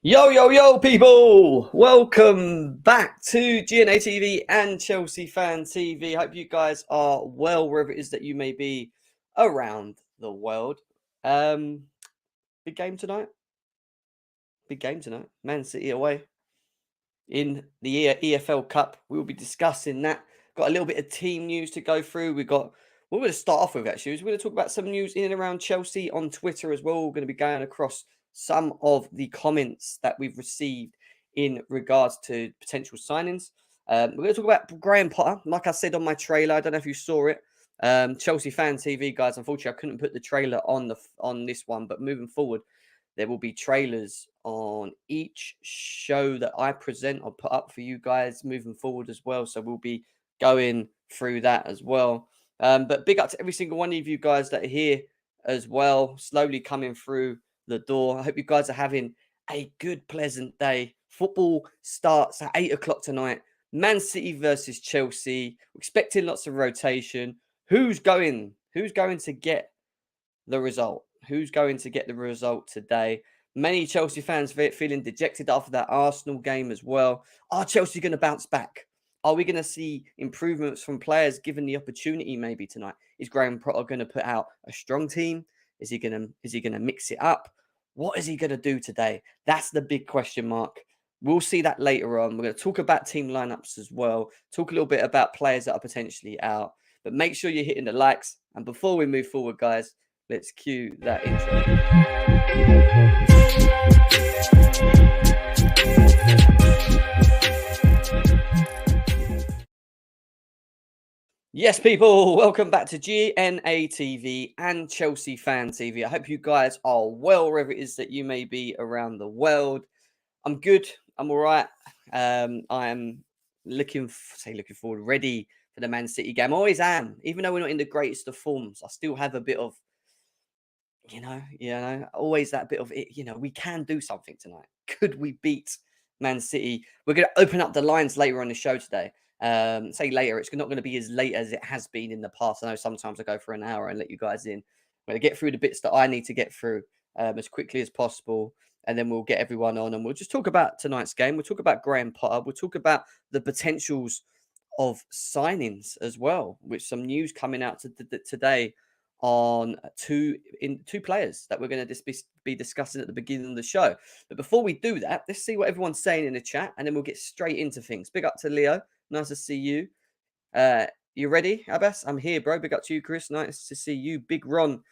Yo, yo, yo, people! Welcome back to GNA TV and Chelsea Fan TV. Hope you guys are well, wherever it is that you may be around the world. Big game tonight. Big game tonight. Man City away in the EFL Cup. We'll be discussing that. Got a little bit of team news to go through. We're going to start off with actually. We're going to talk about some news in and around Chelsea on Twitter as well. We're going to be going across some of the comments that we've received in regards to potential signings. We're going to talk about Graeme Potter. Like I said on my trailer, I don't know if you saw it. Chelsea Fan TV, guys. Unfortunately, I couldn't put the trailer on this one, but moving forward, there will be trailers on each show that I present or put up for you guys moving forward as well. So we'll be going through that as well. But big up to every single one of you guys that are here as well, slowly coming through the door. I hope you guys are having a good, pleasant day. Football starts at 8 o'clock tonight. Man City versus Chelsea. We're expecting lots of rotation. Who's going to get the result? Who's going to get the result today? Many Chelsea fans feeling dejected after that Arsenal game as well. Are Chelsea going to bounce back? Are we going to see improvements from players given the opportunity maybe tonight? Is Graeme Potter going to put out a strong team? Is he going to mix it up? What is he going to do today? That's the big question mark. We'll see that later on. We're going to talk about team lineups as well. Talk a little bit about players that are potentially out. But make sure you're hitting the likes. And before we move forward, guys, let's cue that intro. Yes, people, welcome back to GNA TV and Chelsea Fan TV. I hope you guys are well, wherever it is that you may be around the world. I'm good. I'm all right. I'm looking forward, ready for the Man City game. I always am. Even though we're not in the greatest of forms, I still have a bit of, always that bit of it. We can do something tonight. Could we beat Man City? We're going to open up the lines later on the show today. Say later, it's not going to be as late as it has been in the past. I know sometimes I go for an hour and let you guys in. I'm going to get through the bits that I need to get through as quickly as possible. And then we'll get everyone on and we'll just talk about tonight's game. We'll talk about Graeme Potter. We'll talk about the potentials of signings as well, with some news coming out today on two players that we're going to be discussing at the beginning of the show. But before we do that, let's see what everyone's saying in the chat, and then we'll get straight into things. Big up to Leo. Nice to see you. You ready, Abbas? I'm here, bro. Big up to you, Chris. Nice to see you. Big Ron.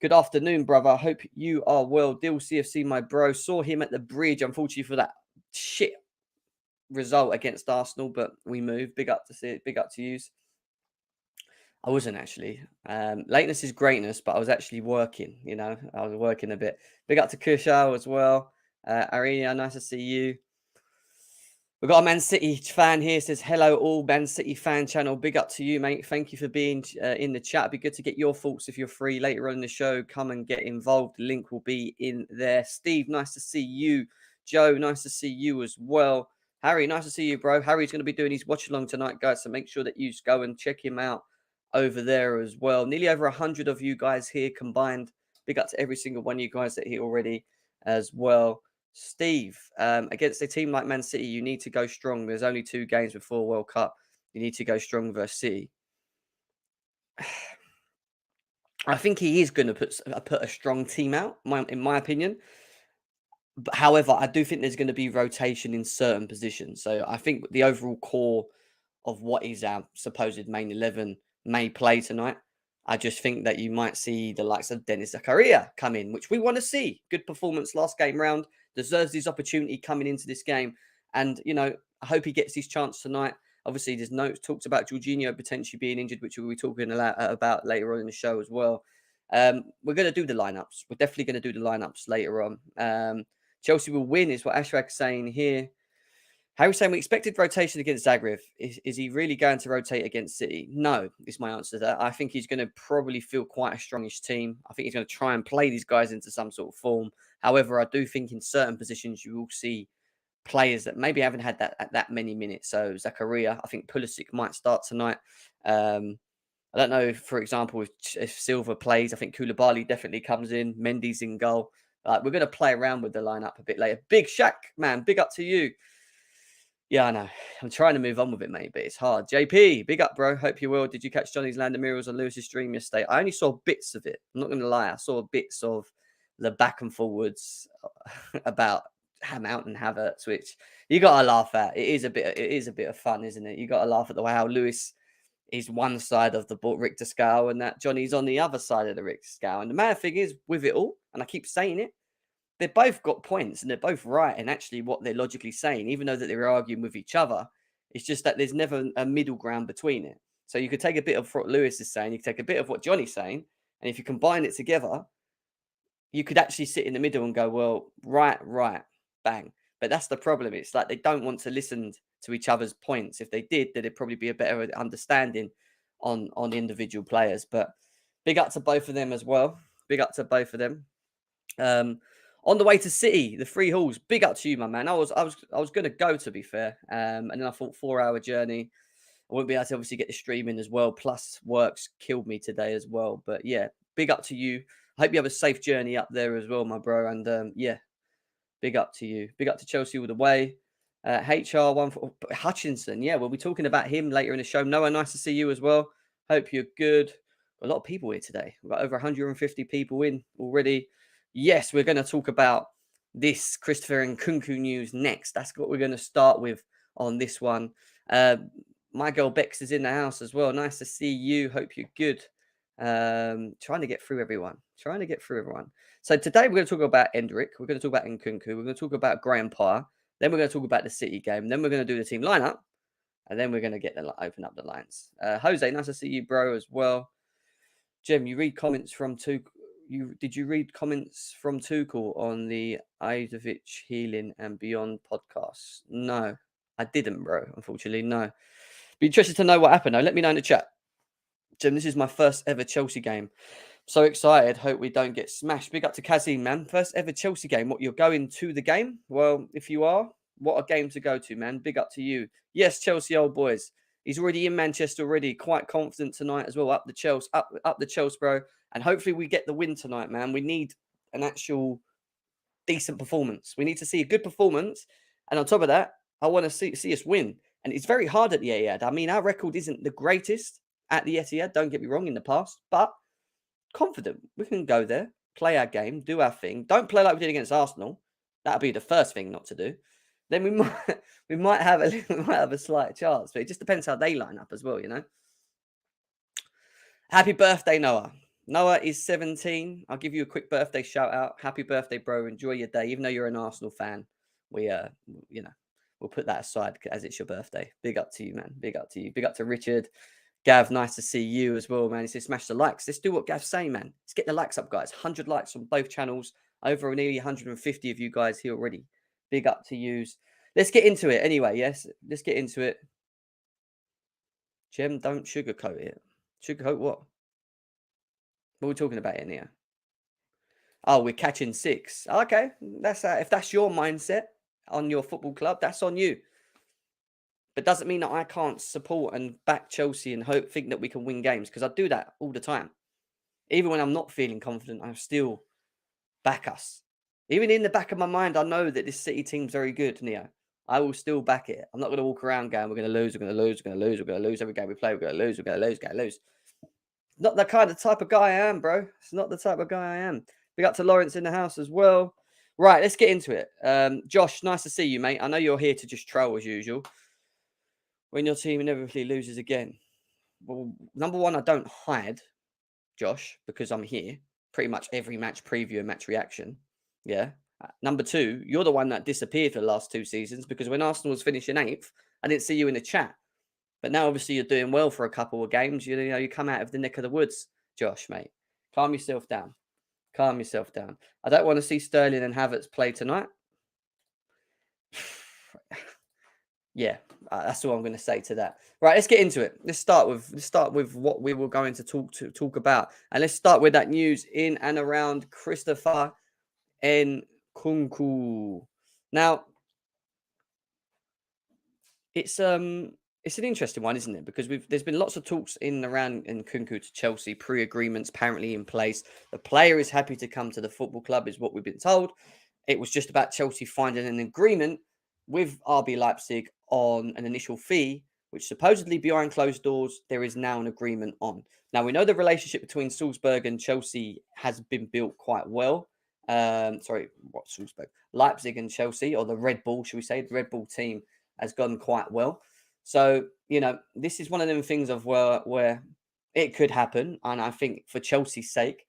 Good afternoon, brother. Hope you are well. Dill CFC, my bro. Saw him at the bridge, unfortunately, for that shit result against Arsenal, but we moved. Big up to see it. Big up to you. I wasn't actually. Lateness is greatness, but I was actually working, I was working a bit. Big up to Kushal as well. Arena, nice to see you. We've got a Man City fan here, says, hello all Man City fan channel. Big up to you, mate. Thank you for being in the chat. It'd be good to get your thoughts if you're free later on in the show. Come and get involved. The link will be in there. Steve, nice to see you. Joe, nice to see you as well. Harry, nice to see you, bro. Harry's going to be doing his watch along tonight, guys. So make sure that you go and check him out over there as well. Nearly over 100 of you guys here combined. Big up to every single one of you guys that are here already as well. Steve, against a team like Man City, you need to go strong. There's only 2 games before World Cup. You need to go strong versus City. I think he is going to put a strong team out, in my opinion. But however, I do think there's going to be rotation in certain positions. So I think the overall core of what is our supposed main 11 may play tonight. I just think that you might see the likes of Dennis Zakaria come in, which we want to see. Good performance last game round. Deserves his opportunity coming into this game. And, I hope he gets his chance tonight. Obviously, there's notes talks about Jorginho potentially being injured, which we'll be talking about later on in the show as well. We're going to do the lineups. We're definitely going to do the lineups later on. Chelsea will win is what Ashraf's saying here. Harry's saying we expected rotation against Zagreb. Is he really going to rotate against City? No, is my answer to that. I think he's going to probably feel quite a strongish team. I think he's going to try and play these guys into some sort of form. However, I do think in certain positions you will see players that maybe haven't had that many minutes. So Zakaria, I think Pulisic might start tonight. I don't know, for example, if Silva plays. I think Koulibaly definitely comes in. Mendy's in goal. We're going to play around with the lineup a bit later. Big Shaq, man, big up to you. Yeah, I know. I'm trying to move on with it, mate, but it's hard. JP, big up, bro. Hope you will. Did you catch Johnny's Land of Mirrors on Lewis's stream yesterday? I only saw bits of it. I'm not going to lie. I saw bits of the back and forwards about Mount and Havertz, which you got to laugh at. It is a bit of fun, isn't it? You got to laugh at the way how Lewis is one side of the Richter scale and that Johnny's on the other side of the Richter scale. And the mad thing is, with it all, and I keep saying it, they've both got points and they're both right in actually what they're logically saying, even though that they're arguing with each other. It's just that there's never a middle ground between it. So you could take a bit of what Lewis is saying, you could take a bit of what Johnny's saying, and if you combine it together, you could actually sit in the middle and go, well, right, bang. But that's the problem. It's like they don't want to listen to each other's points. If they did, then it'd probably be a better understanding on individual players. But big up to both of them as well. Big up to both of them. On the way to City, the Three Halls. Big up to you, my man. I was going to go, to be fair, and then I thought 4-hour journey. I wouldn't be able to obviously get the stream in as well. Plus, work's killed me today as well. But yeah, big up to you. I hope you have a safe journey up there as well, my bro. And yeah, big up to you. Big up to Chelsea all the way. HR1 for Hutchinson. Yeah, we'll be talking about him later in the show. Noah, nice to see you as well. Hope you're good. A lot of people here today. We've got over 150 people in already. Yes, we're going to talk about this Christopher Nkunku news next. That's what we're going to start with on this one. My girl Bex is in the house as well. Nice to see you. Hope you're good. Trying to get through everyone. So today we're going to talk about Endrick. We're going to talk about Nkunku. We're going to talk about Graeme Potter. Then we're going to talk about the City game. Then we're going to do the team lineup. And then we're going to open up the lines. Jose, nice to see you, bro, as well. Jim, you read comments from Tuchel. Did you read comments from Tuchel on the Savić Healing and Beyond podcast? No, I didn't, bro. Unfortunately, no. Be interested to know what happened, though. Let me know in the chat. Jim, this is my first ever Chelsea game. So excited. Hope we don't get smashed. Big up to Kazim, man. First ever Chelsea game. What, you're going to the game? Well, if you are, what a game to go to, man. Big up to you. Yes, Chelsea old boys. He's already in Manchester already. Quite confident tonight as well. Up the Chelsea, bro. And hopefully we get the win tonight, man. We need an actual decent performance. We need to see a good performance. And on top of that, I want to see us win. And it's very hard at the Etihad. I mean, our record isn't the greatest at the Etihad. Don't get me wrong, in the past. But confident. We can go there, play our game, do our thing. Don't play like we did against Arsenal. That'll be the first thing not to do. Then we might have a slight chance, but it just depends how they line up as well, you know. Happy birthday, Noah. Noah is 17. I'll give you a quick birthday shout out. Happy birthday, bro. Enjoy your day. Even though you're an Arsenal fan, we'll put that aside as it's your birthday. Big up to you, man. Big up to you. Big up to Richard. Gav, nice to see you as well, man. He says, smash the likes. Let's do what Gav's saying, man. Let's get the likes up, guys. 100 likes on both channels. Over nearly 150 of you guys here already. Big up to yous. Let's get into it anyway, yes? Let's get into it. Jem, don't sugarcoat it. Sugarcoat what? What are we talking about in here? Oh, we're catching 6. Okay, that's if that's your mindset on your football club, that's on you. But doesn't mean that I can't support and back Chelsea and think that we can win games, because I do that all the time. Even when I'm not feeling confident, I still back us. Even in the back of my mind, I know that this City team's very good, Neo. I will still back it. I'm not going to walk around going, we're going to lose, we're going to lose, we're going to lose, we're going to lose every game we play, we're going to lose, we're going to lose, we're going to lose. Not the kind of type of guy I am, bro. It's not the type of guy I am. Big up to Lawrence in the house as well. Right, let's get into it. Josh, nice to see you, mate. I know you're here to just troll as usual. When your team inevitably loses again. Well, number one, I don't hide, Josh, because I'm here. Pretty much every match preview and match reaction. Yeah. Number two, you're the one that disappeared for the last 2 seasons, because when Arsenal was finishing 8th, I didn't see you in the chat. But now, obviously, you're doing well for a couple of games. You know, you come out of the neck of the woods, Josh, mate. Calm yourself down. Calm yourself down. I don't want to see Sterling and Havertz play tonight. Yeah, that's all I'm going to say to that. Right, let's get into it. Let's start with what we were going to talk about, and let's start with that news in and around Christopher Nkunku. Now, it's a it's an interesting one, isn't it? Because there's been lots of talks in and around Nkunku to Chelsea, pre-agreements apparently in place. The player is happy to come to the football club, is what we've been told. It was just about Chelsea finding an agreement with RB Leipzig on an initial fee, which supposedly behind closed doors, there is now an agreement on. Now, we know the relationship between Salzburg and Chelsea has been built quite well. Salzburg? Leipzig and Chelsea, or the Red Bull, should we say? The Red Bull team has gone quite well. So, this is one of them things of where it could happen. And I think for Chelsea's sake,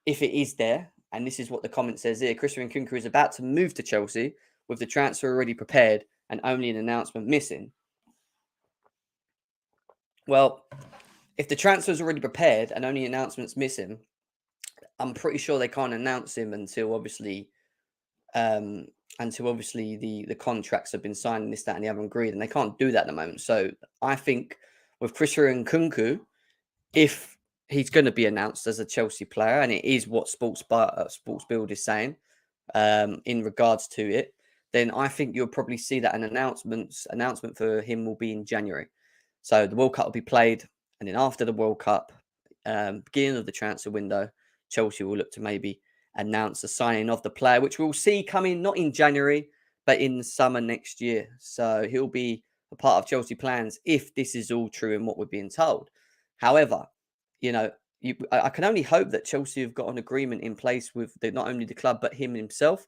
if it is there, and this is what the comment says here, Christian Nkunku is about to move to Chelsea with the transfer already prepared and only an announcement missing. Well, if the transfer is already prepared and only announcements missing, I'm pretty sure they can't announce him until obviously the contracts have been signed and this, that, and the other agreed, and they can't do that at the moment. So I think with Christian Nkunku, if he's going to be announced as a Chelsea player, and it is what Sports Build is saying in regards to it, then I think you'll probably see that an announcement for him will be in January. So the World Cup will be played, and then after the World Cup, beginning of the transfer window, Chelsea will look to maybe announce the signing of the player, which we'll see coming not in January, but in the summer next year. So he'll be a part of Chelsea plans if this is all true and what we're being told. However, I can only hope that Chelsea have got an agreement in place with not only the club, but him himself.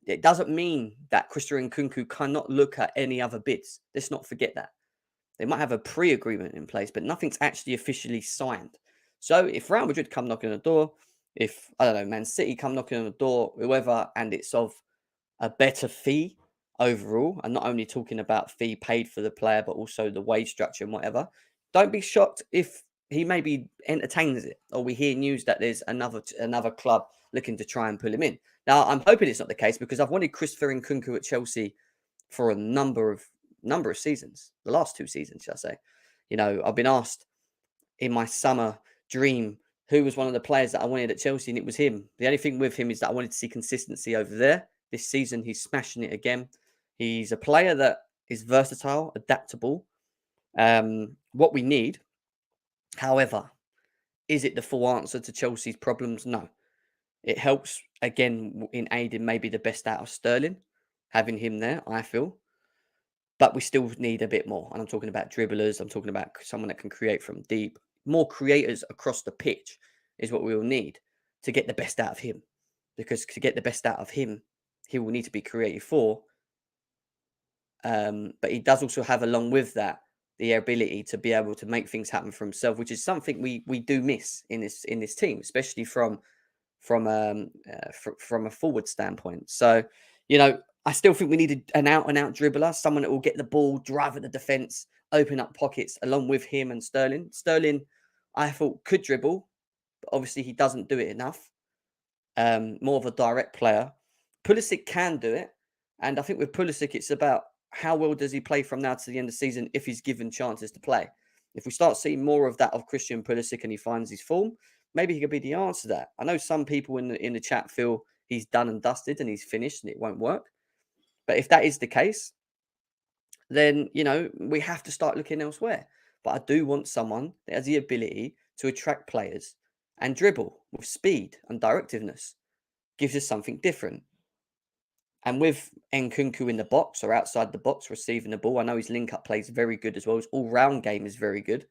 It doesn't mean that Christian Nkunku cannot look at any other bids. Let's not forget that. They might have a pre-agreement in place, but nothing's actually officially signed. So if Real Madrid come knocking on the door, if, I don't know, Man City come knocking on the door, whoever, and it's of a better fee overall, and not only talking about fee paid for the player, but also the wage structure and whatever, don't be shocked if he maybe entertains it, or we hear news that there's another club looking to try and pull him in. Now, I'm hoping it's not the case, because I've wanted Christopher Nkunku at Chelsea for a number of seasons, the last 2 seasons, shall I say. I've been asked in my summer dream who was one of the players that I wanted at Chelsea, and it was him. The only thing with him is that I wanted to see consistency over there. This season, he's smashing it again. He's a player that is versatile, adaptable. What we need, however, is it the full answer to Chelsea's problems? No. It helps, again, in aiding maybe the best out of Sterling, having him there, I feel. But we still need a bit more. And I'm talking about dribblers. I'm talking about someone that can create from deep. More creators across the pitch is what we will need to get the best out of him. Because to get the best out of him, he will need to be creative for. But he does also have, along with that, the ability to be able to make things happen for himself, which is something we do miss in this team, especially from a forward standpoint. So, I still think we need an out-and-out dribbler, someone that will get the ball, drive at the defence, open up pockets, along with him and Sterling. Sterling, I thought, could dribble, but obviously he doesn't do it enough. More of a direct player. Pulisic can do it, and I think with Pulisic, it's about how well does he play from now to the end of the season if he's given chances to play. If we start seeing more of that of Christian Pulisic and he finds his form, maybe he could be the answer to that. I know some people in the chat feel he's done and dusted and he's finished and it won't work. But if that is the case, then, we have to start looking elsewhere. But I do want someone that has the ability to attract players and dribble with speed and directiveness. Gives us something different. And with Nkunku in the box or outside the box receiving the ball, I know his link-up play is very good as well. His all-round game is very good.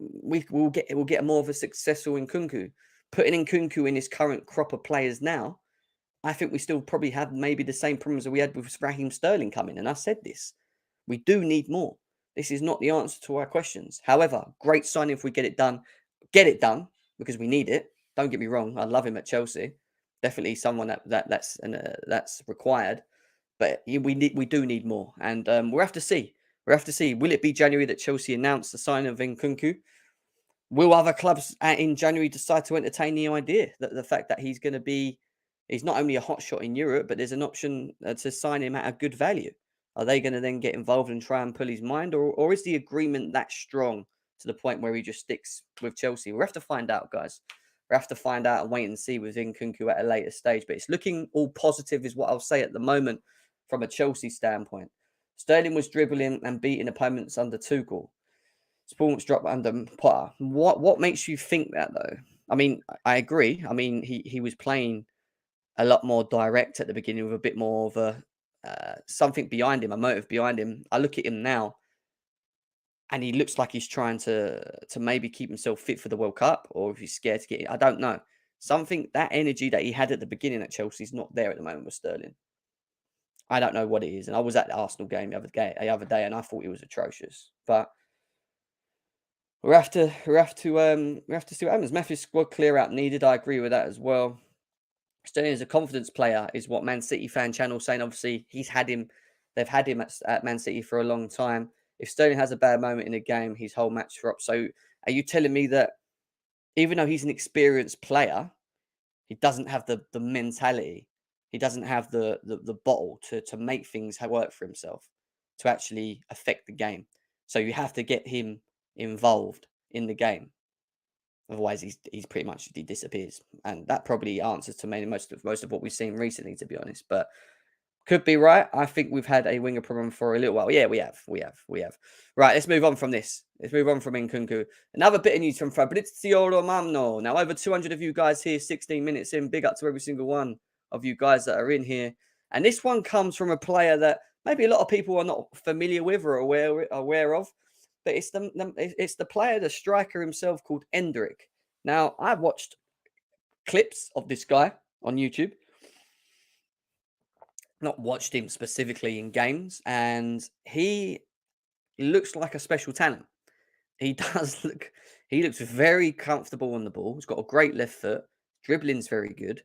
We'll get more of a successful Nkunku. Putting Nkunku in his current crop of players now, I think we still probably have maybe the same problems that we had with Raheem Sterling coming. And I said this. We do need more. This is not the answer to our questions. However, great signing if we get it done. Get it done because we need it. Don't get me wrong. I love him at Chelsea. Definitely someone that's required. But we do need more. And we'll have to see. We'll have to see. Will it be January that Chelsea announce the sign of Nkunku? Will other clubs in January decide to entertain the idea that the fact that he's not only a hot shot in Europe, but there's an option to sign him at a good value? Are they going to then get involved and try and pull his mind, or is the agreement that strong to the point where he just sticks with Chelsea? We'll have to find out, guys. We'll have to find out and wait and see with Nkunku at a later stage. But it's looking all positive is what I'll say at the moment from a Chelsea standpoint. Sterling was dribbling and beating opponents under Tuchel. Performance dropped under Potter. What makes you think that though? I mean, I agree. I mean, he was playing a lot more direct at the beginning with a bit more of a something behind him, a motive behind him. I look at him now, and he looks like he's trying to maybe keep himself fit for the World Cup, or if he's scared to get it. I don't know. Something that energy that he had at the beginning at Chelsea is not there at the moment with Sterling. I don't know what it is. And I was at the Arsenal game the other day, and I thought it was atrocious. But we have to see what happens. Matthew's squad clear out needed. I agree with that as well. Sterling is a confidence player, is what Man City fan channel saying. Obviously, they've had him at Man City for a long time. If Sterling has a bad moment in a game, his whole match drops. So, are you telling me that even though he's an experienced player, he doesn't have the mentality, he doesn't have the bottle to make things work for himself, to actually affect the game? So you have to get him involved in the game. Otherwise, he's pretty much he disappears, and that probably answers to most of what we've seen recently, to be honest. But could be right. I think we've had a winger problem for a little while. Yeah, we have. Right, let's move on from this. Let's move on from Nkunku. Another bit of news from Fabrizio Romano. Now, over 200 of you guys here, 16 minutes in. Big up to every single one of you guys that are in here. And this one comes from a player that maybe a lot of people are not familiar with or aware of. But it's the player, the striker himself, called Endrick. Now, I've watched clips of this guy on YouTube. Not watched him specifically in games, and he looks like a special talent. He does look. He looks very comfortable on the ball. He's got a great left foot. Dribbling's very good.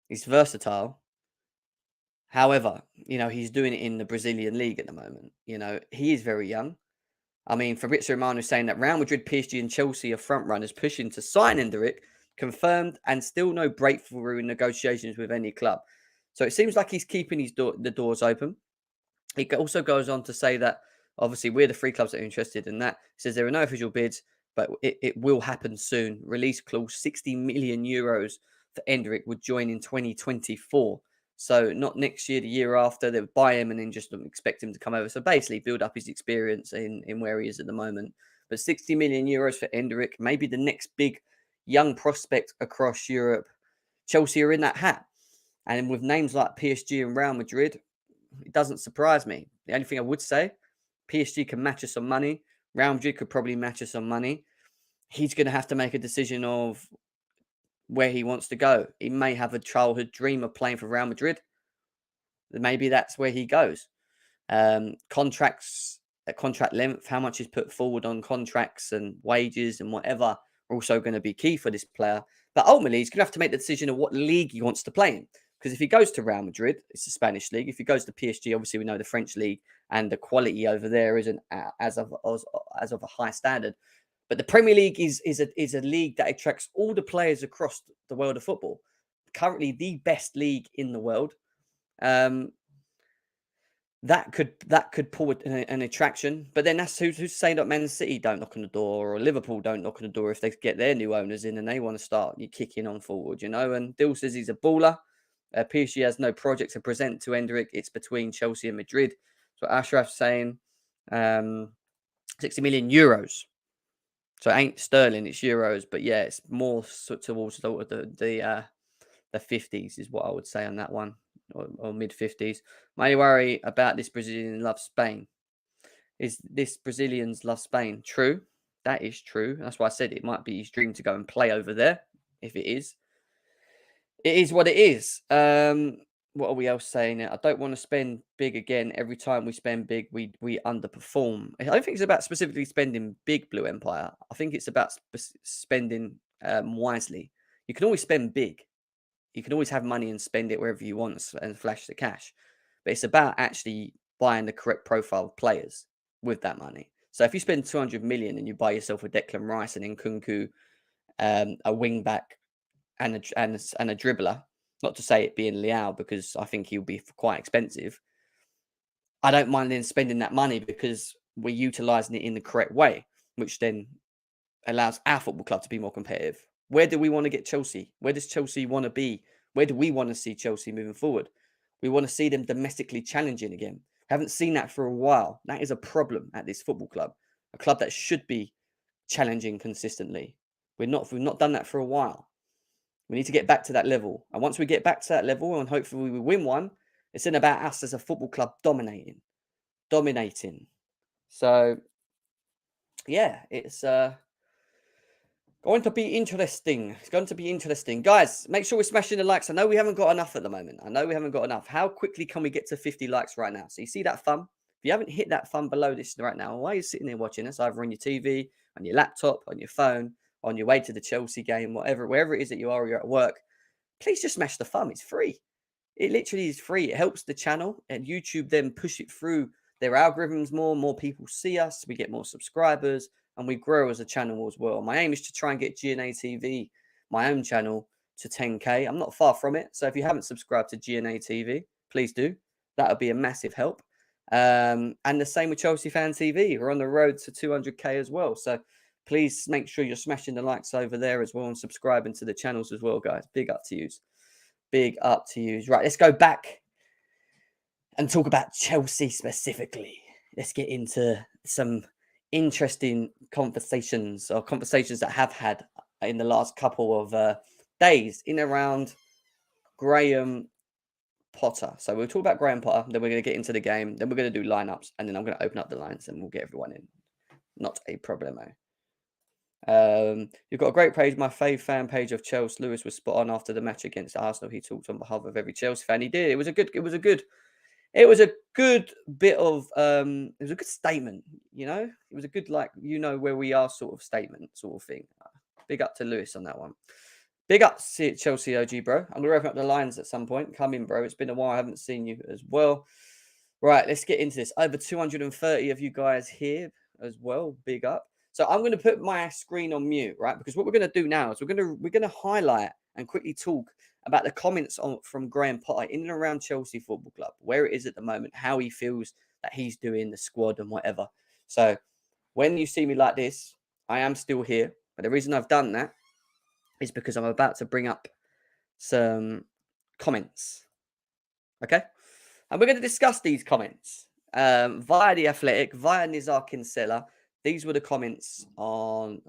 He's versatile. However, he's doing it in the Brazilian league at the moment. He is very young. I mean, Fabrizio Romano is saying that Real Madrid, PSG, and Chelsea are front runners pushing to sign Endrick, confirmed, and still no breakthrough in negotiations with any club. So it seems like he's keeping the doors open. He also goes on to say that obviously we're the three clubs that are interested in that. He says there are no official bids, but it will happen soon. Release clause 60 million euros for Endrick would join in 2024. So not next year, the year after. They would buy him and then just expect him to come over. So basically build up his experience in where he is at the moment. But 60 million euros for Endrick, maybe the next big young prospect across Europe. Chelsea are in that hat. And with names like PSG and Real Madrid, it doesn't surprise me. The only thing I would say, PSG can match us on money. Real Madrid could probably match us on money. He's going to have to make a decision of where he wants to go. He may have a childhood dream of playing for Real Madrid. Maybe that's where he goes. Contracts, contract length, how much is put forward on contracts and wages and whatever are also going to be key for this player. But ultimately, he's going to have to make the decision of what league he wants to play in. Because if he goes to Real Madrid, it's the Spanish league. If he goes to PSG, obviously we know the French league and the quality over there isn't as of a high standard. But the Premier League is a league that attracts all the players across the world of football. Currently, the best league in the world. That could pull an attraction, but then that's who's saying that Man City don't knock on the door or Liverpool don't knock on the door if they get their new owners in and they want to start kicking on forward, And Dill says he's a baller. PSG has no project to present to Endrick. It's between Chelsea and Madrid. So Ashraf's saying 60 million euros. So it ain't sterling, it's euros, but yeah, it's more towards the 50s is what I would say on that one, or mid 50s. My worry about this Brazilian loves Spain. Is this Brazilians love Spain? True. That is true. That's why I said it might be his dream to go and play over there. If it is what it is. What are we else saying? I don't want to spend big again. Every time we spend big, we underperform. I don't think it's about specifically spending big, Blue Empire. I think it's about spending wisely. You can always spend big. You can always have money and spend it wherever you want and flash the cash. But it's about actually buying the correct profile of players with that money. So if you spend 200 million and you buy yourself a Declan Rice and Nkunku, a wing back, and a dribbler, not to say it being Leao because I think he'll be quite expensive. I don't mind then spending that money because we're utilising it in the correct way, which then allows our football club to be more competitive. Where do we want to get Chelsea? Where does Chelsea want to be? Where do we want to see Chelsea moving forward? We want to see them domestically challenging again. Haven't seen that for a while. That is a problem at this football club, a club that should be challenging consistently. We've not done that for a while. We need to get back to that level. And once we get back to that level and hopefully we win one, it's then about us as a football club dominating. So, yeah, it's going to be interesting. It's going to be interesting. Guys, make sure we're smashing the likes. I know we haven't got enough at the moment. How quickly can we get to 50 likes right now? So you see that thumb? If you haven't hit that thumb below this right now, why are you sitting there watching us? Either on your TV, on your laptop, on your phone, on your way to the Chelsea game, wherever it is that you are, or you're at work, please just smash the thumb. It's free. It literally is free. It helps the channel, and YouTube then push it through their algorithms more people see us, we get more subscribers, and we grow as a channel as well. My aim is to try and get GNA TV, my own channel, to 10K. I'm not far from it. So if you haven't subscribed to GNA TV, please do. That would be a massive help. And the same with Chelsea Fan TV. We're on the road to 200K as well. So please make sure you're smashing the likes over there as well and subscribing to the channels as well, guys. Big up to you. Big up to you. Right, let's go back and talk about Chelsea specifically. Let's get into some interesting conversations that have had in the last couple of days in around Graeme Potter. So we'll talk about Graeme Potter, then we're going to get into the game, then we're going to do lineups, and then I'm going to open up the lines and we'll get everyone in. Not a problemo. You've got a great page. My fave fan page of Chelsea. Lewis was spot on after the match against Arsenal. He talked on behalf of every Chelsea fan. He did. It was a good bit of it was a good statement, you know. It was a good, like, you know where we are sort of statement sort of thing. Big up to Lewis on that one. Big up to Chelsea OG, bro. I'm gonna open up the lines at some point. Come in, bro. It's been a while. I haven't seen you as well. Right, let's get into this. Over 230 of you guys here as well. Big up. So I'm going to put my screen on mute, right? Because what we're going to do now is we're going to highlight and quickly talk about the comments from Graeme Potter in and around Chelsea Football Club, where it is at the moment, how he feels that he's doing, the squad and whatever. So when you see me like this, I am still here. But the reason I've done that is because I'm about to bring up some comments. Okay? And we're going to discuss these comments via The Athletic, via Nizar Kinsella. These were the comments on.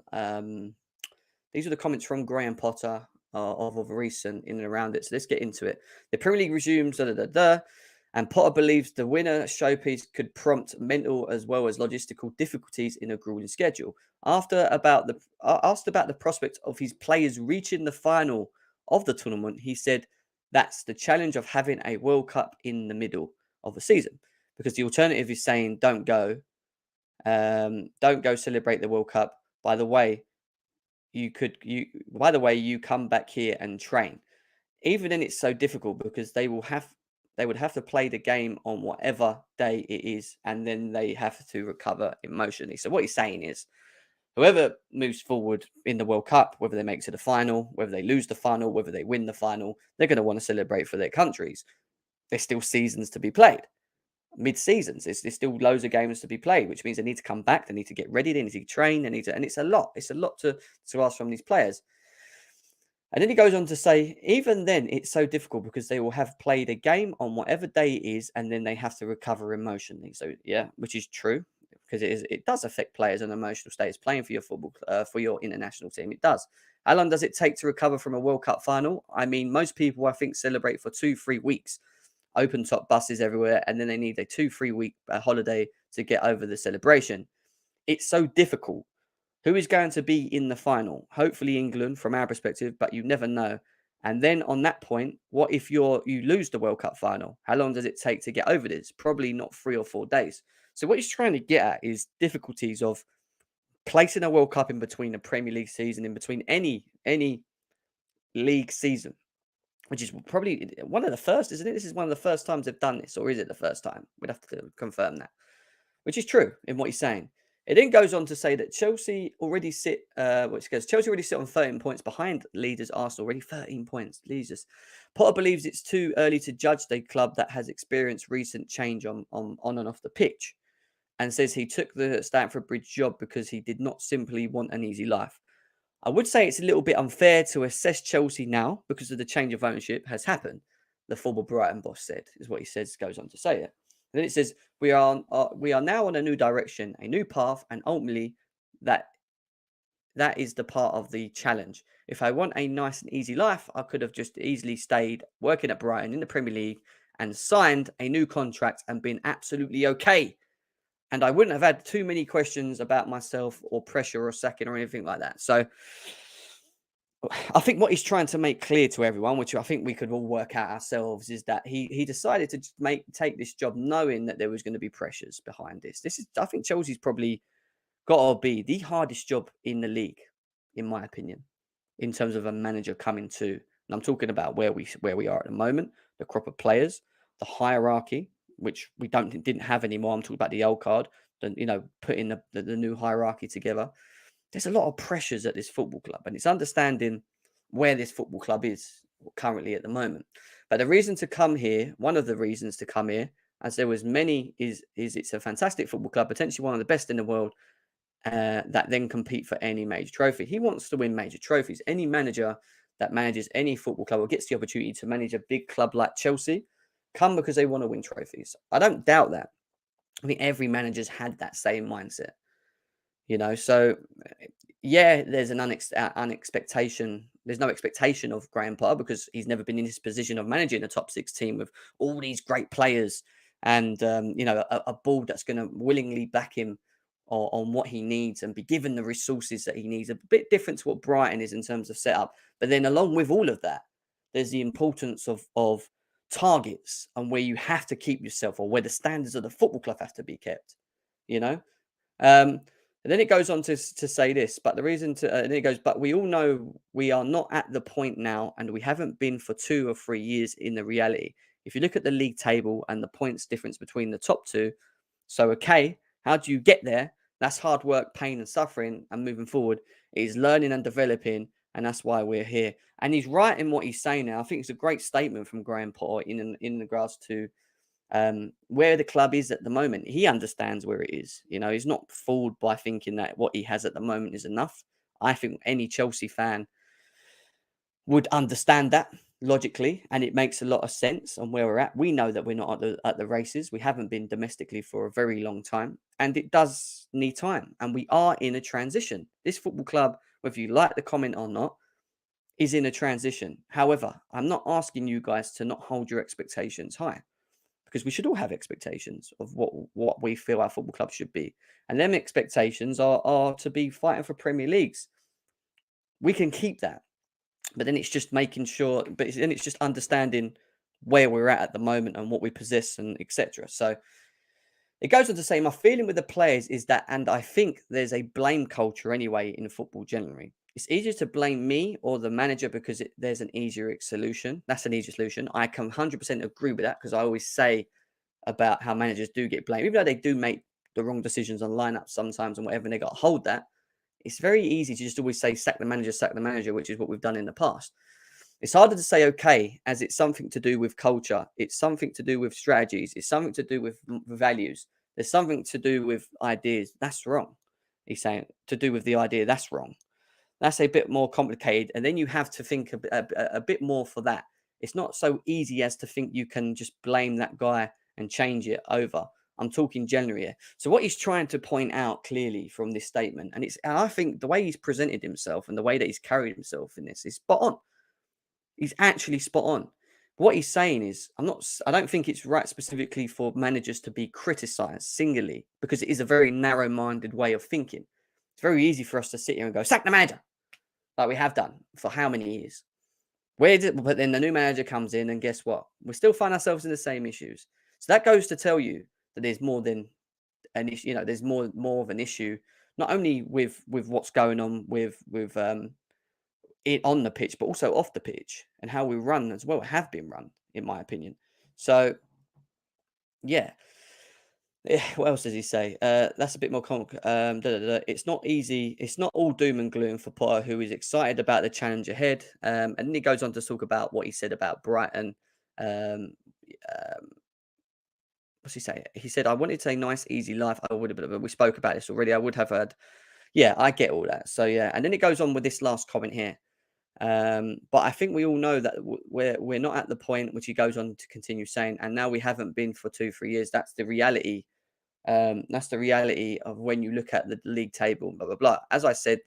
These were the comments from Graeme Potter of recent in and around it. So let's get into it. The Premier League resumes, and Potter believes the winner showpiece could prompt mental as well as logistical difficulties in a grueling schedule. Asked about the prospect of his players reaching the final of the tournament, he said that's the challenge of having a World Cup in the middle of the season, because the alternative is saying don't go celebrate the World Cup. By the way, you come back here and train. Even then, it's so difficult because they would have to play the game on whatever day it is, and then they have to recover emotionally. So what he's saying is, whoever moves forward in the World Cup, whether they make it to the final, whether they lose the final, whether they win the final, they're going to want to celebrate for their countries. There's still seasons to be played. Mid-seasons, there's still loads of games to be played, which means they need to come back, they need to get ready, they need to train, and it's a lot to ask from these players. And then he goes on to say, even then, it's so difficult because they will have played a game on whatever day it is, and then they have to recover emotionally. So yeah, which is true, because it does affect players on emotional states. Playing for your football, for your international team, it does. How long does it take to recover from a World Cup final? I mean, most people, I think, celebrate for 2-3 weeks. Open top buses everywhere, and then they need a 2-3 week holiday to get over the celebration. It's so difficult. Who is going to be in the final? Hopefully England, from our perspective, but you never know. And then on that point, what if you lose the World Cup final? How long does it take to get over this? Probably not 3 or 4 days. So what he's trying to get at is difficulties of placing a World Cup in between a Premier League season, in between any league season, which is probably one of the first, isn't it? This is one of the first times they've done this, or is it the first time? We'd have to confirm that, which is true in what he's saying. It then goes on to say that Chelsea already sit on 13 points behind leaders Arsenal, already 13 points. Jesus. Potter believes it's too early to judge the club that has experienced recent change on and off the pitch, and says he took the Stamford Bridge job because he did not simply want an easy life. I would say it's a little bit unfair to assess Chelsea now because of the change of ownership has happened, the former Brighton boss said, is what he says, goes on to say it. then it says, we are now on a new direction, a new path, and ultimately that is the part of the challenge. If I want a nice and easy life, I could have just easily stayed working at Brighton in the Premier League and signed a new contract and been absolutely okay. And I wouldn't have had too many questions about myself or pressure or sacking or anything like that. So I think what he's trying to make clear to everyone, which I think we could all work out ourselves, is that he decided to just take this job knowing that there was going to be pressures behind this. I think Chelsea's probably got to be the hardest job in the league, in my opinion, in terms of a manager coming to. And I'm talking about where we are at the moment, the crop of players, the hierarchy, which we didn't have anymore. I'm talking about the old card, putting the new hierarchy together. There's a lot of pressures at this football club, and it's understanding where this football club is currently at the moment. But the reason to come here, one of the reasons to come here, as there was many, is it's a fantastic football club, potentially one of the best in the world, that then compete for any major trophy. He wants to win major trophies. Any manager that manages any football club or gets the opportunity to manage a big club like Chelsea come because they want to win trophies. I don't doubt that. I think every manager's had that same mindset. So yeah, there's an unexpectation. There's no expectation of Graeme Potter because he's never been in this position of managing a top 6 team with all these great players and a board that's going to willingly back him on what he needs and be given the resources that he needs. A bit different to what Brighton is in terms of setup. But then along with all of that, there's the importance of targets and where you have to keep yourself, or where the standards of the football club have to be kept. And then it goes on to say this, but the reason and then it goes, but we all know we are not at the point now, and we haven't been for 2 or 3 years in the reality. If you look at the league table and the points difference between the top 2, so okay, how do you get there? That's hard work, pain and suffering, and moving forward. It is learning and developing, and that's why we're here. And he's right in what he's saying now. I think it's a great statement from Graeme Potter in regards to where the club is at the moment. He understands where it is. He's not fooled by thinking that what he has at the moment is enough. I think any Chelsea fan would understand that logically, and it makes a lot of sense on where we're at. We know that we're not at the races. We haven't been domestically for a very long time, and it does need time. And we are in a transition. This football club, whether you like the comment or not, is in a transition. However, I'm not asking you guys to not hold your expectations high, because we should all have expectations of what we feel our football club should be. And them expectations are to be fighting for Premier Leagues. We can keep that. But then it's just making sure, then it's just understanding where we're at the moment and what we possess and etc. So it goes on to say, my feeling with the players is that, and I think there's a blame culture anyway in football generally. It's easier to blame me or the manager because there's an easier solution. That's an easier solution. I can 100% agree with that, because I always say about how managers do get blamed, even though they do make the wrong decisions on lineups sometimes and whatever, and they got to hold that. It's very easy to just always say, sack the manager, which is what we've done in the past. It's harder to say, okay, as it's something to do with culture. It's something to do with strategies. It's something to do with values. There's something to do with ideas. That's wrong. He's saying to do with the idea. That's wrong. That's a bit more complicated. And then you have to think a bit more for that. It's not so easy as to think you can just blame that guy and change it over. I'm talking generally here. So what he's trying to point out clearly from this statement, and I think the way he's presented himself and the way that he's carried himself in this is spot on. He's actually spot on. What he's saying is, I don't think it's right specifically for managers to be criticized singularly, because it is a very narrow-minded way of thinking. It's very easy for us to sit here and go, sack the manager, like we have done for how many years? But then the new manager comes in, and guess what? We still find ourselves in the same issues. So that goes to tell you that there's more than an issue. There's more of an issue, not only with what's going on with it on the pitch, but also off the pitch, and how we run as well, have been run, in my opinion. So, yeah. What else does he say? That's a bit more It's not easy. It's not all doom and gloom for Potter, who is excited about the challenge ahead. And then he goes on to talk about what he said about Brighton. Um, what's he say? He said, I wanted a nice, easy life. I would have, but we spoke about this already. I would have had. Yeah, I get all that. So, yeah. And then it goes on with this last comment here. But I think we all know that we're not at the point, which he goes on to continue saying, and now we haven't been for 2-3 years. That's the reality. That's the reality of when you look at the league table, blah blah blah. As I said,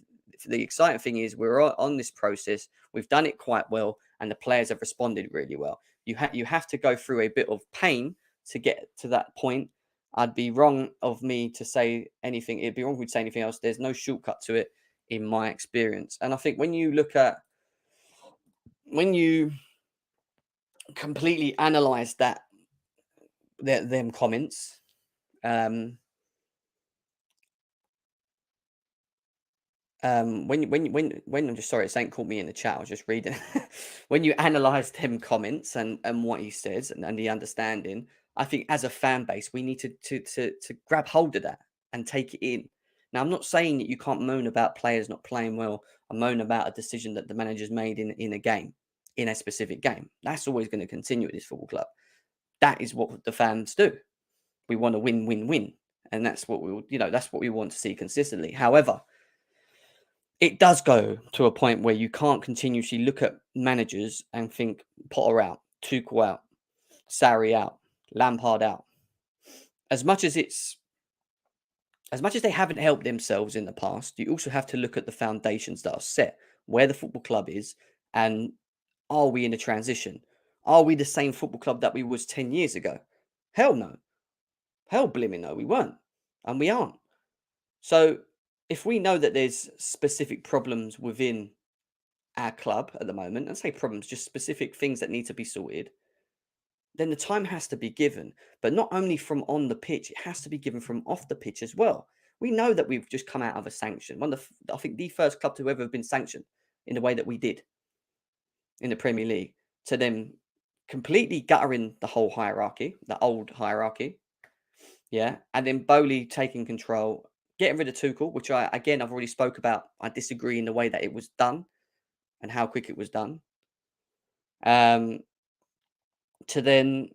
the exciting thing is we're on this process. We've done it quite well, and the players have responded really well. You have to go through a bit of pain to get to that point. I'd be wrong of me to say anything. It'd be wrong to say anything else. There's no shortcut to it in my experience. And I think when you look at when you completely analyze them comments, when I'm just sorry, it ain't caught me in the chat. I was just reading. When you analyze them comments and what he says and the understanding, I think as a fan base we need to grab hold of that and take it in. Now I'm not saying that you can't moan about players not playing well or moan about a decision that the manager's made in a game, in a specific game. That's always going to continue at this football club. That is what the fans do. We want to win, win, win, and that's what that's what we want to see consistently. However, it does go to a point where you can't continuously look at managers and think Potter out, Tuchel out, Sarri out, Lampard out. As much as they haven't helped themselves in the past, you also have to look at the foundations that are set, where the football club is, and are we in a transition? Are we the same football club that we was 10 years ago? Hell no. Hell blimmin' no, we weren't. And we aren't. So if we know that there's specific problems within our club at the moment, and say problems, just specific things that need to be sorted, then the time has to be given. But not only from on the pitch, it has to be given from off the pitch as well. We know that we've just come out of a sanction. I think the first club to ever have been sanctioned in the way that we did in the Premier League, to them completely guttering the whole hierarchy, the old hierarchy. Yeah. And then Bowley taking control, getting rid of Tuchel, which I've already spoke about. I disagree in the way that it was done and how quick it was done. To then,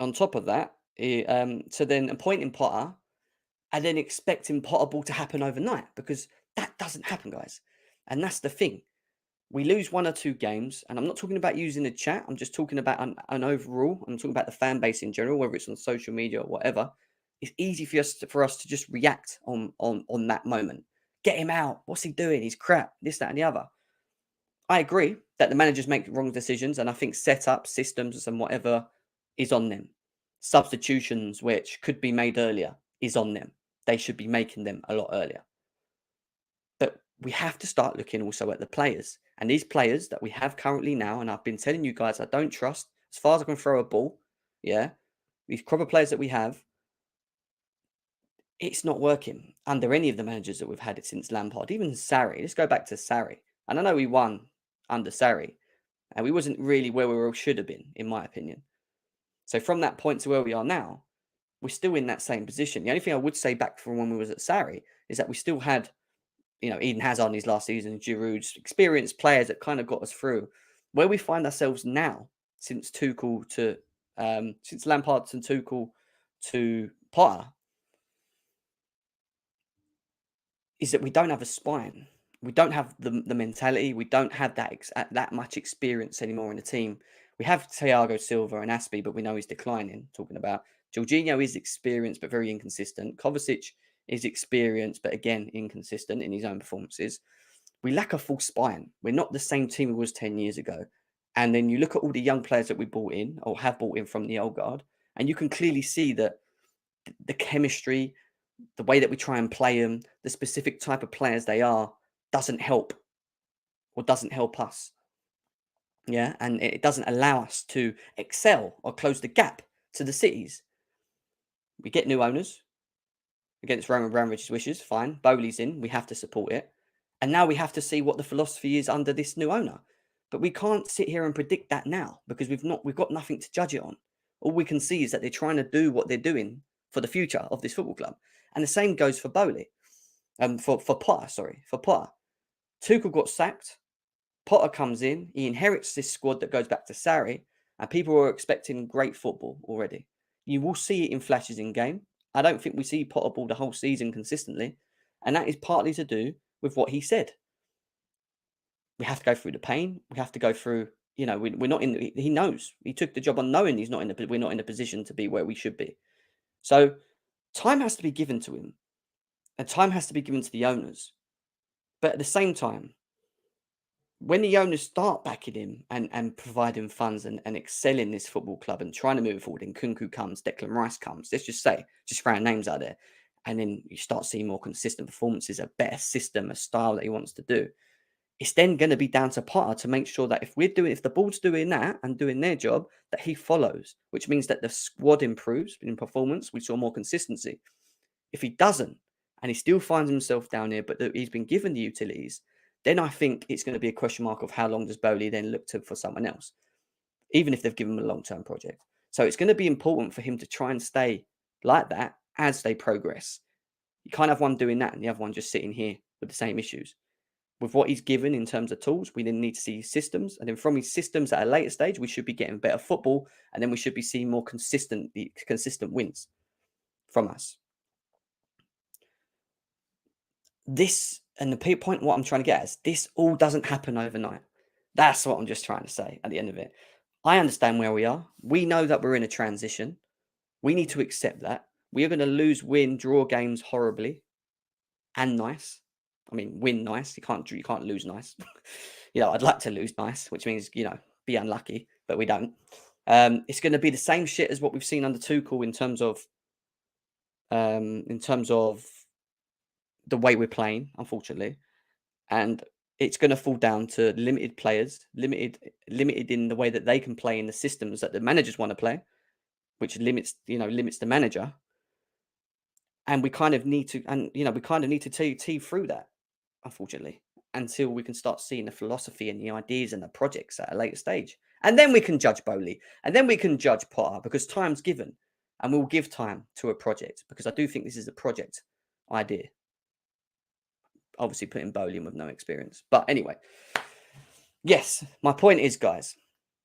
on top of that, to then appointing Potter and then expecting Potter ball to happen overnight, because that doesn't happen, guys. And that's the thing. We lose 1 or 2 games, and I'm not talking about using the chat. I'm just talking about an overall. I'm talking about the fan base in general, whether it's on social media or whatever. It's easy for us to just react on that moment. Get him out. What's he doing? He's crap. This, that, and the other. I agree that the managers make wrong decisions, and I think setup, systems, and whatever is on them. Substitutions, which could be made earlier, is on them. They should be making them a lot earlier. But we have to start looking also at the players. And these players that we have currently now, and I've been telling you guys I don't trust, as far as I can throw a ball, yeah, these crop of players that we have, it's not working under any of the managers that we've had it since Lampard, even Sarri. Let's go back to Sarri. And I know we won under Sarri, and we wasn't really where we all should have been, in my opinion. So from that point to where we are now, we're still in that same position. The only thing I would say back from when we was at Sarri is that we still had, Eden Hazard in his last season, Giroud's experienced players that kind of got us through. Where we find ourselves now, since Lampard and Tuchel to Potter, is that we don't have a spine. We don't have the mentality. We don't have that much experience anymore in the team. We have Thiago Silva and Aspie, but we know he's declining. Talking about Jorginho is experienced but very inconsistent. Kovacic is experienced but again inconsistent in his own performances. We lack a full spine. We're not the same team we was 10 years ago. And then you look at all the young players that we brought in or have brought in from the old guard, and you can clearly see that the chemistry, the way that we try and play them, the specific type of players they are, doesn't help or doesn't help us. Yeah. And it doesn't allow us to excel or close the gap to the cities. We get new owners against Roman Abramovich's wishes. Fine. Bowley's in. We have to support it. And now we have to see what the philosophy is under this new owner. But we can't sit here and predict that now because we've got nothing to judge it on. All we can see is that they're trying to do what they're doing for the future of this football club. And the same goes for Bowley. For Potter. Tuchel got sacked. Potter comes in. He inherits this squad that goes back to Sarri. And people are expecting great football already. You will see it in flashes in game. I don't think we see Potter ball the whole season consistently. And that is partly to do with what he said. We have to go through the pain. We have to go through, we're not in, he knows. He took the job on knowing we're not in a position to be where we should be. So time has to be given to him, and time has to be given to the owners. But at the same time, when the owners start backing him and providing funds and excelling this football club and trying to move forward, and Nkunku comes, Declan Rice comes, let's just say, just throwing names out there, and then you start seeing more consistent performances, a better system, a style that he wants to do. It's then going to be down to Potter to make sure that if the board's doing that and doing their job, that he follows, which means that the squad improves in performance. We saw more consistency. If he doesn't, and he still finds himself down here, but he's been given the utilities, then I think it's going to be a question mark of how long does Bowley then look for someone else, even if they've given him a long-term project. So it's going to be important for him to try and stay like that as they progress. You can't have one doing that and the other one just sitting here with the same issues. With what he's given in terms of tools, we then need to see systems. And then from his systems at a later stage, we should be getting better football. And then we should be seeing more consistent wins from us. This, and the point what I'm trying to get at is this all doesn't happen overnight. That's what I'm just trying to say at the end of it. I understand where we are. We know that we're in a transition. We need to accept that. We are going to lose, win, draw games horribly and nice. I mean, win nice. You can't lose nice. I'd like to lose nice, which means, be unlucky, but we don't. It's going to be the same shit as what we've seen under Tuchel in terms of the way we're playing, unfortunately. And it's going to fall down to limited players, limited in the way that they can play in the systems that the managers want to play, which limits the manager. And we kind of need to, tee through that, unfortunately, until we can start seeing the philosophy and the ideas and the projects at a later stage. And then we can judge Bowley, and then we can judge Potter, because time's given, and we'll give time to a project, because I do think this is a project idea. Obviously putting Bowley in with no experience. But anyway, yes, my point is, guys,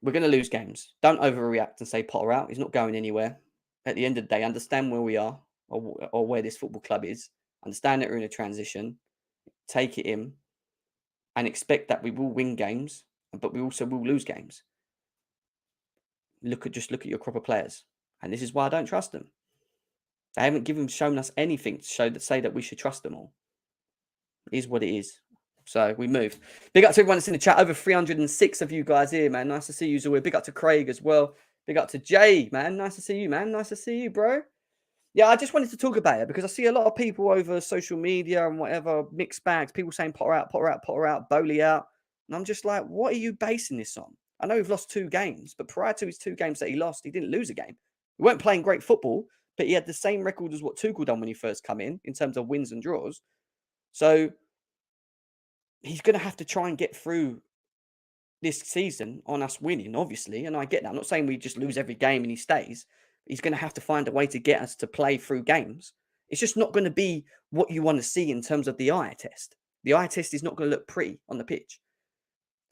we're going to lose games. Don't overreact and say Potter out. He's not going anywhere. At the end of the day, understand where we are, or where this football club is. Understand that we're in a transition. Take it in and expect that we will win games, but we also will lose games. Look at your crop of players. And this is why I don't trust them. They haven't shown us anything to say that we should trust them all. It is what it is. So we moved. Big up to everyone that's in the chat. Over 306 of you guys here, man. Nice to see you, Zoe. Big up to Craig as well. Big up to Jay, man. Nice to see you, man. Nice to see you, bro. Yeah, I just wanted to talk about it because I see a lot of people over social media and whatever, mixed bags, people saying Potter out, Potter out, Potter out, Bowley out. And I'm just like, what are you basing this on? I know we've lost 2 games, but prior to his 2 games that he lost, he didn't lose a game. He weren't playing great football, but he had the same record as what Tuchel done when he first come in terms of wins and draws. So he's going to have to try and get through this season on us winning, obviously. And I get that. I'm not saying we just lose every game and he stays. He's going to have to find a way to get us to play through games. It's just not going to be what you want to see in terms of the eye test. The eye test is not going to look pretty on the pitch.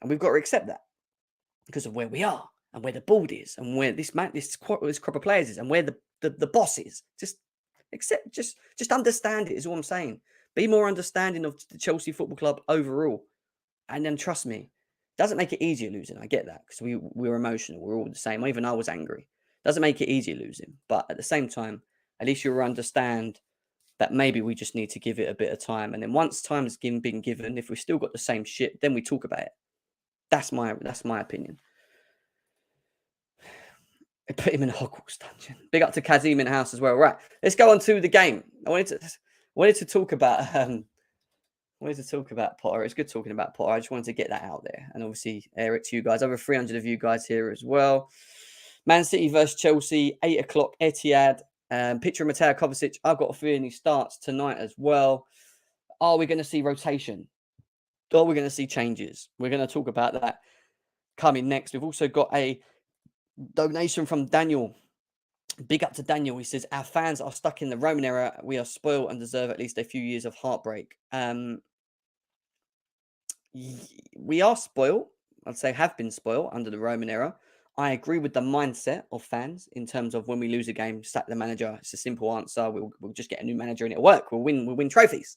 And we've got to accept that because of where we are and where the board is and where this crop of players is and where the boss is. Just understand it is all I'm saying. Be more understanding of the Chelsea Football Club overall. And then trust me, it doesn't make it easier losing. I get that because we're emotional. We're all the same. Even I was angry. Doesn't make it easier losing, but at the same time, at least you'll understand that maybe we just need to give it a bit of time. And then once time has been given, if we've still got the same shit, then we talk about it. That's my opinion. I put him in a Hogwarts dungeon. Big up to Kazim in the house as well. Right, let's go on to the game. I wanted to talk about Potter. It's good talking about Potter. I just wanted to get that out there, and obviously air it to you guys. Over 300 of you guys here as well. Man City versus Chelsea, 8 o'clock, Etihad. Picture of Mateo Kovacic. I've got a feeling he starts tonight as well. Are we going to see rotation? Are we going to see changes? We're going to talk about that coming next. We've also got a donation from Daniel. Big up to Daniel. He says, our fans are stuck in the Roman era. We are spoiled and deserve at least a few years of heartbreak. We are spoiled. I'd say have been spoiled under the Roman era. I agree with the mindset of fans in terms of when we lose a game, sack the manager. It's a simple answer. We'll just get a new manager and it'll work. We'll win trophies.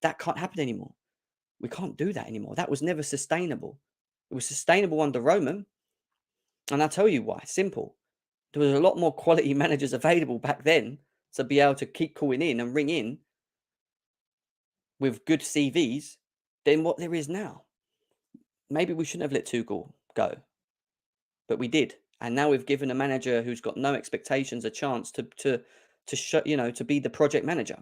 That can't happen anymore. We can't do that anymore. That was never sustainable. It was sustainable under Roman. And I'll tell you why. Simple. There was a lot more quality managers available back then to be able to keep calling in and ring in with good CVs than what there is now. Maybe we shouldn't have let Tuchel go, but we did. And now we've given a manager who's got no expectations a chance to to be the project manager.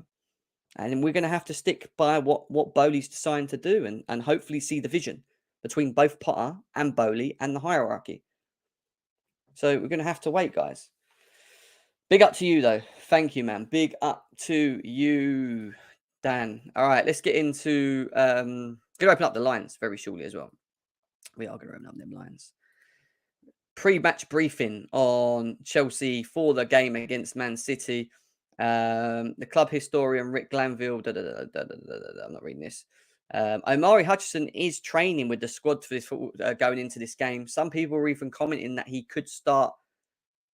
And we're going to have to stick by what Bowley's decided to do and hopefully see the vision between both Potter and Bowley and the hierarchy. So we're going to have to wait, guys. Big up to you, though. Thank you, man. Big up to you, Dan. All right, let's get into... going to open up the lines very shortly as well. We are going to open up them lines. Pre-match briefing on Chelsea for the game against Man City. The club historian Rick Glanville... I'm not reading this. Omari Hutchinson is training with the squad for this going into this game. Some people are even commenting that he could start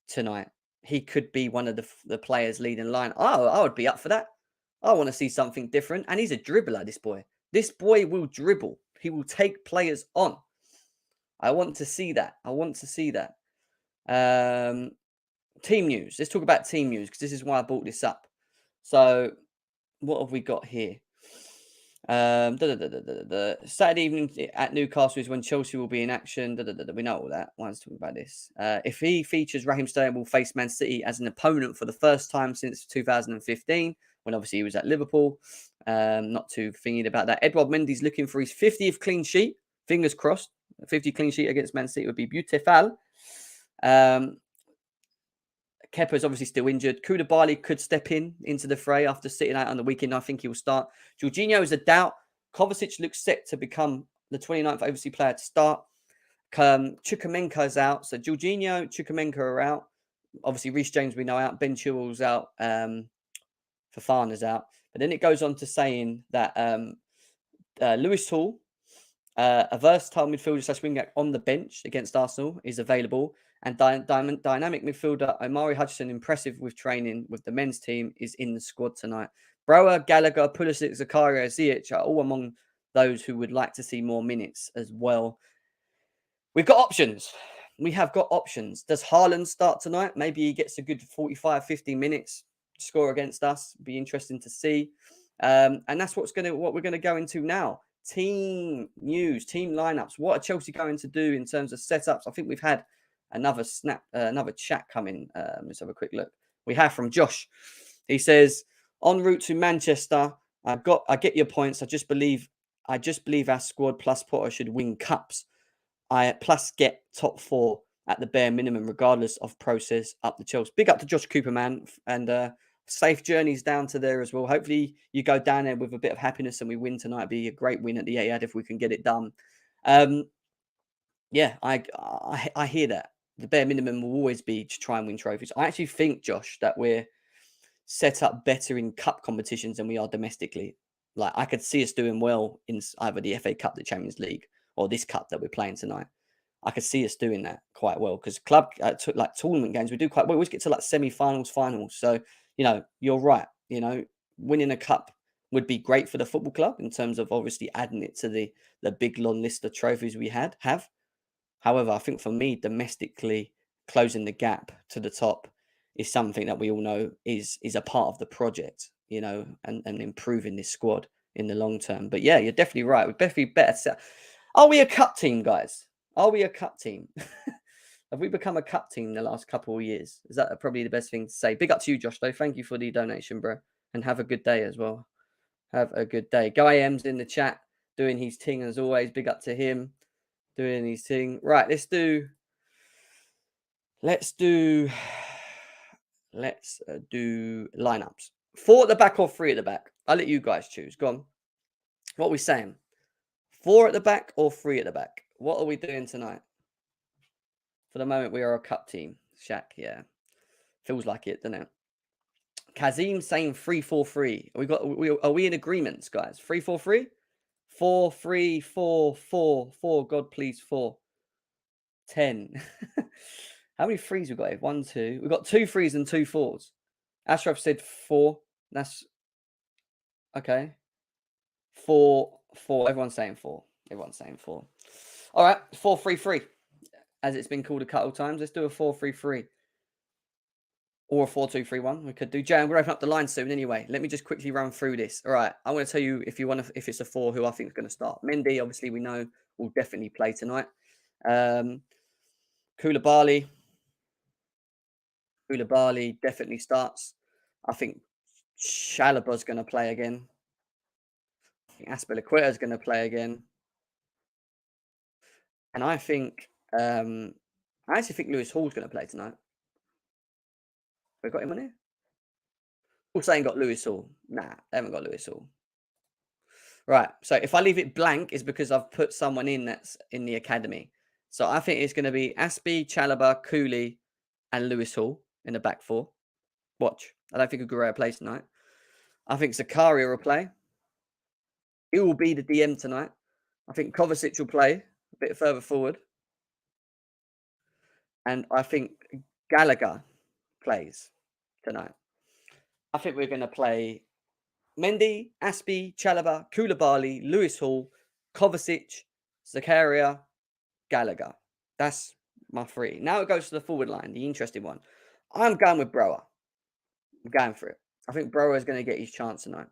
tonight. He could be one of the players leading line. Oh, I would be up for that. I want to see something different. And he's a dribbler, this boy. This boy will dribble. He will take players on. I want to see that. I want to see that. Team news. Let's talk about team news because this is why I brought this up. So, what have we got here? Saturday evening at Newcastle is when Chelsea will be in action. We know all that. Why is talking about this? If he features, Raheem Sterling will face Man City as an opponent for the first time since 2015, when obviously he was at Liverpool. Not too thinking about that. Edouard Mendy's looking for his 50th clean sheet. Fingers crossed. A 50 clean sheet against Man City would be beautiful. Kepa's obviously still injured. Koulibaly could step into the fray after sitting out on the weekend. I think he will start. Jorginho is a doubt. Kovacic looks set to become the 29th overseas player to start. Chukwuemeka is out. So Jorginho, Chukwuemeka are out. Obviously, Reece James we know out. Ben Chilwell's out. Fofana's out. But then it goes on to saying that Lewis Hall, a versatile midfielder / wingback on the bench against Arsenal, is available. And dynamic midfielder Omari Hutchinson, impressive with training with the men's team, is in the squad tonight. Brower, Gallagher, Pulisic, Zakaria, Savić are all among those who would like to see more minutes as well. We've got options. We have got options. Does Haaland start tonight? Maybe he gets a good 45, 50 minutes to score against us. Be interesting to see. And that's what we're going to go into now. Team news, team lineups. What are Chelsea going to do in terms of setups? I think we've had another chat coming. Let's have a quick look. We have from Josh. He says, en route to Manchester, I get your points. I just believe our squad plus Potter should win cups. I plus get top 4 at the bare minimum, regardless of process up the Chelsea. Big up to Josh Cooper, man. And safe journeys down to there as well. Hopefully you go down there with a bit of happiness and we win tonight. It'd be a great win at the Etihad if we can get it done. Yeah, I hear that. The bare minimum will always be to try and win trophies. I actually think, Josh, that we're set up better in cup competitions than we are domestically. Like, I could see us doing well in either the FA Cup, the Champions League, or this cup that we're playing tonight. I could see us doing that quite well because club like tournament games we do quite well. We always get to like semi-finals, finals. So you're right. Winning a cup would be great for the football club in terms of obviously adding it to the big long list of trophies we have. However, I think for me, domestically, closing the gap to the top is something that we all know is a part of the project, and improving this squad in the long term. But yeah, you're definitely right. We'd definitely better set. Are we a cup team, guys? Are we a cup team? Have we become a cup team in the last couple of years? Is that probably the best thing to say? Big up to you, Josh, though. Thank you for the donation, bro. And have a good day as well. Have a good day. Guy M's in the chat doing his thing as always. Big up to him. Doing his thing. Right, let's do lineups. 4 at the back or 3 at the back? I'll let you guys choose. Go on. What are we saying? 4 at the back or 3 at the back? What are we doing tonight? For the moment, we are a cup team. Shaq, yeah. Feels like it, doesn't it? Kazim saying 3-4-3. Are we in agreements, guys? 3-4-3? 4-3-4-4-4. God, please, 4. 10. How many 3s we got here? 1, 2. We've got 2 3s and 2 4s. Ashraf said 4. That's okay. 4. 4. Everyone's saying 4. Everyone's saying 4. All right, 4-3-3, as it's been called a couple of times. Let's do a 4-3-3 or a 4-2-3-1. We could do. Jay, I'm going to open up the line soon anyway. Let me just quickly run through this. All right, I'm going to tell you if it's a 4, who I think is going to start. Mendy, obviously, we know will definitely play tonight. Koulibaly definitely starts. I think Chalobah's going to play again. I think Azpilicueta is going to play again. And I think, I actually think Lewis Hall's going to play tonight. We got him on here? All saying got Lewis Hall. Nah, they haven't got Lewis Hall. Right. So if I leave it blank, it's because I've put someone in that's in the academy. So I think it's going to be Aspie, Chalobah, Cooley, and Lewis Hall in the back 4. Watch. I don't think Aguero plays tonight. I think Zakaria will play. He will be the DM tonight. I think Kovacic will play a bit further forward. And I think Gallagher plays tonight. I think we're going to play Mendy, Aspie, Chalobah, Koulibaly, Lewis Hall, Kovacic, Zakaria, Gallagher. That's my 3. Now it goes to the forward line, the interesting one. I'm going with Brower. I'm going for it. I think Brower is going to get his chance tonight.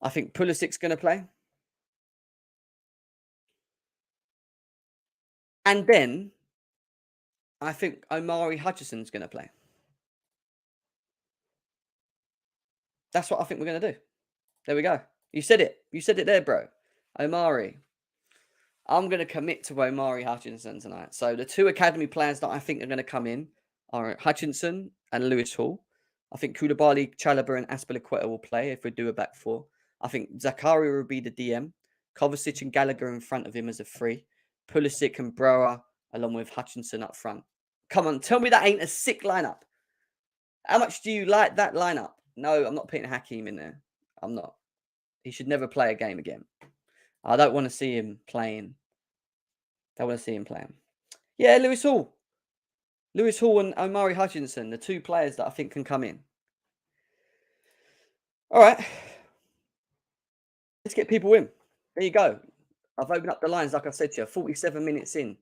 I think Pulisic's going to play. And then I think Omari Hutchinson's going to play. That's what I think we're going to do. There we go. You said it. You said it there, bro. Omari. I'm going to commit to Omari Hutchinson tonight. So the 2 academy players that I think are going to come in are Hutchinson and Lewis Hall. I think Koulibaly, Chalobah, and Azpilicueta will play if we do a back 4. I think Zakaria will be the DM. Kovacic and Gallagher in front of him as a 3. Pulisic and Brower along with Hutchinson up front. Come on, tell me that ain't a sick lineup. How much do you like that lineup? No, I'm not putting Hakim in there. I'm not. He should never play a game again. I don't want to see him playing. I want to see him playing. Yeah, Lewis Hall. Lewis Hall and Omari Hutchinson, the 2 players that I think can come in. All right. Let's get people in. There you go. I've opened up the lines, like I said to you, 47 minutes in.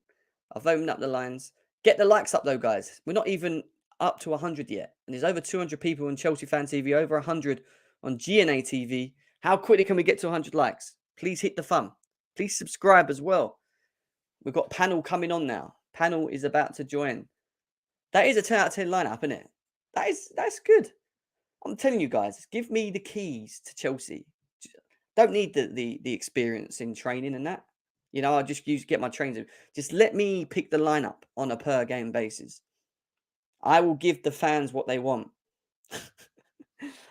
I've opened up the lines. Get the likes up, though, guys. We're not even up to 100 yet. And there's over 200 people on Chelsea Fan TV, over 100 on GNA TV. How quickly can we get to 100 likes? Please hit the thumb. Please subscribe as well. We've got Panel coming on now. Panel is about to join. That is a 10 out of 10 lineup, isn't it? That's good. I'm telling you guys, give me the keys to Chelsea. Don't need the experience in training and that. You know, I just get my trainers. Just let me pick the lineup on a per game basis. I will give the fans what they want.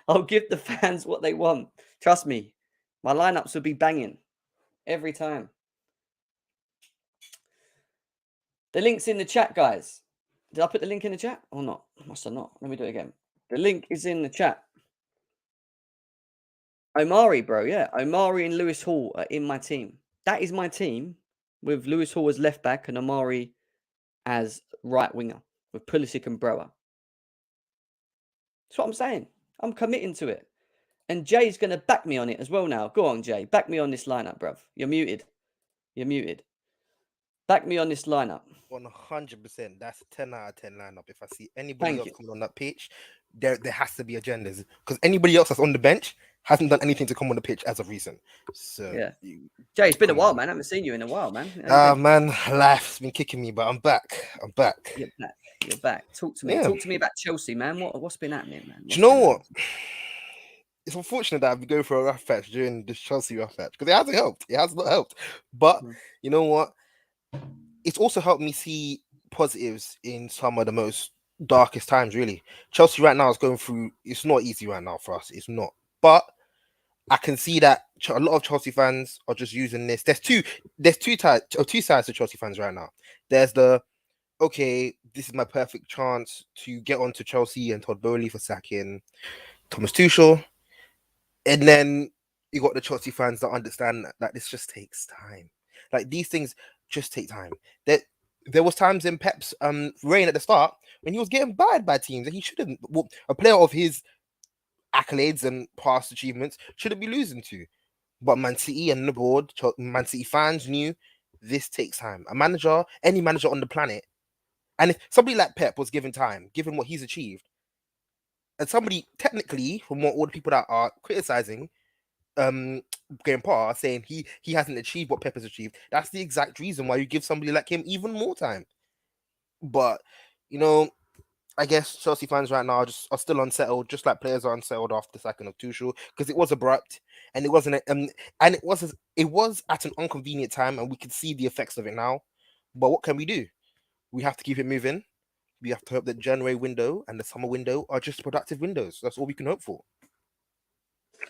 I'll give the fans what they want. Trust me, my lineups will be banging every time. The link's in the chat, guys. Did I put the link in the chat or not? Must have not. Let me do it again. The link is in the chat. Omari, bro. Yeah. Omari and Lewis Hall are in my team. That is my team with Lewis Hall as left back and Omari as right winger with Pulisic and Brower. That's what I'm saying. I'm committing to it. And Jay's going to back me on it as well now. Go on, Jay. Back me on this lineup, bruv. You're muted. You're muted. Back me on this lineup. 100%. That's a 10 out of 10 lineup. If I see anybody else coming on that pitch, there has to be agendas. Because anybody else that's on the bench hasn't done anything to come on the pitch as of recent. So yeah. Jay, it's been a while, man. I haven't seen you in a while, man. Man, life's been kicking me, but I'm back. You're back. You're back. Talk to me. Yeah. Talk to me about Chelsea, man. What's been happening, man? Do you know what? It's unfortunate that I've been going for a rough patch during this Chelsea rough patch because it hasn't helped. It has not helped. But you know what? It's also helped me see positives in some of the most darkest times, really. Chelsea right now is going through, it's not easy right now for us. It's not. But I can see that a lot of Chelsea fans are just using this. There's two sides to Chelsea fans right now. There's the, okay, this is my perfect chance to get onto Chelsea and Todd Bowley for sacking Thomas Tuchel. And then you got the Chelsea fans that understand that this just takes time. Like, these things just take time. There was times in Pep's reign at the start when he was getting battered by teams that he shouldn't. A player of his accolades and past achievements shouldn't be losing to. But Man City and the board, Man City fans knew this takes time. A manager, any manager on the planet, and if somebody like Pep was given time, given what he's achieved, and somebody technically, from what all the people that are criticizing Graeme Potter are saying he hasn't achieved what Pep has achieved, that's the exact reason why you give somebody like him even more time. But you know, I guess Chelsea fans right now are still unsettled, just like players are unsettled after the sacking of Tuchel, because it was abrupt and it wasn't, and it was at an inconvenient time, and we could see the effects of it now. But what can we do? We have to keep it moving. We have to hope that January window and the summer window are just productive windows. That's all we can hope for.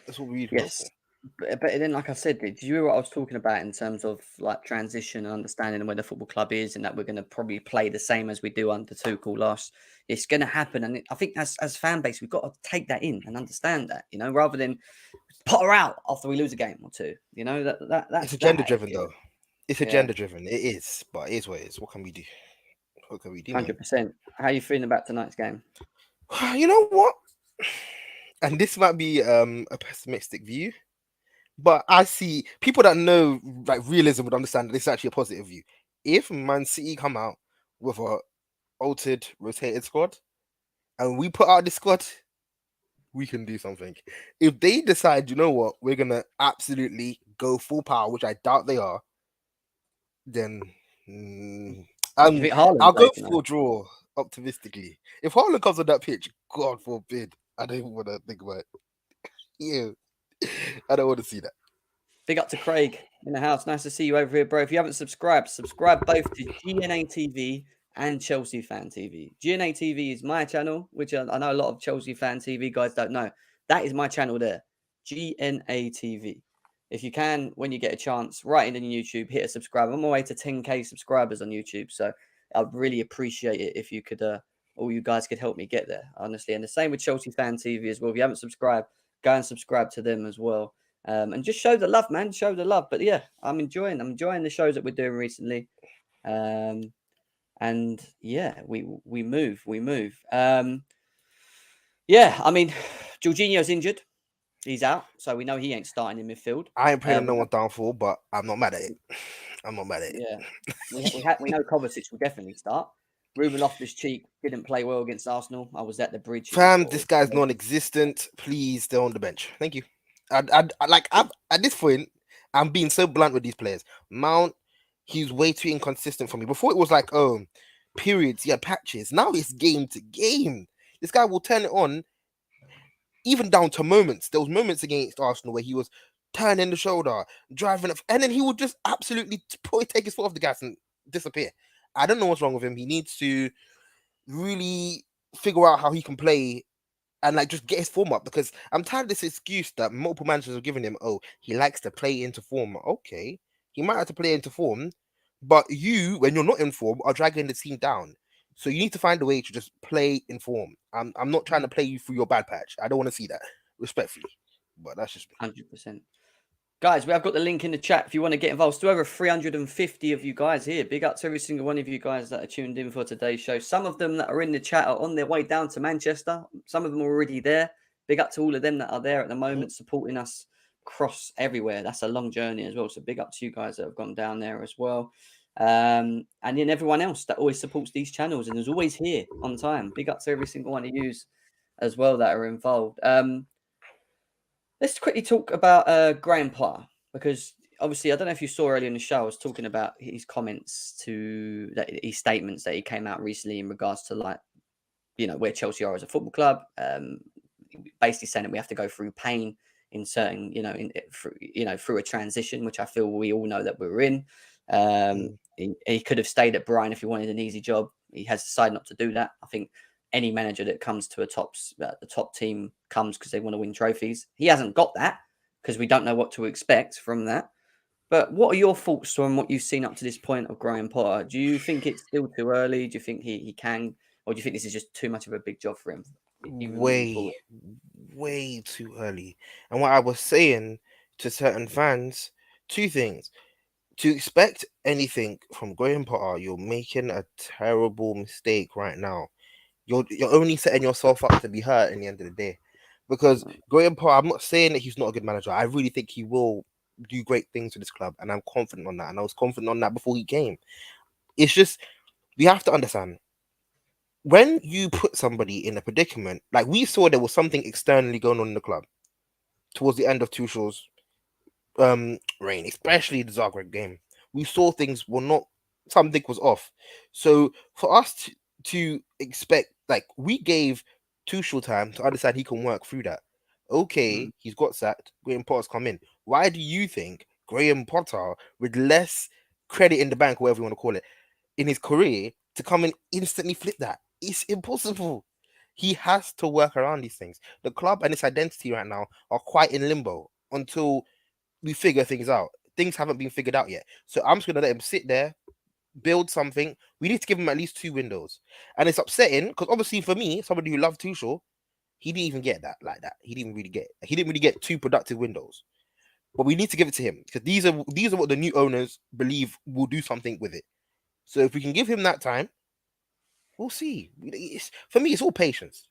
That's what we can hope for. Yes. But then, like I said, did you hear what I was talking about in terms of like transition and understanding where the football club is, and that we're going to probably play the same as we do under Tuchel last? It's going to happen, and I think as fan base, we've got to take that in and understand that, rather than Potter out after we lose a game or two. It's That's agenda that. driven though. It's Yeah, agenda driven. It is, but it is what it is. What can we do? What can we do, man? 100%. How are you feeling about tonight's game? You know what? And this might be a pessimistic view, but I see people that know like realism would understand that this is actually a positive view. If Man City come out with a altered, rotated squad, and we put out this squad, we can do something. If they decide, you know what, we're gonna absolutely go full power, which I doubt they are, then Do you um, think Haaland I'll go plays tonight? for a draw optimistically. If Haaland comes on that pitch, God forbid, I don't even want to think about it. Yeah, I don't want to see that. Big up to Craig in the house. Nice to see you over here, bro. If you haven't subscribed, subscribe both to GNA TV and Chelsea Fan TV. GNA TV is my channel, which I know a lot of Chelsea Fan TV guys don't know. That is my channel there, GNA TV. If you can, when you get a chance, right in YouTube, hit a subscribe. I'm on my way to 10K subscribers on YouTube, so I'd really appreciate it if you could, all you guys could help me get there, honestly. And the same with Chelsea Fan TV as well. If you haven't subscribed, go and subscribe to them as well. And just show the love, man. Show the love. But yeah, I'm enjoying the shows that we're doing recently. And yeah, we move. Yeah, I mean, Jorginho's injured. He's out, so we know he ain't starting in midfield. I ain't praying on We no know, one's downfall, but I'm not mad at it. I'm not mad at it. yeah, we know Kovacic will definitely start. Ruben Loftus-Cheek didn't play well against Arsenal. I was at the bridge. Fam, this guy's non-existent. Please stay on the bench. Thank you. I'm at this point, I'm being so blunt with these players. Mount, he's way too inconsistent for me. Before it was like, oh, periods, he had patches. Now it's game to game. This guy will turn it on, even down to moments. There was moments against Arsenal where he was turning the shoulder, driving up, and then he would just absolutely take his foot off the gas and disappear. I don't know what's wrong with him. He needs to really figure out how he can play and like just get his form up, because I'm tired of this excuse that multiple managers are giving him. Oh, he likes to play into form. Okay, he might have to play into form, but you, when you're not in form, are dragging the team down. So you need to find a way to just play in form. I'm not trying to play you through your bad patch. I don't want to see that, respectfully. But that's just me. 100%. Guys, we have got the link in the chat if you want to get involved. Still over 350 of you guys here. Big up to every single one of you guys that are tuned in for today's show. Some of them that are in the chat are on their way down to Manchester. Some of them are already there. Big up to all of them that are there at the moment, supporting us across everywhere. That's a long journey as well. So big up to you guys that have gone down there as well. And then everyone else that always supports these channels and is always here on time. Big up to every single one of you as well that are involved. Let's quickly talk about Graeme Potter, because obviously I don't know if you saw earlier in the show, I was talking about his comments his statements that he came out recently in regards to where Chelsea are as a football club. Basically saying that we have to go through pain in certain, through a transition, which I feel we all know that we're in. He could have stayed at Brighton if he wanted an easy job. He has decided not to do that. I think any manager that comes to the top team comes because they want to win trophies. He hasn't got that because we don't know what to expect from that. But what are your thoughts on what you've seen up to this point of Graeme Potter? Do you think it's still too early? Do you think he can, or do you think this is just too much of a big job for him, even moving forward? Way too early. And what I was saying to certain fans, two things. To expect anything from Graham Potter, you're making a terrible mistake right now. You're only setting yourself up to be hurt in the end of the day. Because Graham Potter, I'm not saying that he's not a good manager. I really think he will do great things with this club, and I'm confident on that. And I was confident on that before he came. It's just we have to understand when you put somebody in a predicament, like we saw there was something externally going on in the club towards the end of Tuchel's reign, especially the Zagreb game. We saw things were not, something was off. So for us to expect, like, we gave Tuchel time to understand he can work through that. Okay, he's got sacked. Graham Potter's come in. Why do you think Graham Potter, with less credit in the bank, whatever you want to call it, in his career, to come and instantly flip that? It's impossible. He has to work around these things. The club and its identity right now are quite in limbo until we figure things out. Things haven't been figured out yet. So I'm just gonna let him sit there, build something. We need to give him at least 2 windows. And it's upsetting because obviously for me, somebody who loved Tuchel, he didn't even get that like that. He didn't really get 2 productive windows. But we need to give it to him because these are what the new owners believe will do something with it. So if we can give him that time, we'll see. For me, it's all patience.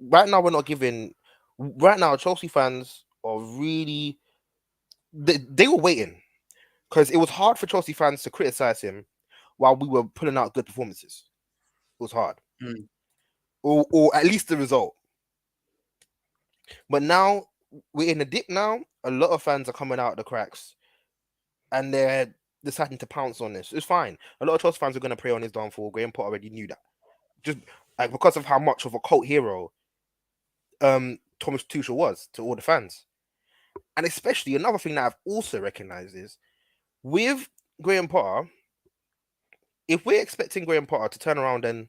Right now, we're not giving. Right now, Chelsea fans are really. They were waiting because it was hard for Chelsea fans to criticize him while we were pulling out good performances. It was hard, or at least the result. But now we're in a dip. Now a lot of fans are coming out of the cracks, and they're deciding to pounce on this. It's fine. A lot of Chelsea fans are going to prey on his downfall. Graham Potter already knew that, just like because of how much of a cult hero Thomas Tuchel was to all the fans. And especially another thing that I've also recognized is with Graham Potter, if we're expecting Graham Potter to turn around and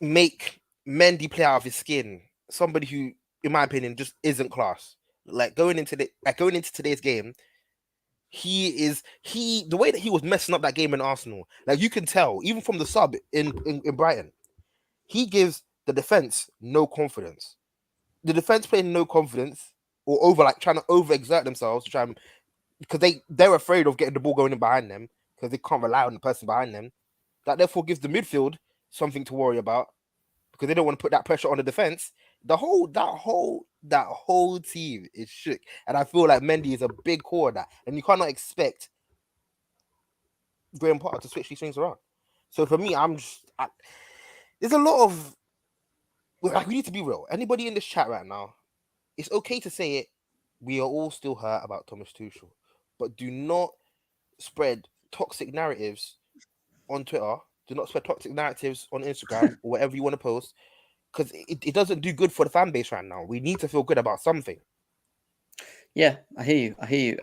make Mendy play out of his skin, somebody who, in my opinion, just isn't class. Like going into today's game, the way that he was messing up that game in Arsenal, like you can tell, even from the sub in Brighton, he gives the defense no confidence. The defense playing no confidence or trying to overexert themselves to try and, because they're afraid of getting the ball going in behind them because they can't rely on the person behind them. That therefore gives the midfield something to worry about because they don't want to put that pressure on the defense. That whole team is shook, and I feel like Mendy is a big core of that, and you cannot expect Graham Potter to switch these things around. So for me, there's a lot of, like, we need to be real. Anybody in this chat right now, it's okay to say it. We are all still hurt about Thomas Tuchel, but do not spread toxic narratives on Twitter. Do not spread toxic narratives on Instagram or whatever you want to post, because it doesn't do good for the fan base right now. We need to feel good about something. Yeah, I hear you.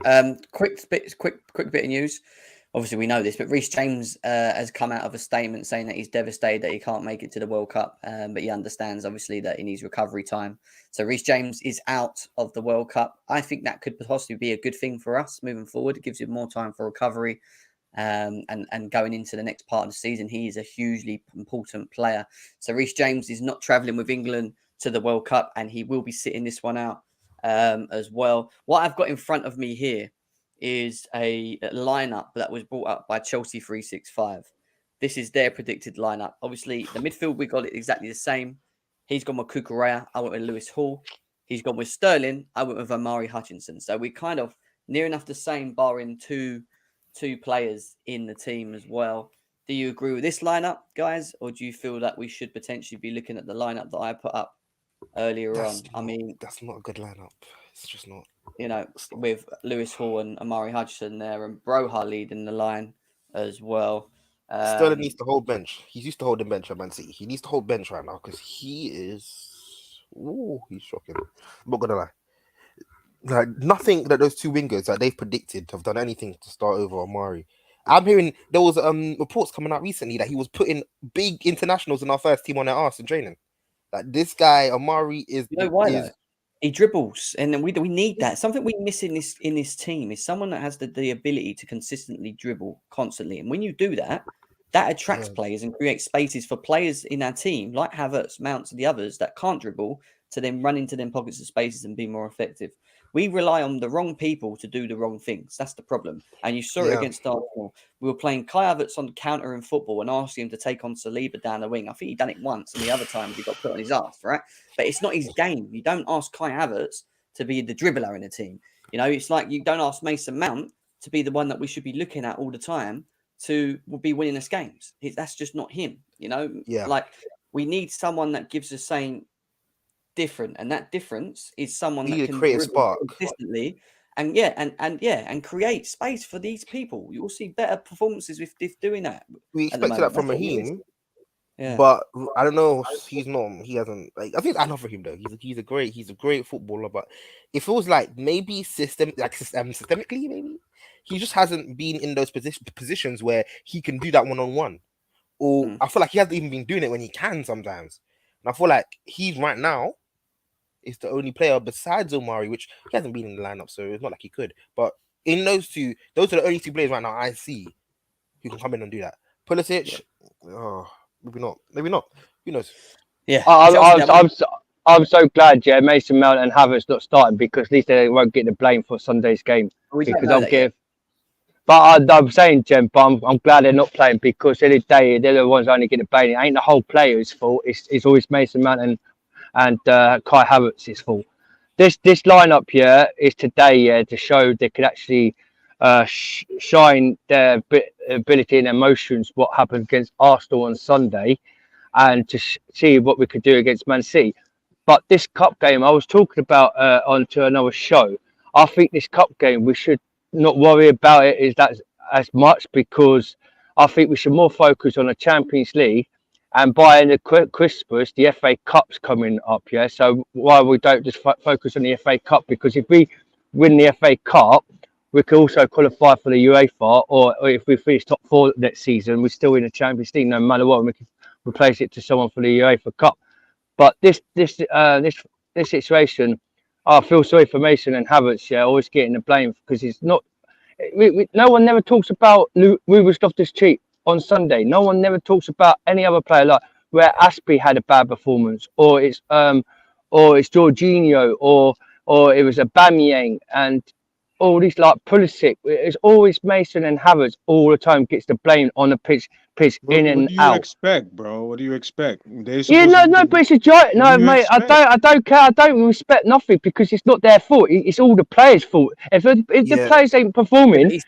Quick bit of news. Obviously, we know this, but Reece James has come out of a statement saying that he's devastated that he can't make it to the World Cup, but he understands, obviously, that he needs recovery time. So Reece James is out of the World Cup. I think that could possibly be a good thing for us moving forward. It gives you more time for recovery, and going into the next part of the season. He is a hugely important player. So Reece James is not travelling with England to the World Cup, and he will be sitting this one out as well. What I've got in front of me here is a lineup that was brought up by Chelsea 365. This is their predicted lineup. Obviously, the midfield, we got it exactly the same. He's gone with Kukurea. I went with Lewis Hall. He's gone with Sterling. I went with Amari Hutchinson. So we're kind of near enough the same, barring two players in the team as well. Do you agree with this lineup, guys? Or do you feel that we should potentially be looking at the lineup that I put up earlier on? I mean, that's not a good lineup. It's just not. With Lewis Hall and Amari Hutchinson there, and Broha leading the line as well. Sterling needs to hold bench. He's used to holding bench at Man City. He needs to hold bench right now because he is. Ooh, he's shocking. I'm not gonna lie. Like, nothing that those 2 wingers that they've predicted have done anything to start over Amari. I'm hearing there was reports coming out recently that he was putting big internationals in our first team on their arse in training. Like, this guy Amari is. You know why though? He dribbles, and then we need that. Something we miss in this team is someone that has the ability to consistently dribble constantly. And when you do that, that attracts players and creates spaces for players in our team, like Havertz, Mounts, and the others that can't dribble, to then run into them pockets of spaces and be more effective. We rely on the wrong people to do the wrong things. That's the problem. And you saw it against Arsenal. We were playing Kai Havertz on counter in football and asking him to take on Saliba down the wing. I think he done it once, and the other time he got put on his ass, right? But it's not his game. You don't ask Kai Havertz to be the dribbler in a team. You know, it's like you don't ask Mason Mount to be the one that we should be looking at all the time to be winning us games. That's just not him. You know, like we need someone that gives us something different, and that difference is someone that can create a spark consistently and create space for these people. You'll see better performances with doing that. We expected that from Raheem. Yeah. But I don't know. He hasn't. Like, I think I know for him though. He's a great footballer. But it feels like maybe systemically, maybe he just hasn't been in those positions where he can do that one-on-one. Or I feel like he hasn't even been doing it when he can sometimes. And I feel like he's right now is the only player besides Omari, which he hasn't been in the lineup, so it's not like he could. But in those are the only two players right now I see who can come in and do that. Pulisic, maybe not. Who knows? Yeah, I'm so glad, Mason Mount and Havertz not starting, because at least they won't get the blame for Sunday's game. But I'm saying, Jem, but I'm glad they're not playing, because at the end of the day, they're the ones only getting the blame. It ain't the whole player's fault. It's always Mason Mount and Kai Havertz's fault. This lineup here is today to show they could actually shine their ability and emotions what happened against Arsenal on Sunday, and to see what we could do against Man City. But this cup game, I was talking about onto another show. I think this cup game, we should not worry about it as much, because I think we should more focus on the Champions League. And by the Christmas, the FA Cup's coming up, So why we don't just focus on the FA Cup? Because if we win the FA Cup, we can also qualify for the UEFA, or if we finish top 4 next season, we're still in the Champions League no matter what. We can replace it to someone for the UEFA Cup. But this situation, I feel sorry for Mason and Havertz, always getting the blame, because it's not. No one never talks about Ruben Loftus-Cheek on Sunday. No one never talks about any other player, like where Aspie had a bad performance, or it's Jorginho, or it was Aubameyang, and all these like Pulisic. It's always Mason and Havertz all the time gets the blame on the pitch in and out. What do you expect, bro? What do you expect? But it's a joke. No, mate, I don't care. I don't respect nothing, because it's not their fault. It's all the players' fault. If the players ain't performing,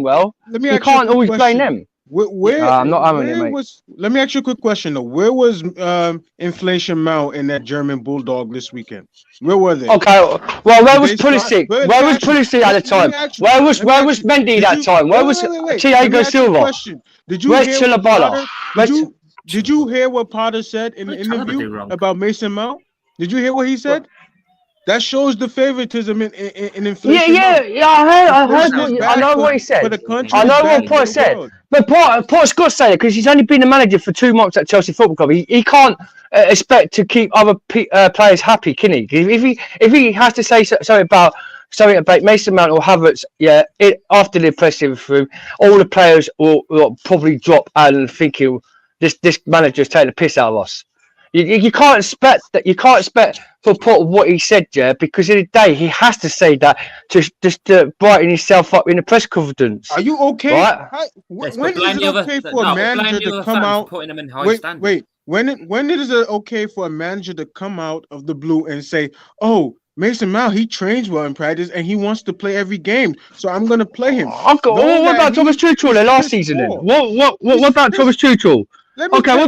well, you can't always blame them. I'm not having it, mate. Let me ask you a quick question though. Where was Inflation Mount and that German Bulldog this weekend? Where were they? Okay, well, where was Pulisic? Where was Pulisic at the time? Where was Mendy that time? Where was Thiago Silva? Where's Chilabala? Did you hear what Potter said in the interview about Mason Mount? Did you hear what he said? That shows the favoritism in Inflation. I heard. I know what he said. I know what Potter said. But Potter's got to say it, because he's only been the manager for 2 months at Chelsea Football Club. He can't expect to keep other players happy, can he? If he has to say something about Mason Mount or Havertz, after the pressing through, all the players will probably drop and thinking this manager's taking the piss out of us. You can't expect that. You can't expect for Potter what he said, because in the day he has to say that to brighten himself up in the press conference. Are you okay? Right? When is it okay for a manager to come out? Wait. When is it okay for a manager to come out of the blue and say, "Oh, Mason Mount, he trains well in practice and he wants to play every game, so I'm going to play him"? What about Thomas Tuchel last season? Then what about Thomas Tuchel? Okay,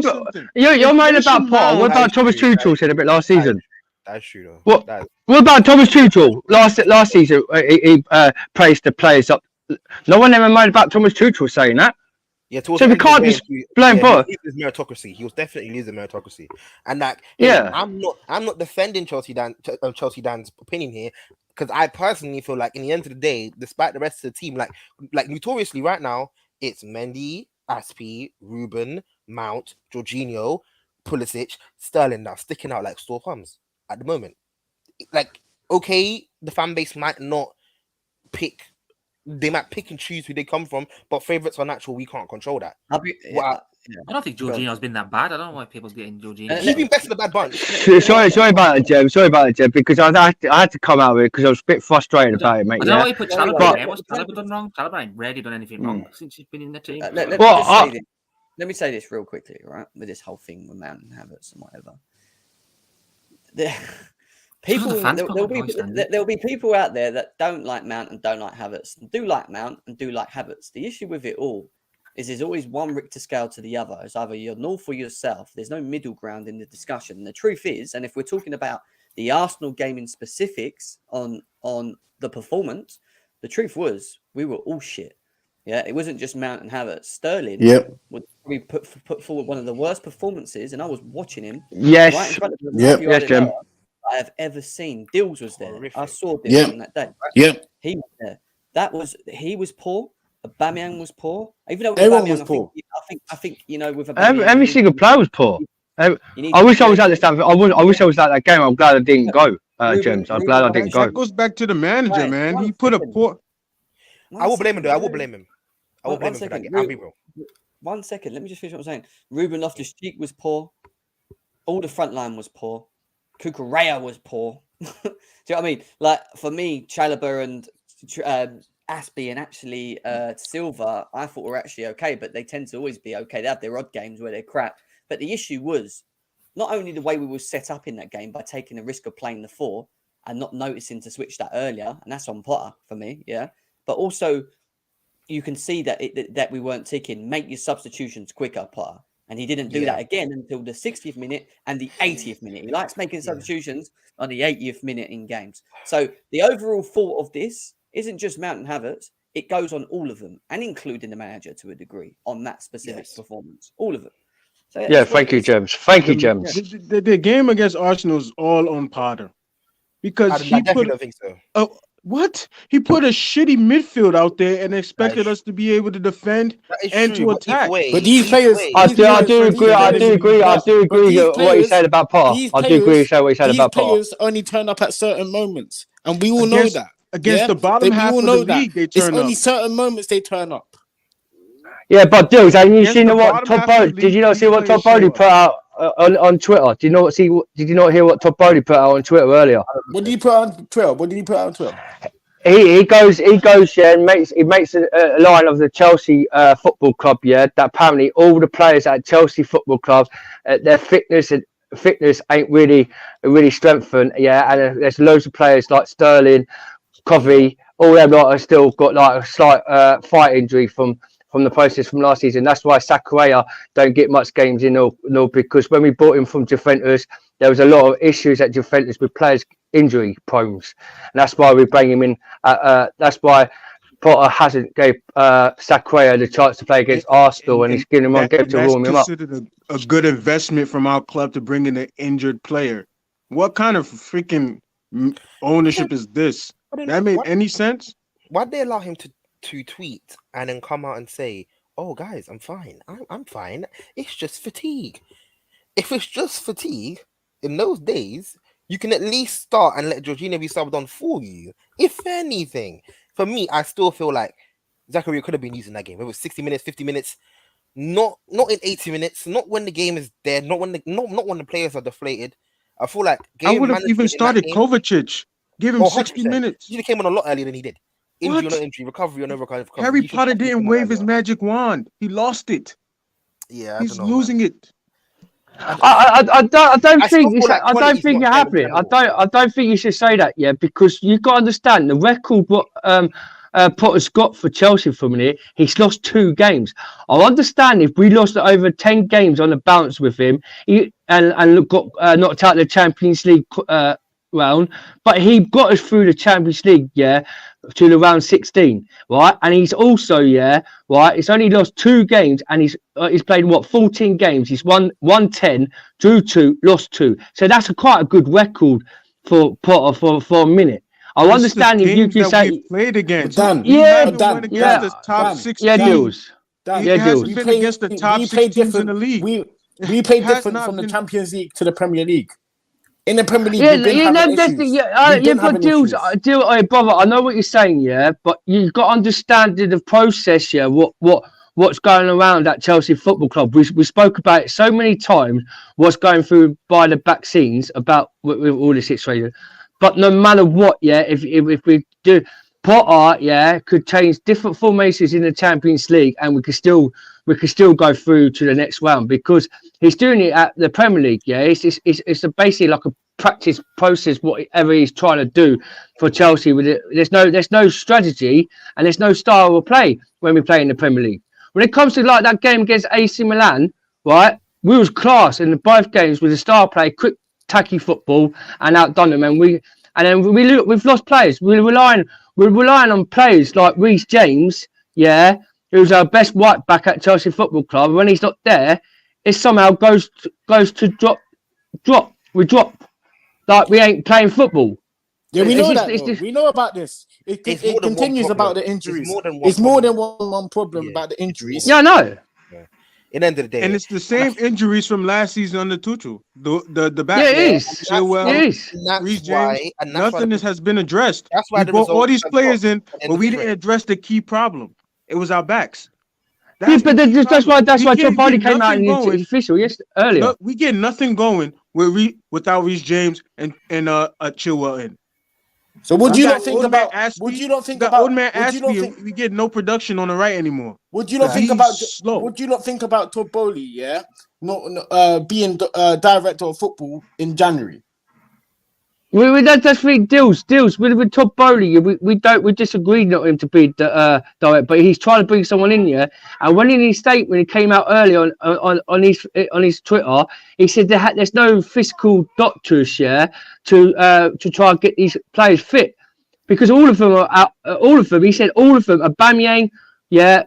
you're moaning about Potter. What about Thomas Tuchel said a bit last season? That's true, though. What about Thomas Tuchel last season? He praised the players up. No one ever moaned about Thomas Tuchel saying that. Yeah, so we can't just blame Potter. His meritocracy. He was definitely losing meritocracy, and I'm not defending Chelsea Dan's opinion here, because I personally feel like in the end of the day, despite the rest of the team, like notoriously right now, it's Mendy, Aspie, Ruben, Mount, Jorginho, Pulisic, Sterling now sticking out like sore thumbs at the moment. Like, okay, the fan base might not pick. They might pick and choose who they come from, but favourites are natural. We can't control that. I don't think Jorginho's been that bad. I don't know why people's getting Jorginho. He's been best in the bad bunch. Sorry about that, Jem. Sorry about that, Jem, because I had to come out of it because I was a bit frustrated about it, mate. I don't know why you put Chalobah there. What's Chalobah done wrong? Chalobah ain't rarely done anything wrong since he's been in the team. Let me say this real quickly, right? With this whole thing with Mount and Havertz and whatever. People, the fans there'll be people out there that don't like Mount and don't like Havertz, and do like Mount and do like Havertz. The issue with it all is there's always one Richter scale to the other. It's either you're north or yourself. There's no middle ground in the discussion. And the truth is, and if we're talking about the Arsenal game in specifics on the performance, the truth was we were all shit. Yeah, it wasn't just Mount and Havertz. Sterling would probably put forward one of the worst performances, and I was watching him Yes. right in front of him. Yes, Jim. I have ever seen. Dills was there. Horrific. I saw Dills on that day. He was there. He was poor. Aubameyang was poor. Even though everyone was poor. I think you know with Aubameyang, Every single player was poor. I wish I was at the Stamford. I wish I was at that game. I'm glad I didn't go, James. I'm glad I didn't go. That goes back to the manager, man. He put a poor. I will blame him though. I will blame him. I will blame him for that game. I'll be real. 1 second. Let me just finish what I'm saying. Ruben Loftus-Cheek was poor. All the front line was poor. Kukurea was poor. Do you know what I mean? Like for me, Chalobah and Aspie and actually Silva, I thought were actually okay, but they tend to always be okay. They have their odd games where they're crap. But the issue was not only the way we were set up in that game by taking the risk of playing the 4 and not noticing to switch that earlier, and that's on Potter for me, yeah. But also, you can see that that we weren't ticking. Make your substitutions quicker, Potter. And he didn't do that again until the 60th minute and the 80th minute. He likes making substitutions on the 80th minute in games. So the overall fault of this isn't just Mount and Havertz. It goes on all of them, and including the manager to a degree on that specific performance. All of them. So, Thank you, James. Thank you, James. The game against Arsenal is all on Potter. Because I definitely don't think so. What? He put a shitty midfield out there and expected us to be able to defend and to attack. But these players, I do agree what he said about Potter. I do agree with what he said about Potter. These players only turn up at certain moments, and we all know that. Against the bottom half of the league, they turn up. It's only certain moments they turn up. Yeah, but Dills, and you seen what Todd Bowley? Did you not see what Todd Bowley put out on Twitter? Did you not hear what Todd Bowley put out on Twitter earlier? What did he put on Twitter? He goes, and makes a line of the Chelsea Football Club. Yeah, that apparently all the players at Chelsea Football Club, their fitness ain't really strengthened. Yeah, and there's loads of players like Sterling, Covey, all them lot have still got like a slight fight injury from the process from last season. That's why Sakuya don't get much games in all because when we bought him from Juventus, there was a lot of issues at Juventus with players injury problems, and that's why we bring him in. That's why Potter hasn't gave Sakuya the chance to play against Arsenal, and he's giving him one game to warm him up. That's considered a good investment from our club to bring in an injured player. What kind of freaking ownership is this? That made any sense? Why'd they allow him to tweet and then come out and say, "Oh, guys, I'm fine. I'm fine. It's just fatigue." If it's just fatigue, in those days, you can at least start and let Jorginho be subbed on for you. If anything, for me, I still feel like Zachary could have been using that game. It was 60 minutes, 50 minutes, not in 80 minutes, not when the game is dead, not when the players are deflated. I feel like I would have even started Kovacic. Give him 60 minutes. He came on a lot earlier than he did. Injury on injury, recovery on recovery. Harry Potter didn't wave his magic wand. He lost it. Yeah, he's losing it. I don't think you're happening. I don't think you should say that, because you've got to understand the record what Potter's got for Chelsea for a minute. He's lost 2 games. I understand if we lost over 10 games on the bounce with him, and got knocked out of the Champions League round, but he got us through the Champions League, to the round 16, right? And he's also, right, he's only lost 2 games, and he's played 14 games. He's won 10, drew 2, lost 2. So that's quite a good record for Potter for a minute. I understand if you can say played against. Dan, the top 6 deals. He hasn't been against the top 6 teams in the league. We play different from the Champions League to the Premier League. In the Premier League, but Deals, brother, I know what you're saying, but you've got to understand the process, what's going around at Chelsea Football Club. We spoke about it so many times, what's going through by the back scenes about with all this situation. But no matter what, if we do, Potter, could change different formations in the Champions League, and we could still we could still go through to the next round because he's doing it at the Premier League. Yeah, it's basically like a practice process, whatever he's trying to do for Chelsea. With it, there's no strategy and there's no style of play when we play in the Premier League. When it comes to like that game against AC Milan, right? We was class in both games with a star play, quick, tacky football, and outdone them. And we've lost players. We're relying on players like Reece James, yeah, who's our best right back at Chelsea Football Club. When he's not there, it somehow goes to drop. We drop like we ain't playing football. Yeah, we know that. We know about this. It continues about the injuries. It's more than one problem about the injuries. Yeah, I know. In the end of the day, and it's the same injuries from last season under Tuchel. The back. Yeah, it is. It is. Reece James, nothing has been addressed. That's why we brought all these players in, but we didn't address the key problem. It was our backs. That's why John Barney came out in the official earlier. Look, we get nothing going without Reece James and Chilwell in. So would you not think about? We get no production on the right anymore. Would you not think about? Would you not think about Todd Bowley? Yeah, not being director of football in January. That's three deals with Todd Bowley. We disagreed not him to be the director, but he's trying to bring someone in here. And when in his statement he came out early on his Twitter, he said there's no physical doctors to try and get these players fit because all of them are out. All of them, he said, all of them. Aubameyang,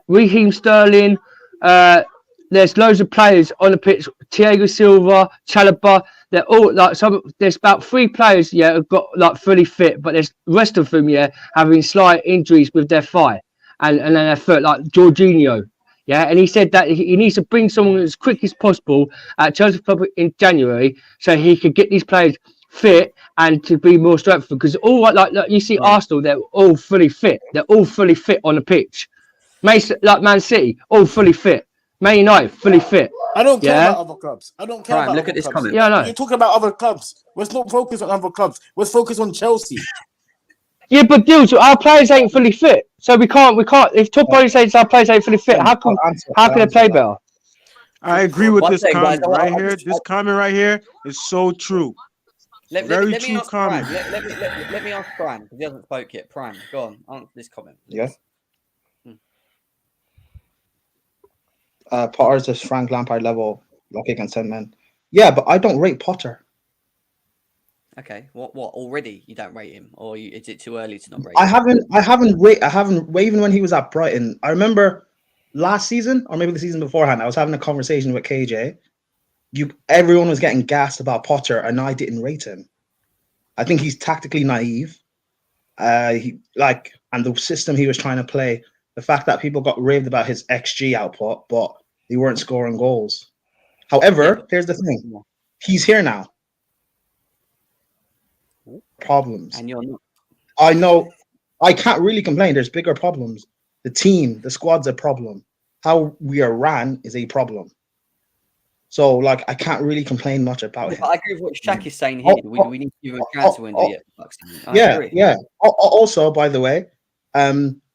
Raheem Sterling. There's loads of players on the pitch. Thiago Silva, Chalobah. They're all like there's about 3 players, have got like fully fit, but there's the rest of them, having slight injuries with their thigh and then their foot, like Jorginho. And he said that he needs to bring someone as quick as possible at Chelsea Club in January so he could get these players fit and to be more strengthened. Because all like you see Arsenal, they're all fully fit. They're all fully fit on the pitch. Like Man City, all fully fit. Man United, fully fit. I don't care about other clubs. I don't care about look at this clubs. comment. Yeah, I know. You're talking about other clubs. Let's not focus on other clubs. Let's focus on Chelsea. Yeah, but dudes, our players ain't fully fit, so we can't. If Todd Bowley says our players ain't fully fit, how can they play better? I agree with this comment right here. This comment right here is so true. Very true comment. Let me ask Prime because he hasn't spoke yet. Prime, go on, answer this comment. Yeah. Potter's just Frank Lampard level, lucky against 10 men. Yeah, but I don't rate Potter. Okay, what already you don't rate him, or is it too early to not rate I him? I haven't even when he was at Brighton. I remember last season or maybe the season beforehand, I was having a conversation with KJ. Everyone was getting gassed about Potter, and I didn't rate him. I think he's tactically naive. And the system he was trying to play. The fact that people got raved about his XG output, but they weren't scoring goals. However, here's the thing. He's here now. Problems. And you're not. I know. I can't really complain. There's bigger problems. The team, the squad's a problem. How we are ran is a problem. So, I can't really complain much about it. I agree with what Shaq is saying here. We need to give him a chance to win the Yeah. Also, by the way,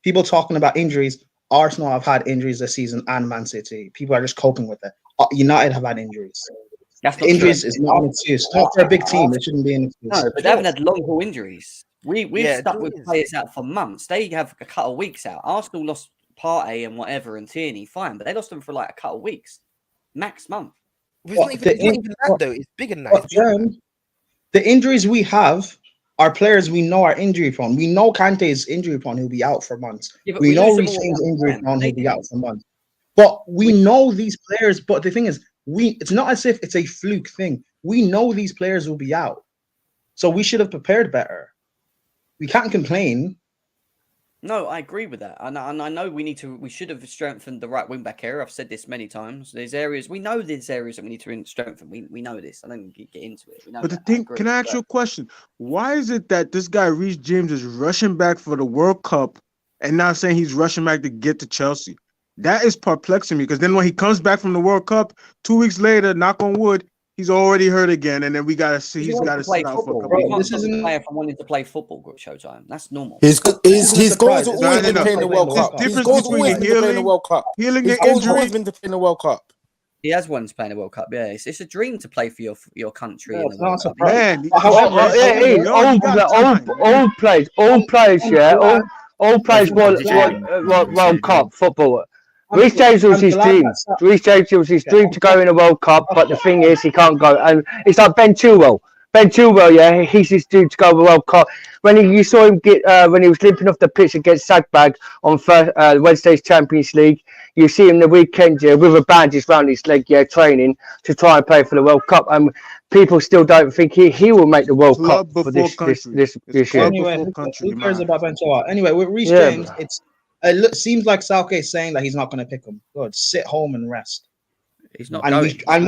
people talking about injuries. Arsenal have had injuries this season and Man City. People are just coping with it. United have had injuries. Injuries is not an excuse. Not for a big team. It shouldn't be an excuse. No, but they haven't had long haul injuries. We've stuck with players out for months. They have a couple of weeks out. Arsenal lost Partey and whatever and Tierney, fine, but they lost them for a couple of weeks, max month. It's not even that though. It's bigger than that. The injuries we have are players we know are injury prone. We know Kante is injury prone. He'll be out for months. Yeah, we know Reece James injury prone. He'll be out for months. But we know these players. But the thing is, it's not as if it's a fluke thing. We know these players will be out. So we should have prepared better. We can't complain. No, I agree with that. And I know we should have strengthened the right wing back area. I've said this many times. There's areas that we need to strengthen. We know this. I don't get into it. But the thing, can I ask you a question? Why is it that this guy Reece James is rushing back for the World Cup and not saying he's rushing back to get to Chelsea? That is perplexing me because then when he comes back from the World Cup 2 weeks later, knock on wood, He's already hurt again, and then we gotta see. He's got to play sit out for a football. couple. You can't This stop isn't a player from wanting to play football. Showtime. That's normal. His goals surprise. have It's always not been to enough. play in the World There's Cup. His difference goals between always been to play in the World Cup. Healing His and goals injury. always been to play in the World Cup. He has won playing the World Cup. Yeah, it's a dream to play for your country in the it's not a World Cup. surprise. Man, However, yeah, it is. All players, yeah, all players want World Cup football. Reece James was his dream. Reece James was his dream to go in a World Cup, but the thing is, he can't go. And it's like Ben Chilwell. Ben Chilwell, yeah, he's his dream to go to the World Cup. When you saw him get when he was limping off the pitch against Sagbag on Wednesday's Champions League, you see him the weekend, yeah, with a bandage round his leg, yeah, training to try and play for the World Cup. And people still don't think he will make the World Cup for this year. Anyway, who cares about Ben Chilwell? Anyway, with Reece James, seems like Southgate's saying that he's not going to pick him. Good, sit home and rest. He's not going. And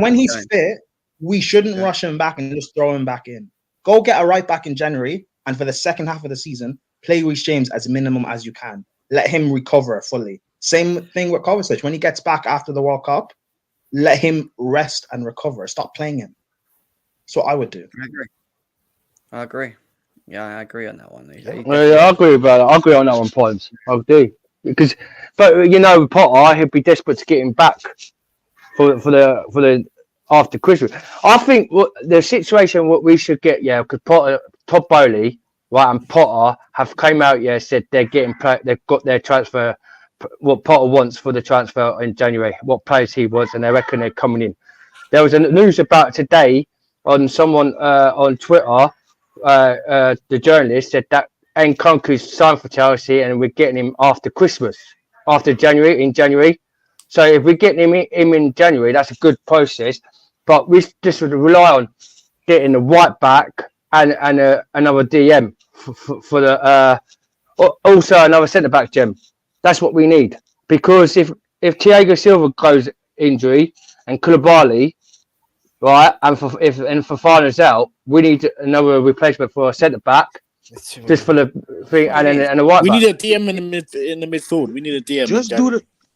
when he's fit, we shouldn't rush him back and just throw him back in. Go get a right back in January, and for the second half of the season, play Reece James as minimum as you can. Let him recover fully. Same thing with Kovacic. When he gets back after the World Cup, let him rest and recover. Stop playing him. That's what I would do. I agree. Yeah, I agree on that one. I agree about it. I agree on that one, Pods. I do. But you know, Potter, he'd be desperate to get him back for the after Christmas. I think the situation what we should get, because Potter, Todd Bowley, right, and Potter have came out, said they've got their transfer, what Potter wants for the transfer in January, what players he wants, and they reckon they're coming in. There was a news about today on someone on Twitter. The journalist said that Nkunku's signed for Chelsea, and we're getting him after Christmas, in January. So if we're getting him in January, that's a good process. But we just would rely on getting the right back and another DM for the also another centre back gem. That's what we need, because if Thiago Silva goes injury and Koulibaly, right, and for Fofana's out, we need another replacement for a centre back, just for the thing, and a right back. We need a DM in the midfield. We need a DM.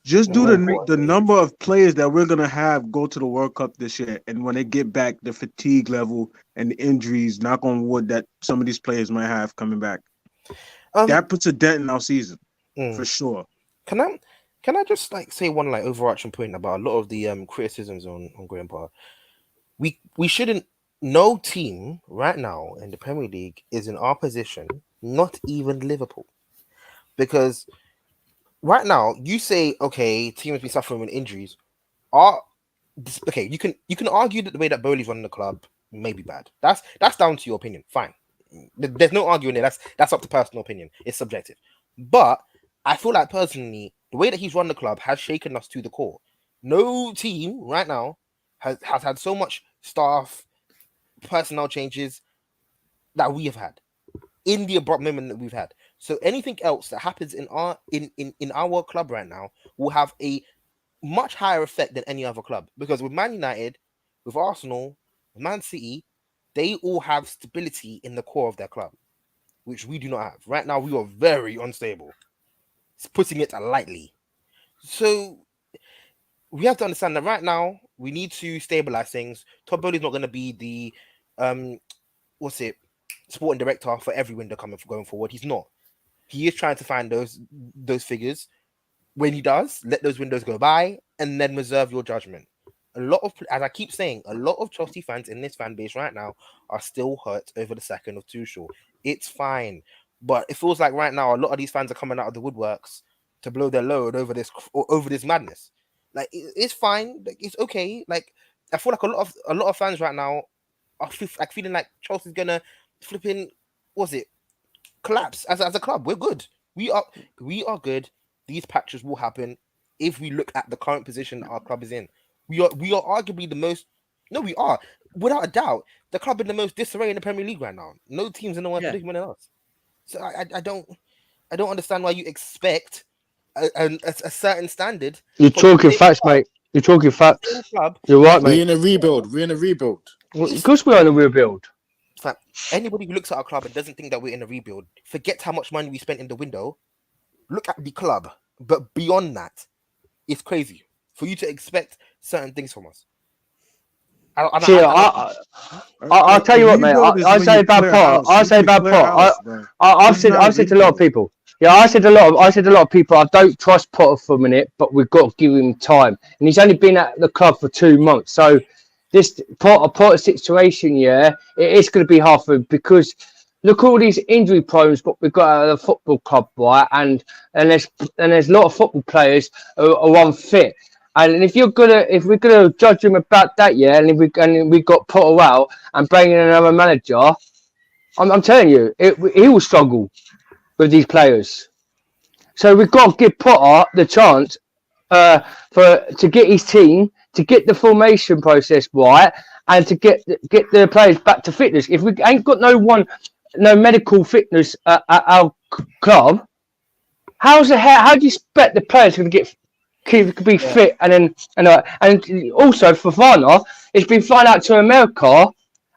Just do the number of players that we're gonna have go to the World Cup this year, and when they get back, the fatigue level and the injuries, knock on wood, that some of these players might have coming back. That puts a dent in our season for sure. Can I just say one overarching point about a lot of the criticisms on Graeme Potter? We shouldn't. No team right now in the Premier League is in our position. Not even Liverpool, because right now you say teams be suffering with injuries. You can argue that the way that Bowley's running the club may be bad. That's down to your opinion. Fine. There's no arguing there. That's up to personal opinion. It's subjective. But I feel like personally, the way that he's run the club has shaken us to the core. No team right now has had so much staff, personnel changes that we have had in the abrupt moment that we've had. So anything else that happens in our club right now will have a much higher effect than any other club, because with Man United, with Arsenal, with Man City, they all have stability in the core of their club, which we do not have. Right now, we are very unstable. It's putting it lightly. So we have to understand that right now we need to stabilize things. Todd Bowley's not going to be the sporting director for every window going forward. He's not. He is trying to find those figures. When he does, let those windows go by and then reserve your judgment. As I keep saying, a lot of Chelsea fans in this fan base right now are still hurt over the second of Tuchel. It's fine, but it feels like right now a lot of these fans are coming out of the woodworks to blow their load over this madness. It's fine, it's okay. I feel like a lot of fans right now are feeling like Chelsea's gonna collapse as a club. We're good. We are good. These patches will happen if we look at the current position that our club is in. We are arguably the most. No, we are without a doubt the club in the most disarray in the Premier League right now. No teams in the world predicament than us. So I don't understand why you expect a certain standard. You're talking facts, mate. You're talking facts. You're right, mate. We're in a rebuild. Well, of course, we're in a rebuild. Anybody who looks at our club and doesn't think that we're in a rebuild, forget how much money we spent in the window. Look at the club, but beyond that, it's crazy for you to expect certain things from us. I'll tell you what, mate. I say about Potter. I say about Potter. I've said to a lot of people. Yeah, I said a lot of people. I don't trust Potter for a minute, but we've got to give him time. And he's only been at the club for 2 months, so this Potter situation, yeah, it is going to be hard for him because look all these injury problems. But we've got at the football club, right? And there's a lot of football players who are unfit. And if we're gonna judge him about that, yeah, and we got Potter out and bring in another manager, I'm telling you, he will struggle with these players. So we've got to give Potter the chance to get his team, to get the formation process right, and to get the players back to fitness. If we ain't got no medical fitness at our club, how do you expect the players going to could be fit and also for Fofana, it's been flying out to America,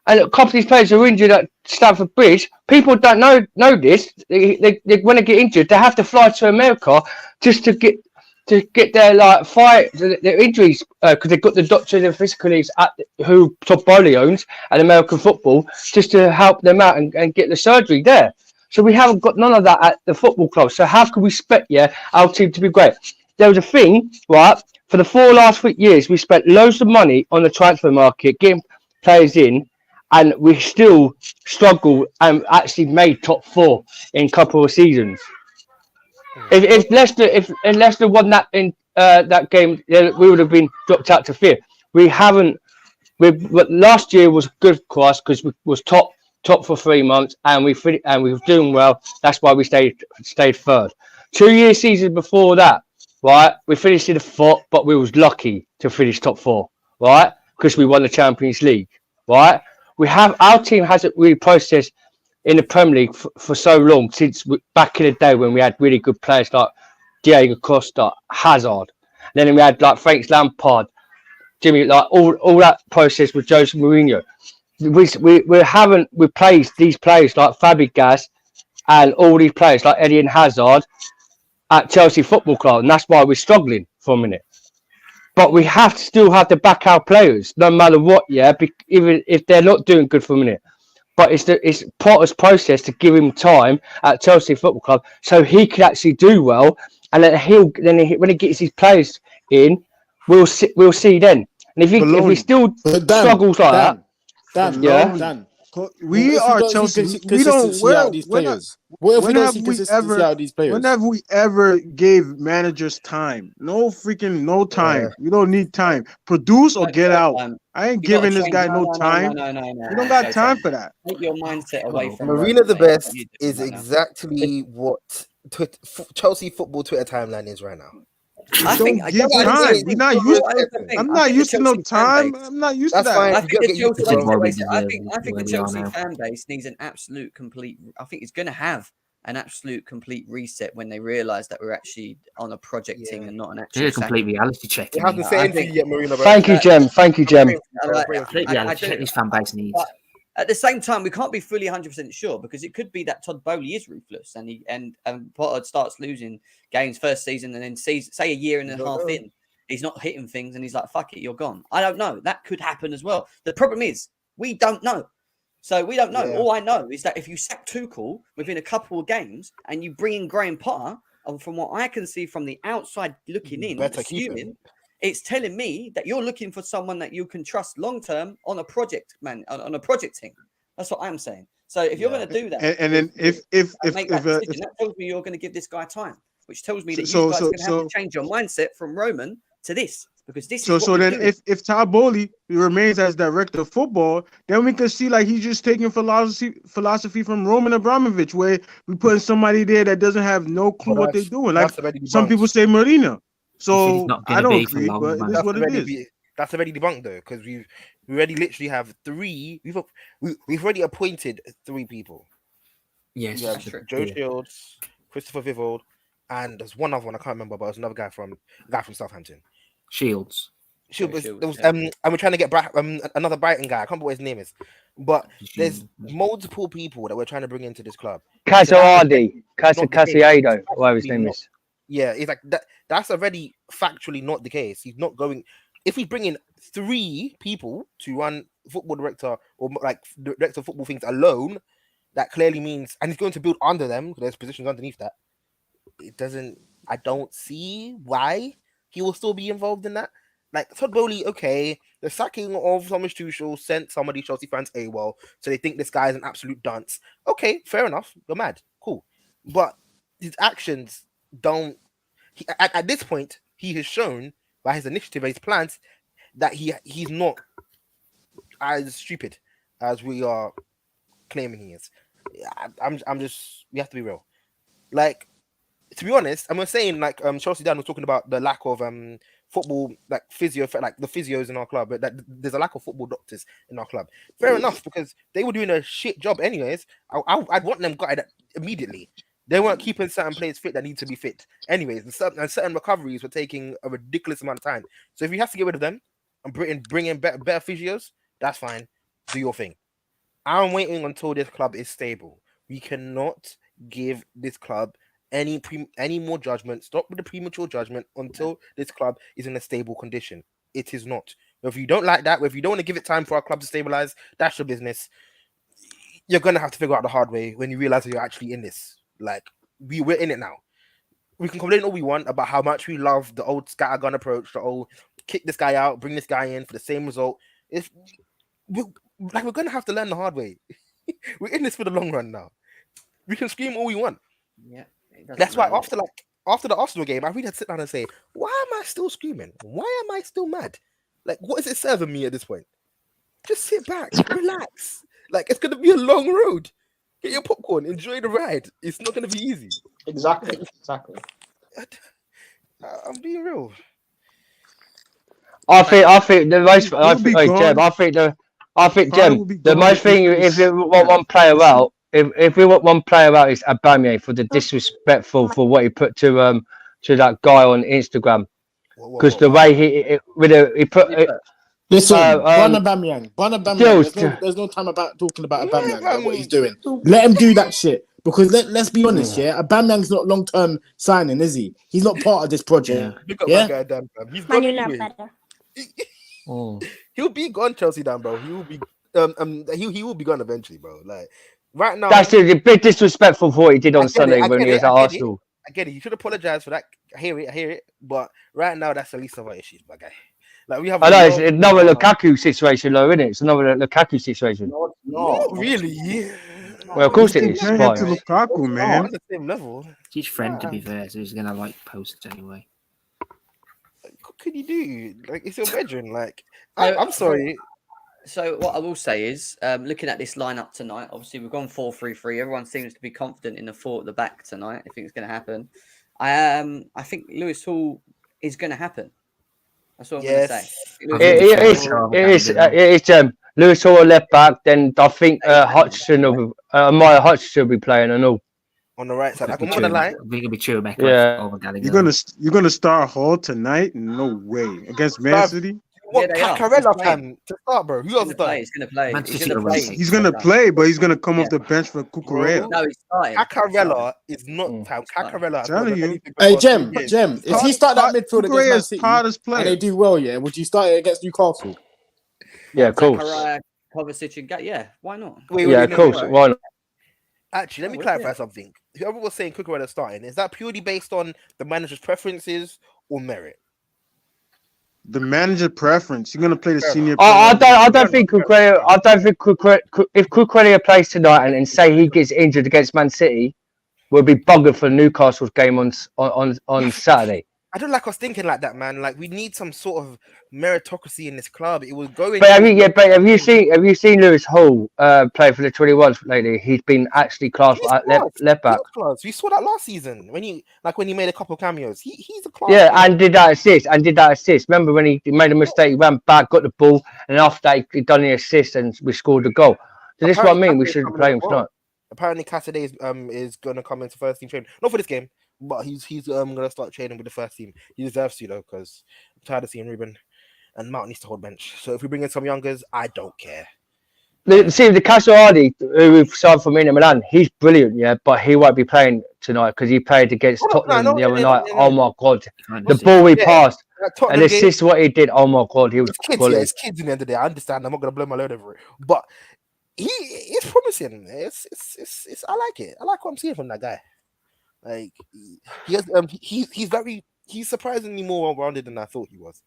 and a couple of these players are injured at Stamford Bridge. People don't know this. They when they get injured, they have to fly to America just to get their their injuries because they've got the doctors and physicalists who Todd Bowley owns at American football just to help them out and get the surgery there. So we haven't got none of that at the football club. So how can we expect our team to be great? There was a thing, right? For the last 4 years, we spent loads of money on the transfer market, getting players in, and we still struggled and actually made top 4 in a couple of seasons. If Leicester won that in that game, we would have been dropped out to 5th. We haven't. Last year was good for us because we was top for 3 months, and we were doing well. That's why we stayed 3rd. 2 year season before that. Right, we finished in the 4th, but we was lucky to finish top 4, right? Because we won the Champions League, right? Our team hasn't really processed in the Premier League for so long since back in the day when we had really good players like Diego Costa, Hazard, and then we had like Frank Lampard, Jimmy, like all that process with Jose Mourinho. We haven't replaced these players like Fabregas and all these players like Eden Hazard at Chelsea Football Club, and that's why we're struggling for a minute. But we still have to back our players, no matter what, yeah, even if they're not doing good for a minute. But it's Potter's process to give him time at Chelsea Football Club so he can actually do well, and then when he gets his players in, we'll see then. And if he still struggles like Dan, we are Chelsea. We don't. When have we ever gave managers time? No time. Yeah. You don't need time. Produce or get out. I ain't giving this guy no time. No. You don't got time for that. Take your mindset away from Marina the Best is exactly what Chelsea football Twitter timeline is right now. I think give time. I'm not used to no time. I'm not used to that. I think the Chelsea fan base needs an absolute complete. I think it's going to have an absolute complete reset when they realise that we're actually on a project thing and not an actual. Complete reality check. Thank you, Jem. Reality check this fan base needs. At the same time, we can't be fully 100% sure because it could be that Todd Bowley is ruthless and Potter starts losing games first season and then say a year and a half in, he's not hitting things and he's like, fuck it, you're gone. I don't know. That could happen as well. The problem is we don't know. So we don't know. Yeah. All I know is that if you sack Tuchel within a couple of games and you bring in Graeme Potter, and from what I can see from the outside looking in, assuming, it's telling me that you're looking for someone that you can trust long term on a project, on a project team. That's what I'm saying. So if you're going to do that, and then if that tells me you're going to give this guy time, which tells me that you guys are going to have to change your mindset from Roman to this. Because this is so then if Todd Bowley remains as director of football, then we can see like he's just taking philosophy from Roman Abramovich, where we putting somebody there that doesn't have no clue what they're doing. Like some people say Marina. So I don't agree, but it is what it is. That's already debunked though, because we already literally have 3. We've already appointed 3 people. Yes, Joe Shields, Christopher Vivold, and there's one other one I can't remember, but it's another guy from Southampton. Shields. And we're trying to get another Brighton guy. I can't remember what his name is, but there's multiple people that we're trying to bring into this club. Casado, whatever his name is. Yeah, it's like that. That's already factually not the case. He's not going. If we bring in 3 people to run football director or like director of football things alone, that clearly means, and he's going to build under them because there's positions underneath that. It doesn't. I don't see why he will still be involved in that. Like Todd Bowley, okay, the sacking of Thomas Tuchel sent some of these Chelsea fans AWOL, so they think this guy is an absolute dunce. Okay, fair enough. You're mad, cool, but his actions don't. At this point, he has shown by his initiative and his plans that he's not as stupid as we are claiming he is. I'm just, we have to be real. Like, to be honest, I'm saying like Chelsea Dan was talking about the lack of football, like physio, like the physios in our club, but that there's a lack of football doctors in our club. Fair enough, because they were doing a shit job anyways. I'd want them gutted immediately. They weren't keeping certain players fit that need to be fit. Anyways, and certain recoveries were taking a ridiculous amount of time. So if you have to get rid of them and bring in better physios, that's fine. Do your thing. I'm waiting until this club is stable. We cannot give this club any more judgment. Stop with the premature judgment until this club is in a stable condition. It is not. If you don't like that, if you don't want to give it time for our club to stabilize, that's your business. You're gonna have to figure out the hard way when you realize that you're actually in this. Like, we're in it now. We can complain all we want about how much we love the old scattergun approach, the old kick this guy out, bring this guy in for the same result. We're gonna have to learn the hard way. We're in this for the long run now. We can scream all we want. Yeah, that's why after the Arsenal game, I really had to sit down and say, why am I still screaming? Why am I still mad? Like, what is it serving me at this point? Just sit back, relax. Like, it's gonna be a long road. Get your popcorn, enjoy the ride. It's not gonna be easy. Exactly. I'm being real. I think the most. I think Jem, the most thing, if you want one player out, if we want one player out, is Aubameyang for the disrespectful for what he put to that guy on Instagram, because the way he put. Listen, Aubameyang. There's no time about talking about Aubameyang and what he's doing. Let him do that shit. Because let's be honest, Aubameyang's not long-term signing, is he? He's not part of this project. Yeah. He's gone anyway. He'll be gone, Chelsea Dan, bro. He will be he will be gone eventually, bro. Like right now. That's a bit disrespectful for what he did on Sunday when he was at Arsenal. I get it. You should apologize for that. I hear it. But right now, that's the least of our issues, my guy. Like we have. I know it's another Lukaku situation, though, isn't it? It's another Lukaku situation. Not really. Well, of course it is. To Lukaku, man. At the same level. It's his friend, to be fair, so he's gonna like post anyway. What could you do? Like, it's your bedroom. Like, I'm sorry. So what I will say is, looking at this lineup tonight, obviously we've gone 4-3-3. Everyone seems to be confident in the 4 at the back tonight. I think it's going to happen. I think Lewis Hall is going to happen. That's what I'm going to say. It is. Lewis Hall left back. Then I think Maya Hutchinson will be playing and all. On the right side, I can put a line. We're gonna be Chumek. Yeah, you're gonna start Hall tonight? No way against Man City. What Cacarella time to start, bro? Who else is He's gonna play. He's gonna play, but he's gonna come off the bench for Cucurella. No, he's starting. Cacarella is not time. Cacarella. Telling you. Hey, Jem. If he start that midfield against Man City and they do well, would you start it against Newcastle? Yeah, of course. Kovacic and yeah, why not? Of course, why not? Actually, let me clarify something. Whoever was saying Cucurella starting, is that purely based on the manager's preferences or merit? The manager preference. You're gonna play the senior. I don't think Cucurella. If Cucurella plays tonight and say he gets injured against Man City, we'll be buggered for Newcastle's game on Saturday. I don't like us thinking like that, man. Like we need some sort of meritocracy in this club. It was going. But have you seen Lewis Hall play for the 21s lately? He's been actually class at left back. We saw that last season when he made a couple of cameos. He's a class. Yeah, and did that assist. Remember when he made a mistake? He ran back, got the ball, and after that he done the assist and we scored the goal. So this is what I mean. We should play him tonight. Apparently, Cassidy is going to come into first team training. Not for this game, but he's going to start training with the first team. He deserves to, though, because I'm tired of seeing Ruben and Mount needs to hold bench. So if we bring in some youngers, I don't care. See, the Casoardi, who we've signed from Inter Milan, he's brilliant, but he won't be playing tonight because he played against Tottenham the other night. Oh my God, the ball we passed. And assist what he did. Oh my God, he was kids. Yeah, it's kids in the end of the day. I understand. I'm not gonna blow my load over it, but it's promising. It's. I like it. I like what I'm seeing from that guy. Like he has. He's surprisingly more well-rounded than I thought he was.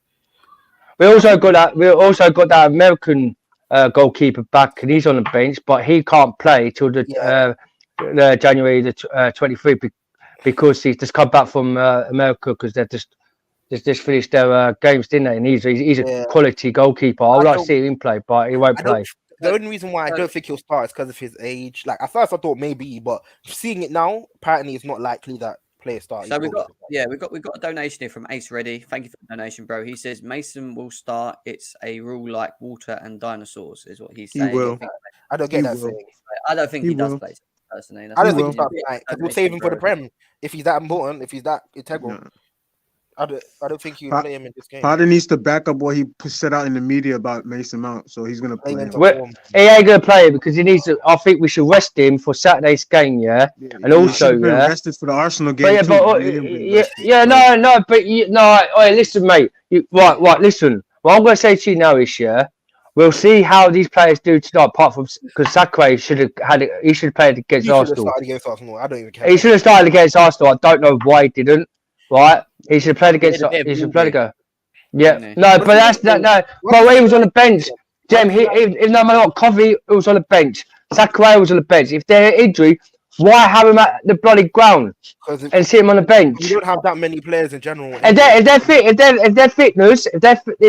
We also got that American goalkeeper back, and he's on the bench, but he can't play till the January the 23 because he's just come back from America because they've just finished their games, didn't they? And he's a quality goalkeeper. I'd like to see him play, but he won't play. The only reason why I don't think he'll start is because of his age. Like at first I thought maybe, but seeing it now, apparently it's not likely that players start. So we've got a donation here from Ace Ready. Thank you for the donation, bro. He says Mason will start. It's a rule like water and dinosaurs, is what he's saying. He will. I don't get that saying. I don't think he does play personally. I don't think he'll start because we'll save him for the Prem if he's that important, if he's that integral. No. I don't think you play him in this game. Potter needs to back up what he set out in the media about Mason Mount, so he's gonna play. He ain't gonna play it because he needs to. I think we should rest him for Saturday's game, and also rested for the Arsenal game. Listen, mate. Right. Listen. What I'm gonna say to you now is, we'll see how these players do tonight. Apart from because Sakwe should have had it. He should have played against Arsenal. I don't even care. He should have started against Arsenal. I don't know why he didn't. Right, he should have played against. He should have played against. Yeah, no, but that's that. No, but he was on the bench. Jem, even though not Covey was on the bench, Sakura was on the bench. If they're injury, why have him at the bloody ground and sit him on the bench? You don't have that many players in general. If they're fit, if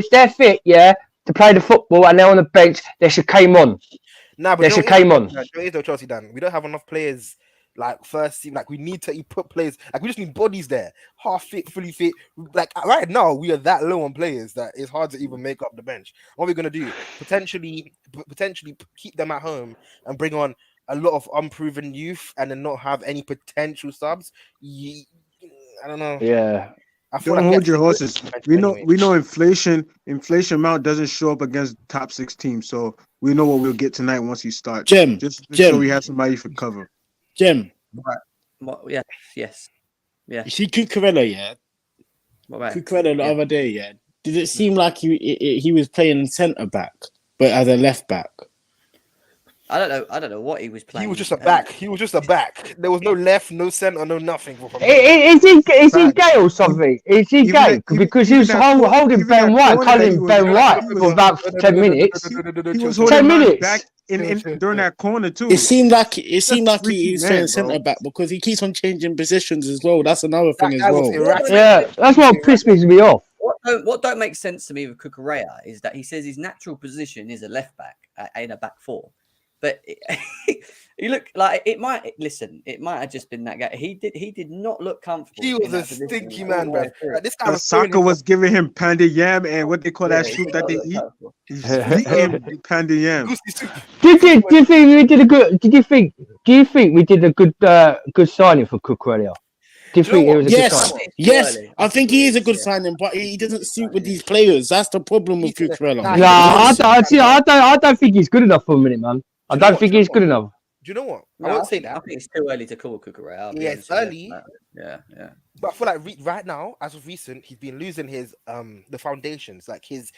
they're fit, to play the football and they're on the bench, they should came on. Nah, but they should came on. Chelsea, Dan. We don't have enough players. Like first team, like we need to put players. Like we just need bodies there, half fit, fully fit. Like right now, we are that low on players that it's hard to even make up the bench. What are we gonna do? Potentially keep them at home and bring on a lot of unproven youth, and then not have any potential subs. I don't know. Yeah. Don't hold your horses. We know inflation amount doesn't show up against top 6 teams, so we know what we'll get tonight once he starts. Jem, so we have somebody for cover. Jem. Right. Yes. You see Cucurella, Cucurella the other day, did it seem like he was playing centre back, but as a left back? I don't know what he was playing. He was just a back. There was no left, no centre, no nothing. Is he gay or something? Is he gay? Because he was holding Ben White, calling Ben White for about 10 minutes. He was holding 10 minutes back during that corner too. It seemed like he was playing centre back because he keeps on changing positions as well. That's another thing as well. Yeah, that's what pisses me off. What don't make sense to me with Cucurella is that he says his natural position is a left back in a back four. But he looked like it might have just been that guy. He did not look comfortable. He was a stinky man, bro. Like, this guy Saka was giving him panda yam and what they call that soup that they eat. He's eating panda yam. Do you think we did a good? Do you think we did a good signing for Cucurella? Do you think it was a good signing? Yes, I think he is a good signing, but he doesn't suit with these players. That's the problem with Cucurella. I don't think he's good enough for a minute, man. I don't think he's good enough. Do you know what? I won't say that. I think it's too early to call Cucurella. Yeah, it's early. Yeah. But I feel like right now, as of recent, he's been losing his the foundations, like his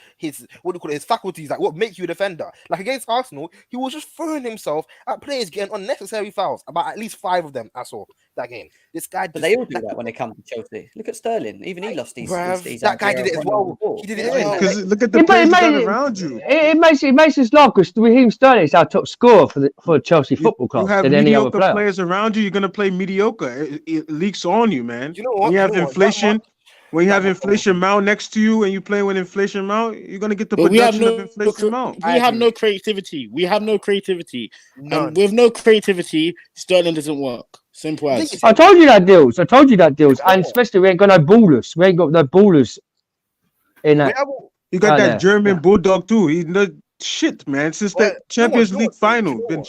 what do you call it, his faculties, like what make you a defender. Like against Arsenal, he was just throwing himself at players getting unnecessary fouls. About at least 5 of them I saw that game. This guy, but they all do that when they come to Chelsea. Look at Sterling. Even he lost these. That guy did it as well. He did it as well. Because look at the players around you. It makes us laugh because Raheem Sterling is our top scorer for Chelsea Football Club. You have mediocre players around you. You're gonna play mediocre. It leaks on you, man. You know what? When you have inflation, when you have inflation Mount next to you and you play with inflation Mount, you're gonna get the production of inflation Mount. We have no creativity. And with no creativity, Sterling doesn't work. Simple as. I told you that, Deals. And especially we ain't got no ballers. We ain't got no ballers in that. You got that German bulldog too. He's no shit, man. Since that Champions League final, been.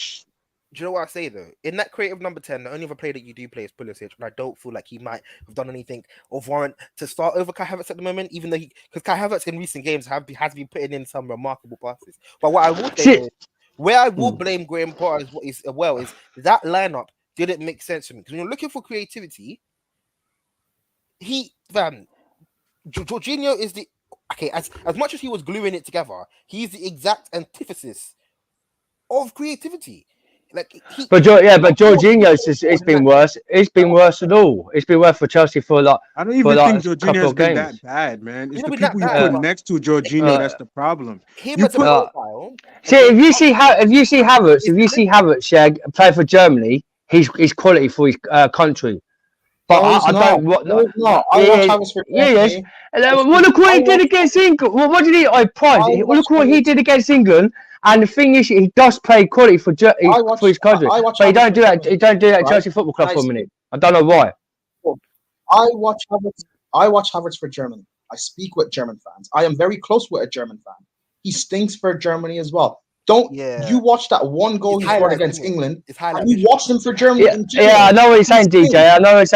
Do you know what I say though? In that creative number 10, the only other player that you do play is Pulisic, and I don't feel like he might have done anything of warrant to start over Kai Havertz at the moment, even though because Kai Havertz in recent games has been putting in some remarkable passes. But what I will say, where I will blame Graeme Potter is that lineup didn't make sense to me because when you're looking for creativity, Jorginho is the as much as he was gluing it together, he's the exact antithesis of creativity. Like, but Jorginho's it's been worse. It's been worse at all. It's been worse for Chelsea for like. I don't even think Jorginho's been that bad, man. It's the people you put next to Jorginho that's the problem. Him as a profile. See, if you see Havertz, yeah, play for Germany, he's quality for his country. But I don't. What? No, I watch Havertz for Germany. Yes. Look what he did against England. What did he? Look what he did against England. And the thing is, he does play quality for his country, but he don't do that. He don't do that at Chelsea Football Club for a minute. I don't know why. I watch Havertz for Germany. I speak with German fans. I am very close with a German fan. He stinks for Germany as well. You watch that one goal he scored against England? You watched him for Germany. Yeah, I know what he's saying, DJ. I know what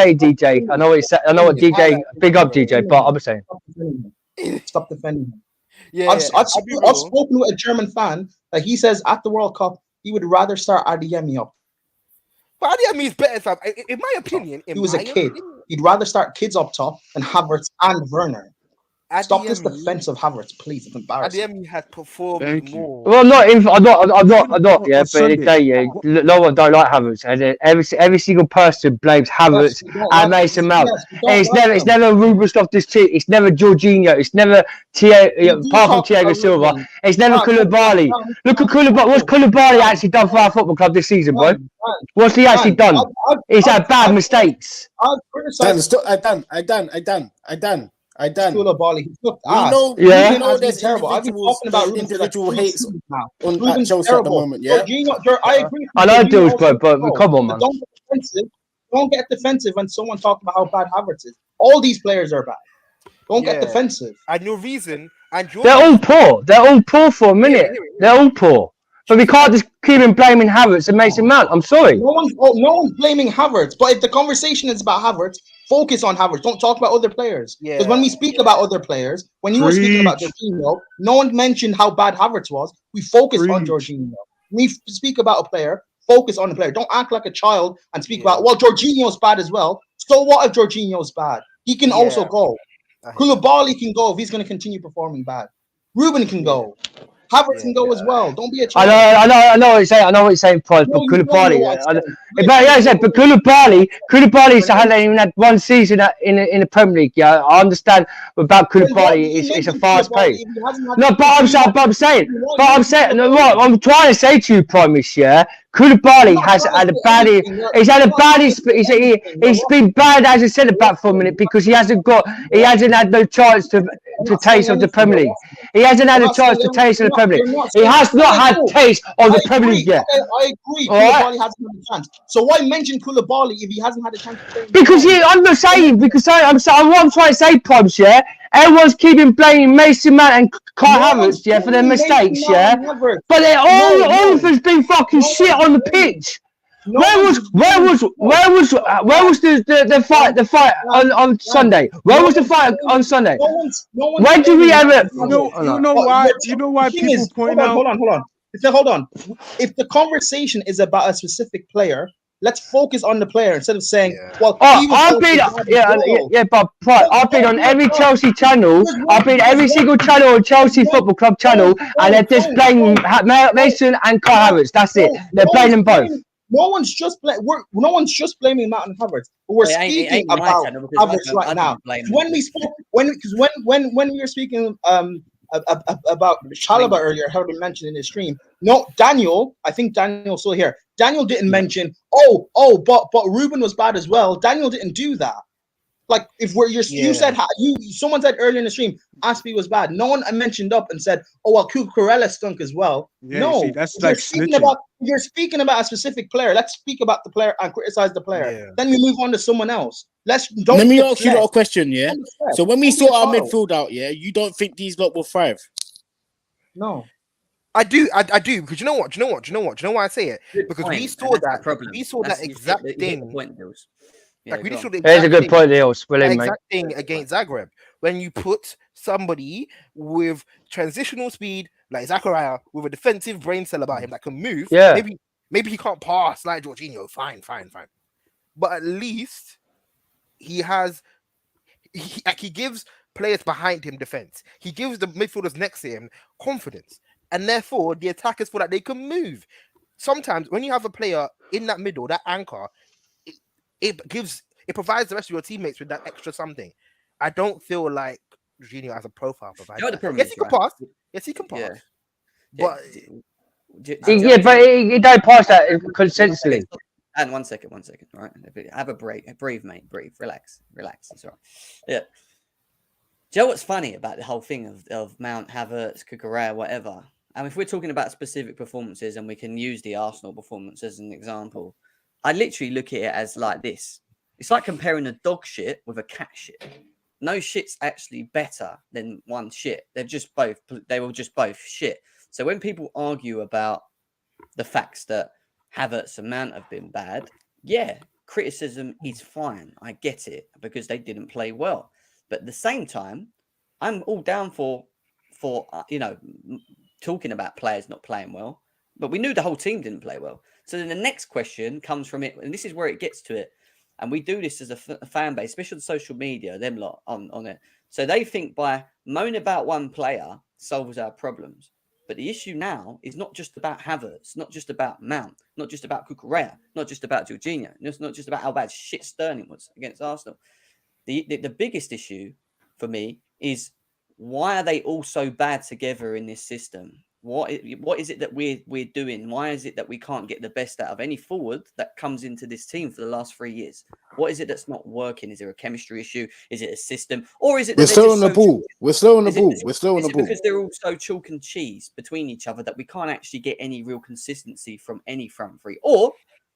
DJ. Big up, DJ. But I'm saying, stop defending him. Yeah, I've spoken with a German fan that he says at the World Cup he would rather start Adeyemi up. But Adeyemi is better, fam. In my opinion, he was a kid. He'd rather start kids up top than Havertz and Werner. Stop this defensive Havertz, please. It's embarrassing. Adeyemi has performed more. Well, I'm not. Yeah, but no one don't like Havertz. And every single person blames Havertz and Mason Mount. It's never Ruben Loftus-Cheek. It's never Jorginho. It's never apart from Thiago Silva. It's never Koulibaly. Look at Koulibaly. What's Koulibaly actually done for our football club this season, bro? What's he actually done? He's had bad mistakes. I done. Koulibaly. You know there's terrible. I've been talking about individual hates on Chelsea at the moment. Yeah, I agree. I know deals, but come on, man. Don't get defensive when someone talks about how bad Havertz is. All these players are bad. Don't get defensive. And your reason, they're all poor. They're all poor for a minute. They're all poor. But we can't just keep blaming Havertz and Mason Mount. I'm sorry. No one's blaming Havertz. But if the conversation is about Havertz, focus on Havertz. Don't talk about other players. Because when we speak about other players, when you were speaking about Jorginho, no one mentioned how bad Havertz was. We focus on Jorginho. We speak about a player, focus on the player. Don't act like a child and speak about, well, Jorginho's bad as well. So what if Jorginho's bad? He can also go. Koulibaly can go if he's going to continue performing bad. Ruben can go. Havertz can go as well. Don't be a child. I know what you're saying. I know what you're saying, Price. But Koulibaly, but Koulibaly hasn't even had one season in the Premier League. Yeah, I understand about Koulibaly. It's a fast pace. No, but I'm saying. What I'm trying to say to you, Primus, yeah. Koulibaly has had a bad. He's been bad as a centre back for a minute because he hasn't had no chance to taste of the Premier League. He hasn't had a chance to taste of the Premier League. He has not had taste of the Premier League yet. I agree. Koulibaly hasn't had a chance. So why mention Koulibaly if he hasn't had a chance to play? Because I'm not saying. What I'm trying to say, Primus, yeah. Everyone's keeping blaming Mason Mount and Kai Havertz, yeah, for their mistakes, yeah. But all of us been fucking shit on the pitch. Where was the fight on Sunday? Where was the fight on Sunday? When did we ever? You know why people point out? Hold on. If the conversation is about a specific player, let's focus on the player instead of saying, "Well, I've been on every Chelsea channel. I've been every single channel on Chelsea Football Club channel, and they're just blaming Mason and Kai Havertz. That's it. They're blaming both. No one's just blaming Mount and Havertz, but we're speaking about Havertz right now. When we were speaking about Chalobah earlier, heard him mention in his stream. No, Daniel, I think Daniel's still here. Daniel didn't mention, but Ruben was bad as well. Daniel didn't do that. Like you said, someone said earlier in the stream, Aspie was bad. No one mentioned up and said, Cucurella stunk as well. Yeah, no, that's like you're speaking about a specific player. Let's speak about the player and criticize the player. Yeah. Then we move on to someone else. Let me ask you a question, yeah. So when we sort our midfield out, yeah, you don't think these lot will thrive? No. I do, because you know what? Do you know why I say it? Because we saw that exact thing. There's a good point, Niels. Exact thing against Zagreb. When you put somebody with transitional speed like Zachariah with a defensive brain cell about him that can move, maybe he can't pass like Jorginho. Fine. But at least he gives players behind him defense. He gives the midfielders next to him confidence, and therefore the attackers feel like they can move. Sometimes when you have a player in that middle, that anchor, it provides the rest of your teammates with that extra something. I don't feel like Jorginho has a profile provider. You know what the problem Yes, is, he can right? pass. Yes, he can pass. Yeah. But Yeah, but he don't pass that consistently. And one second, right? Have a break, breathe, mate, breathe, relax. It's all right. Yeah. Do you know what's funny about the whole thing of Mount, Havertz, Cucurella, whatever? And if we're talking about specific performances, and we can use the Arsenal performance as an example, I literally look at it as like this. It's like comparing a dog shit with a cat shit. No shit's actually better than one shit. They were just both shit. So when people argue about the facts that Havertz and Mount have been bad, yeah, criticism is fine. I get it, because they didn't play well. But at the same time, I'm all down for talking about players not playing well. But we knew the whole team didn't play well. So then the next question comes from it, and this is where it gets to it. And we do this as a fan base, especially on social media, them lot on it. So they think by moaning about one player solves our problems. But the issue now is not just about Havertz, not just about Mount, not just about Cucurella, not just about Jorginho. It's not just about how bad shit Sterling was against Arsenal. The biggest issue for me is, why are they all so bad together in this system? What is it that we're doing? Why is it that we can't get the best out of any forward that comes into this team for the last 3 years? What is it that's not working? Is there a chemistry issue? Is it a system? Or is it we're slow on the ball? We're slow on the ball. We're slow on the ball. Because they're all so chalk and cheese between each other that we can't actually get any real consistency from any front three? Or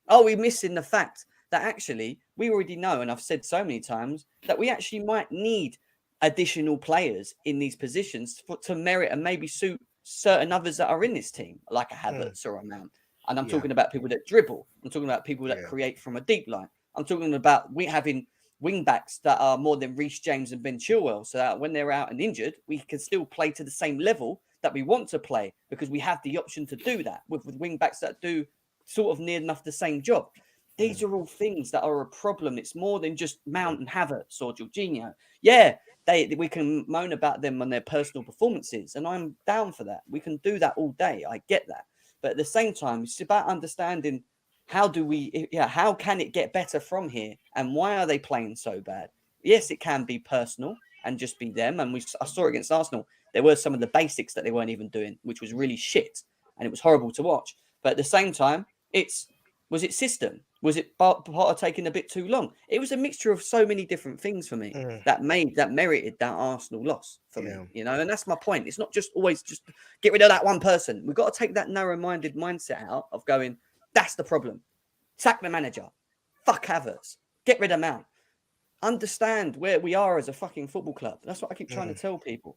are we missing the fact that actually we already know, and I've said so many times, that we actually might need additional players in these positions to merit and maybe suit certain others that are in this team, like a Havertz or a Mount. And I'm talking about people that dribble. I'm talking about people that create from a deep line. I'm talking about having wing backs that are more than Reece James and Ben Chilwell, so that when they're out and injured, we can still play to the same level that we want to play, because we have the option to do that with wing backs that do sort of near enough the same job. These are all things that are a problem. It's more than just Mount and Havertz or Jorginho. Yeah, we can moan about them on their personal performances, and I'm down for that. We can do that all day. I get that. But at the same time, it's about understanding how can it get better from here, and why are they playing so bad? Yes, it can be personal and just be them. And I saw it against Arsenal. There were some of the basics that they weren't even doing, which was really shit, and it was horrible to watch. But at the same time, was it system? Was it Potter taking a bit too long? It was a mixture of so many different things for me that merited that Arsenal loss for me, and that's my point. It's not just always just get rid of that one person. We've got to take that narrow-minded mindset out of going, that's the problem. Sack the manager. Fuck Havertz. Get rid of Mount. Understand where we are as a fucking football club. That's what I keep trying to tell people.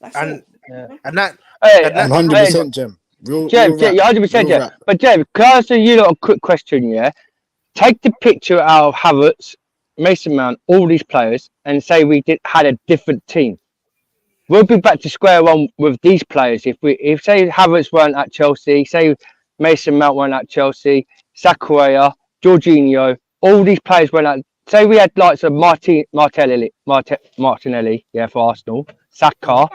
That's and all. that 100%, Jem. Jem, yeah, 100%, Jem. But Jem, can I ask you a quick question? Yeah, take the picture out of Havertz, Mason Mount, all these players, and say we had a different team. We'll be back to square one with these players. If say Havertz weren't at Chelsea, say Mason Mount weren't at Chelsea, Sakura, Jorginho, all these players weren't at. Say we had likes of Martinelli, yeah, for Arsenal, Saka,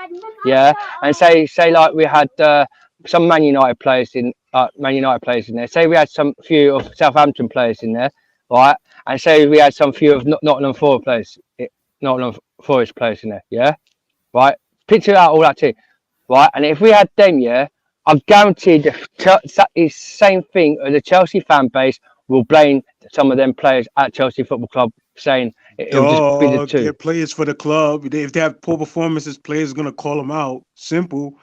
yeah, and say like we had some Man United players in there. Say we had some few of Southampton players in there, right? And say we had some few of Nottingham Forest players in there, yeah, right? Picture out all that too, right? And if we had them, yeah, I'm guaranteed the same thing as the Chelsea fan base will blame some of them players at Chelsea Football Club, saying it'll just be the two. They're players for the club. If they have poor performances, players are gonna call them out. Simple.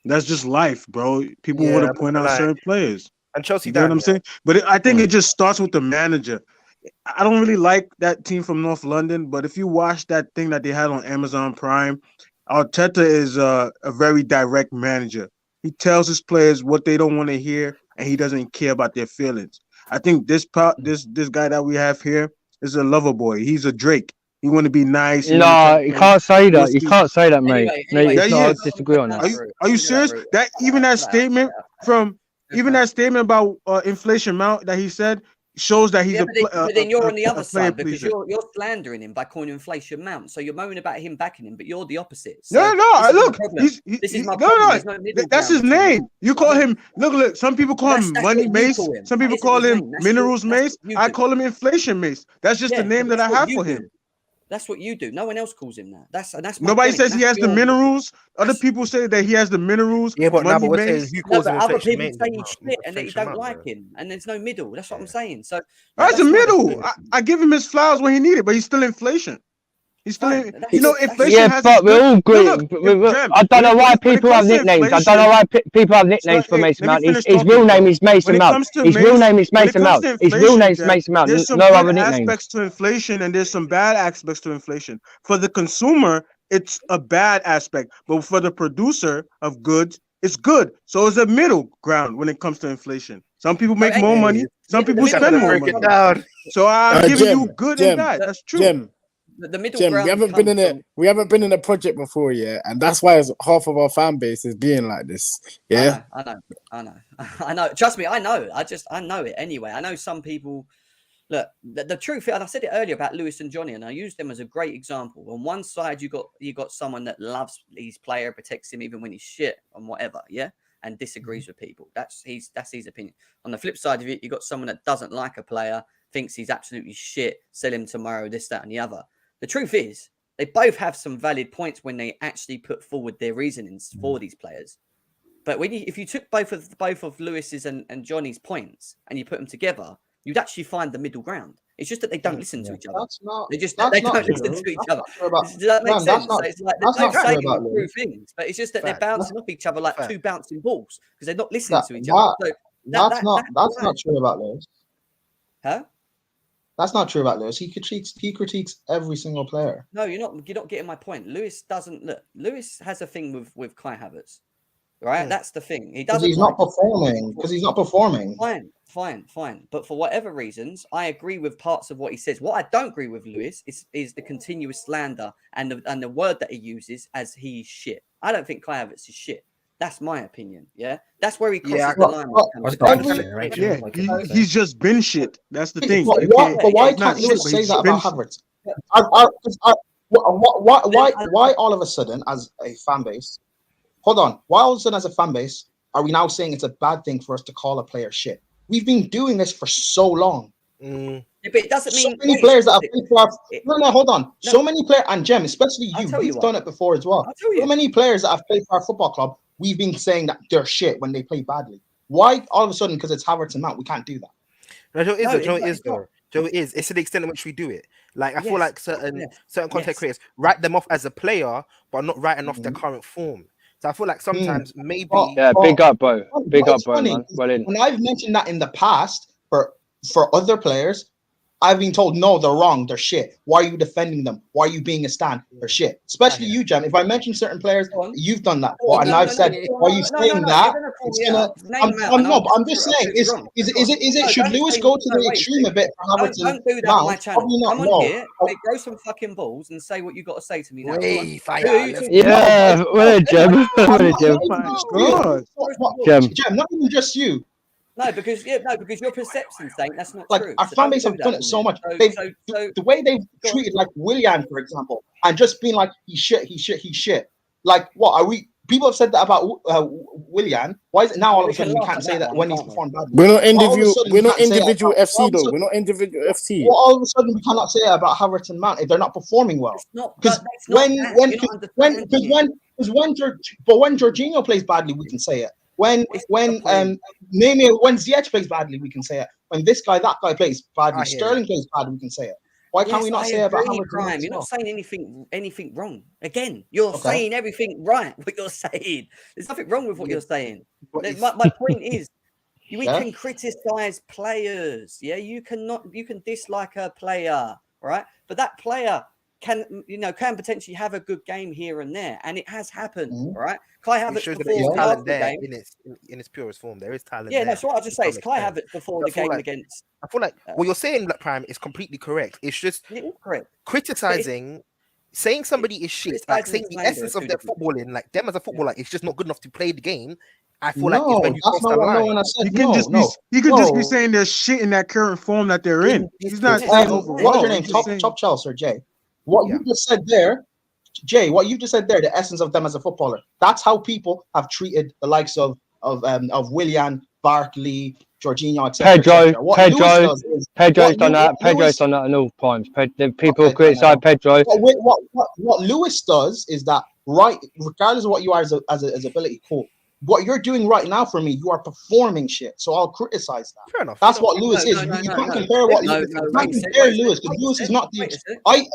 That's just life, bro. People want to point out certain players. And Chelsea, you know what I'm saying? But I think it just starts with the manager. I don't really like that team from North London, but if you watch that thing that they had on Amazon Prime, Arteta is a very direct manager. He tells his players what they don't want to hear, and he doesn't care about their feelings. I think this guy that we have here is a lover boy. He's a Drake. He want to be nice. No, you can't say that. You can't say that, mate. Anyway, I disagree on that. Are you serious? That statement about inflation amount that he said, shows that he's but then you're on the other side because pleaser. you're slandering him by calling inflation mount. So you're moaning about him backing him, but you're the opposite. No, look, this is my problem. That's his name. You call him. Look. Some people call him Money Mace. Some people call him Minerals Mace. I call him Inflation Mace. That's just the name that I have for him. That's what you do. No one else calls him that. That's nobody says he has the minerals. Other people say that he has the minerals. Yeah, but now we're saying who calls him other people inflation say he's shit and that you don't like him, and there's no middle. That's what I'm saying. So that's the middle. I give him his flowers when he needed, but he's still inflation. He's still, inflation. Yeah, but we're all good. I don't know why people have nicknames. I don't know why people have nicknames for Mason Mount. His real name is Mason Mount. His real name is Mason Mount. His real name is Mason Mount. No other nickname. There's some good aspects to inflation, and there's some bad aspects to inflation. For the consumer, it's a bad aspect, but for the producer of goods, it's good. So it's a middle ground when it comes to inflation. Some people make more money. Some people spend more money. So I'm giving you good and bad. That's true. The middle Jim, ground. we haven't been in a project before, yeah, and that's why half of our fan base is being like this. Yeah, I know. Trust me, I know. I know it anyway. I know some people. Look, the truth, and I said it earlier about Lewis and Johnny, and I used them as a great example. On one side, you got someone that loves his player, protects him even when he's shit and whatever, yeah, and disagrees with people. That's his opinion. On the flip side of it, you got someone that doesn't like a player, thinks he's absolutely shit, sell him tomorrow, this, that, and the other. The truth is, they both have some valid points when they actually put forward their reasonings for these players. But if you took both of Lewis's and Johnny's points and you put them together, you'd actually find the middle ground. It's just that they don't listen to each other. They don't listen to each other. Does that make sense? It's like they're both saying true things, but it's just that they're bouncing off each other like two bouncing balls because they're not listening to each other. So that's not true about Lewis. Huh? That's not true about Lewis. He critiques every single player. No, you're not getting my point. Lewis doesn't look. Lewis has a thing with Kai Havertz, right? That's the thing. He doesn't. He's not performing. Because he's not performing. Fine. But for whatever reasons, I agree with parts of what he says. What I don't agree with Lewis is the continuous slander and the word that he uses as he's shit. I don't think Kai Havertz is shit. That's my opinion. Yeah, that's where he crosses the line. He's just been shit. That's the thing. But why can't Lewis say that about Havertz? Why all of a sudden, as a fan base, hold on, why all of a sudden as a fan base are we now saying it's a bad thing for us to call a player shit? We've been doing this for so long. Yeah, but it doesn't mean so many players that have played for hold on. No. So many players, and Jem, especially you've done it before as well. So many players that have played for our football club, we've been saying that they're shit when they play badly. Why all of a sudden, because it's Havertz and Mount, we can't do that? Joe is. It's to the extent in which we do it. Like I feel like certain content creators write them off as a player, but not writing off their current form. So I feel like sometimes maybe big up, bro. Big up, bro, man. Well in. When I've mentioned that in the past for other players, I've been told, no, they're wrong, they're shit. Why are you defending them? Why are you being a stand? They're shit. Especially you, Jem. If I mention certain players, you've done that. I've said, why are you saying that? I'm just saying, is it should Lewis go to the extreme a bit for Havertz? Don't do that on my channel. Come on here, grow some fucking balls and say what you got to say to me now. Yeah, well, Jem. Jem, not even just you. No, because your perception's saying that's not like true. Our fan base have done it so much. The way they've treated like Willian, for example, and just being like he's shit. Like what are we? People have said that about Willian. Why is it now all of a sudden we can't say that when he's performed badly? We're not individual FC though. We're not individual FC. Well, all of a sudden we cannot say that about Havertz and Mount if they're not performing well. Because when Jorginho plays badly, we can say it. When Ziyech plays badly, we can say it. When this guy, that guy plays badly, Sterling plays badly, we can say it. Why can't we not say about Havertz? You're not saying anything wrong. Again, you're saying everything right. What you're saying, there's nothing wrong with what you're saying. My point is, we can criticize players. Yeah, you can dislike a player, right? But that player can potentially have a good game here and there, and it has happened, right? Kai Havertz before talent there in its purest form. There is talent. Yeah, that's what I just say. It's Kai Havertz before the game against. I feel like what you're saying, Black Prime, is completely correct. It's just criticizing saying somebody is shit, like saying the essence of their different. footballing, like them as a footballer, it's just not good enough to play the game. I feel like it's No, when you that's cross not the what no line. one has said. He can just be saying their shit in that current form that they're in. He's not saying overall. What's your name? He's just saying- Top Chelsea or Jay? What you just said there, Jay, what you just said there, the essence of them as a footballer. That's how people have treated the likes of Willian, Barkley, Jorginho, etc. Pedro's done that. Pedro's done that in all times. People criticize Pedro. What Lewis does is that, right, regardless of what you are as ability, cool. What you're doing right now for me, you are performing shit. So I'll criticize that. Fair enough. That's what Lewis is. You can't compare what Lewis. You can't compare Lewis because Lewis is not the.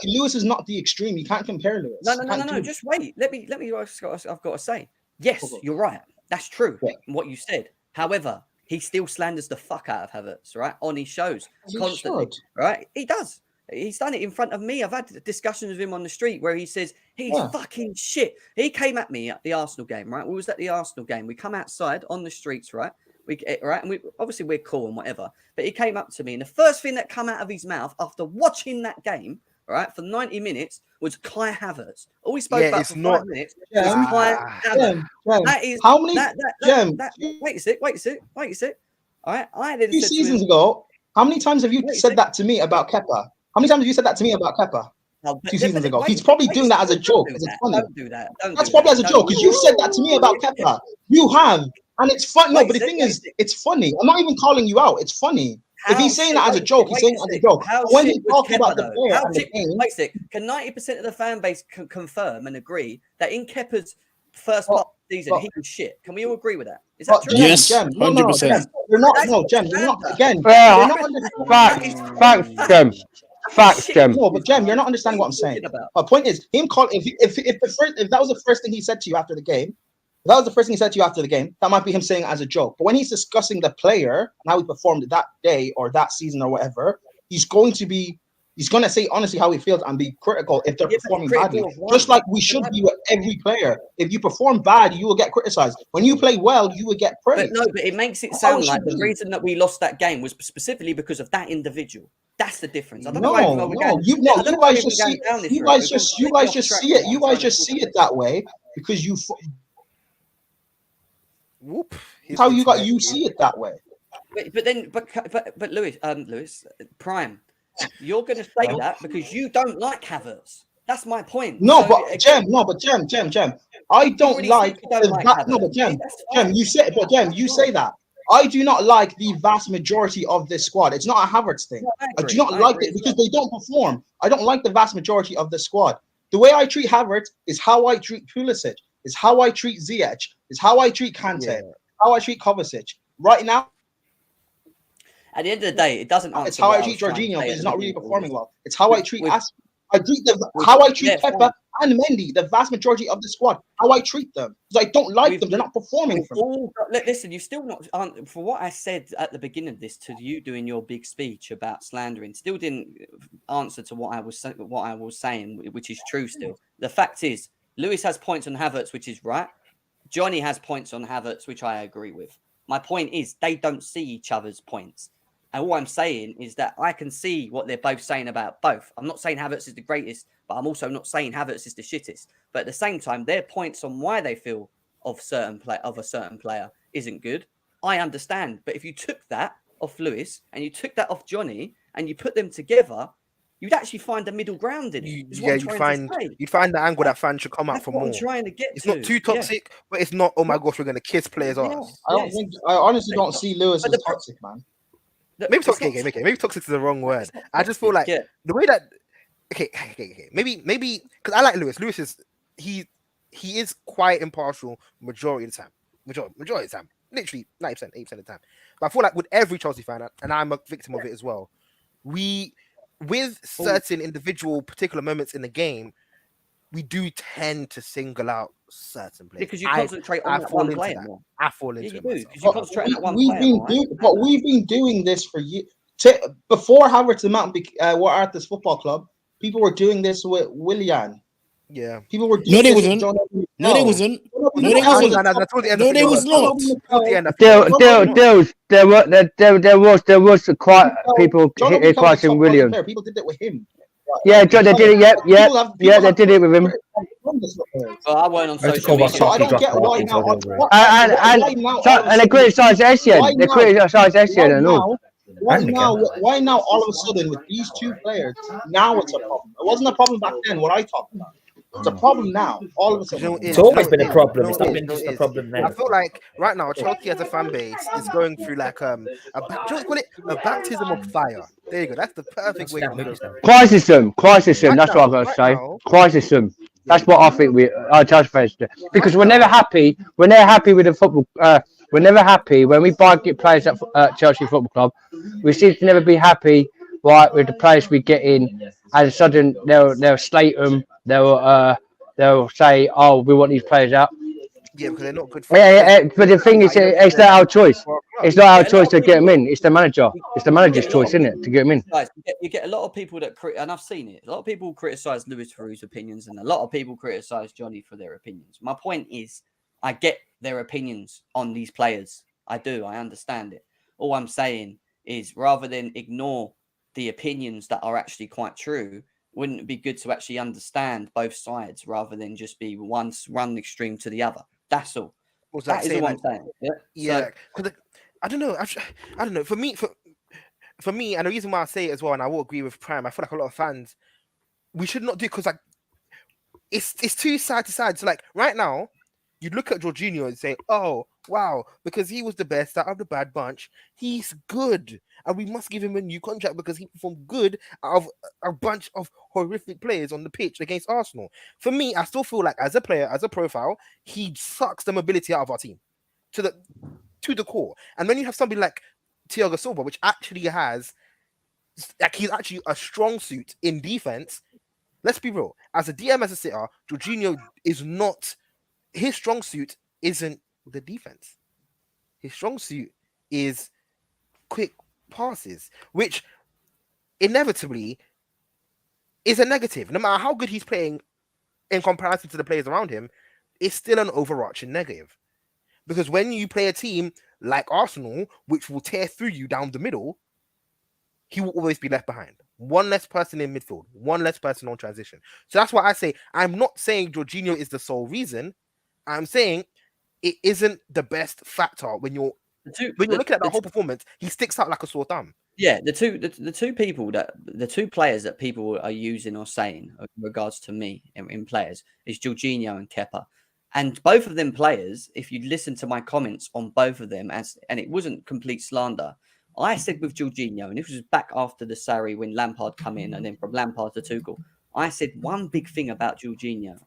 Lewis is not the extreme. You can't compare Lewis. No. Just wait. Let me. I've got to say. Yes, you're right. That's true. Yeah. What you said. However, he still slanders the fuck out of Havertz, right? On his shows constantly, right? He does. He's done it in front of me. I've had discussions with him on the street where he says he's fucking shit. He came at me at the Arsenal game, right? We was at the Arsenal game. We come outside on the streets, right? And obviously we're cool and whatever. But he came up to me, and the first thing that come out of his mouth after watching that game, right, for 90 minutes was Kai Havertz. All we spoke about for 5 minutes was Kai Havertz. That is how many? Wait a sec. All right, I had 2 seasons ago. How many times have you said that to me about Kepa? How many times have you said that to me about Kepa? 2 seasons ago. He's probably doing that as a joke. It's funny. Don't do that. That's probably as a joke because you said that to me about Kepa. You have, and it's fun. No, but the thing is, it's funny. I'm not even calling you out. It's funny. If he's saying that as a joke, he's saying it as a joke. When he's talking about the player and the game, wait a sec. Can 90% of the fan base confirm and agree that in Kepa's first part of the season, he was shit? Can we all agree with that? Is that true? Yes, 100%. You're not. No, Jem. You're not. Again, Facts, Jem. No, but Jem, you're not understanding what I'm saying. My point is, him calling. If that was the first thing he said to you after the game, that might be him saying it as a joke. But when he's discussing the player and how he performed that day or that season or whatever, he's going to say honestly how he feels and be critical if they're performing badly. Just like we should be with every player. If you perform bad, you will get criticized. When you play well, you will get praised. But it makes it sound like the reason that we lost that game was specifically because of that individual. That's the difference. I don't know. You guys just see it. You guys just see it that way because you. Whoop! How you see it that way. But Lewis, Prime, you're going to say that because you don't like Havertz. That's my point. No, but Jem. I don't like that. No, but Jem, you say that. I do not like the vast majority of this squad. It's not a Havertz thing. I do not like it because they don't perform. I don't like the vast majority of the squad. The way I treat Havertz is how I treat Pulisic, is how I treat Ziyech, is how I treat Kante, how I treat Kovacic. Right now, at the end of the day, it doesn't answer. It's how I treat Jorginho, because he's not really performing well. It's how I treat how I treat Kepa and Mendy, the vast majority of the squad, how I treat them. Because I don't like them. They're not performing for me. Listen, you still not, for what I said at the beginning of this to you doing your big speech about slandering, still didn't answer to what I was saying, which is true still. The fact is, Lewis has points on Havertz, which is right. Johnny has points on Havertz, which I agree with. My point is, they don't see each other's points. And all I'm saying is that I can see what they're both saying about both. I'm not saying Havertz is the greatest, but I'm also not saying Havertz is the shittest. But at the same time, their points on why they feel of a certain player isn't good. I understand. But if you took that off Lewis and you took that off Johnny and you put them together, you'd actually find a middle ground in it. You'd find the angle that fans should come out for more. I'm trying to get it's not too toxic, but it's not, oh my gosh, we're going to kiss players' ass. I honestly don't see Lewis as toxic, man. Maybe toxic. Maybe toxic is the wrong word. I just feel like the way that maybe because I like Lewis. Lewis is he is quite impartial majority of the time. Majority of the time, literally 90%, 8% of the time. But I feel like with every Chelsea fan, and I'm a victim of it as well, with certain individual particular moments in the game, we do tend to single out certain players. Because you concentrate on that one player more. I fall into it. Because you concentrate on that one player. But we've been doing this for years. Before Havertz were at this football club, people were doing this with Willian. Yeah. People were doing they wasn't. No, they wasn't. No, they was not. There was quite people criticizing William. People did it with him. Yeah, they did it. Yep, they did it with him. Well, I weren't on social media. So I don't get why now. And they criticised Essien. They criticised Essien and all. Why now? All of a sudden, with these two players, now it's a problem. It wasn't a problem back then. What I talked about. It's a problem now. All of a sudden, it's always been a problem. It's not been just a problem then. I feel like right now Chelsea as a fan base is going through like a baptism of fire. There you go. That's the perfect way to put it. Crisism. That's what I've got to say. Crisism. That's what I think our Chelsea fans do. Because we're never happy. We're never happy with the football. We're never happy when we get players at Chelsea Football Club. We seem to never be happy, right, with the players we get in. And sudden they'll slate them. They'll say, "Oh, we want these players out." Yeah, because they're not good. But the thing is, it's not our choice. It's not our choice to get them in. It's the manager. It's the manager's choice, isn't it, to get them in? Guys, you get a lot of people that and I've seen it. A lot of people criticize Lewis for his opinions, and a lot of people criticize Johnny for their opinions. My point is, I get their opinions on these players. I do. I understand it. All I'm saying is, rather than ignore the opinions that are actually quite true, wouldn't it be good to actually understand both sides rather than just be one extreme to the other? That's all. That is all I'm saying. Yeah. So, I don't know. I don't know. For me, and the reason why I say it as well, and I will agree with Prime, I feel like a lot of fans, we should not do it because like it's too side to side. So like right now, you'd look at Jorginho and say, "Oh, wow, because he was the best out of the bad bunch, he's good, and we must give him a new contract because he performed good out of a bunch of horrific players on the pitch against Arsenal." For me, I still feel like as a player, as a profile, he sucks the mobility out of our team to the core. And when you have somebody like Thiago Silva, which actually has, like, he's actually a strong suit in defense. Let's be real. As a DM, as a sitter, Jorginho is not. His strong suit isn't the defense. His strong suit is quick passes, which inevitably is a negative. No matter how good he's playing in comparison to the players around him, it's still an overarching negative. Because when you play a team like Arsenal, which will tear through you down the middle, he will always be left behind. One less person in midfield, one less person on transition. So that's why I say, I'm not saying Jorginho is the sole reason. I'm saying it isn't the best factor when you're looking at the whole performance. He sticks out like a sore thumb. Yeah, the two players that people are using or saying in regards to me in players is Jorginho and Kepa, and both of them players. If you listen to my comments on both of them, and it wasn't complete slander, I said with Jorginho, and this was back after the Sarri when Lampard come in, and then from Lampard to Tuchel, I said one big thing about Jorginho.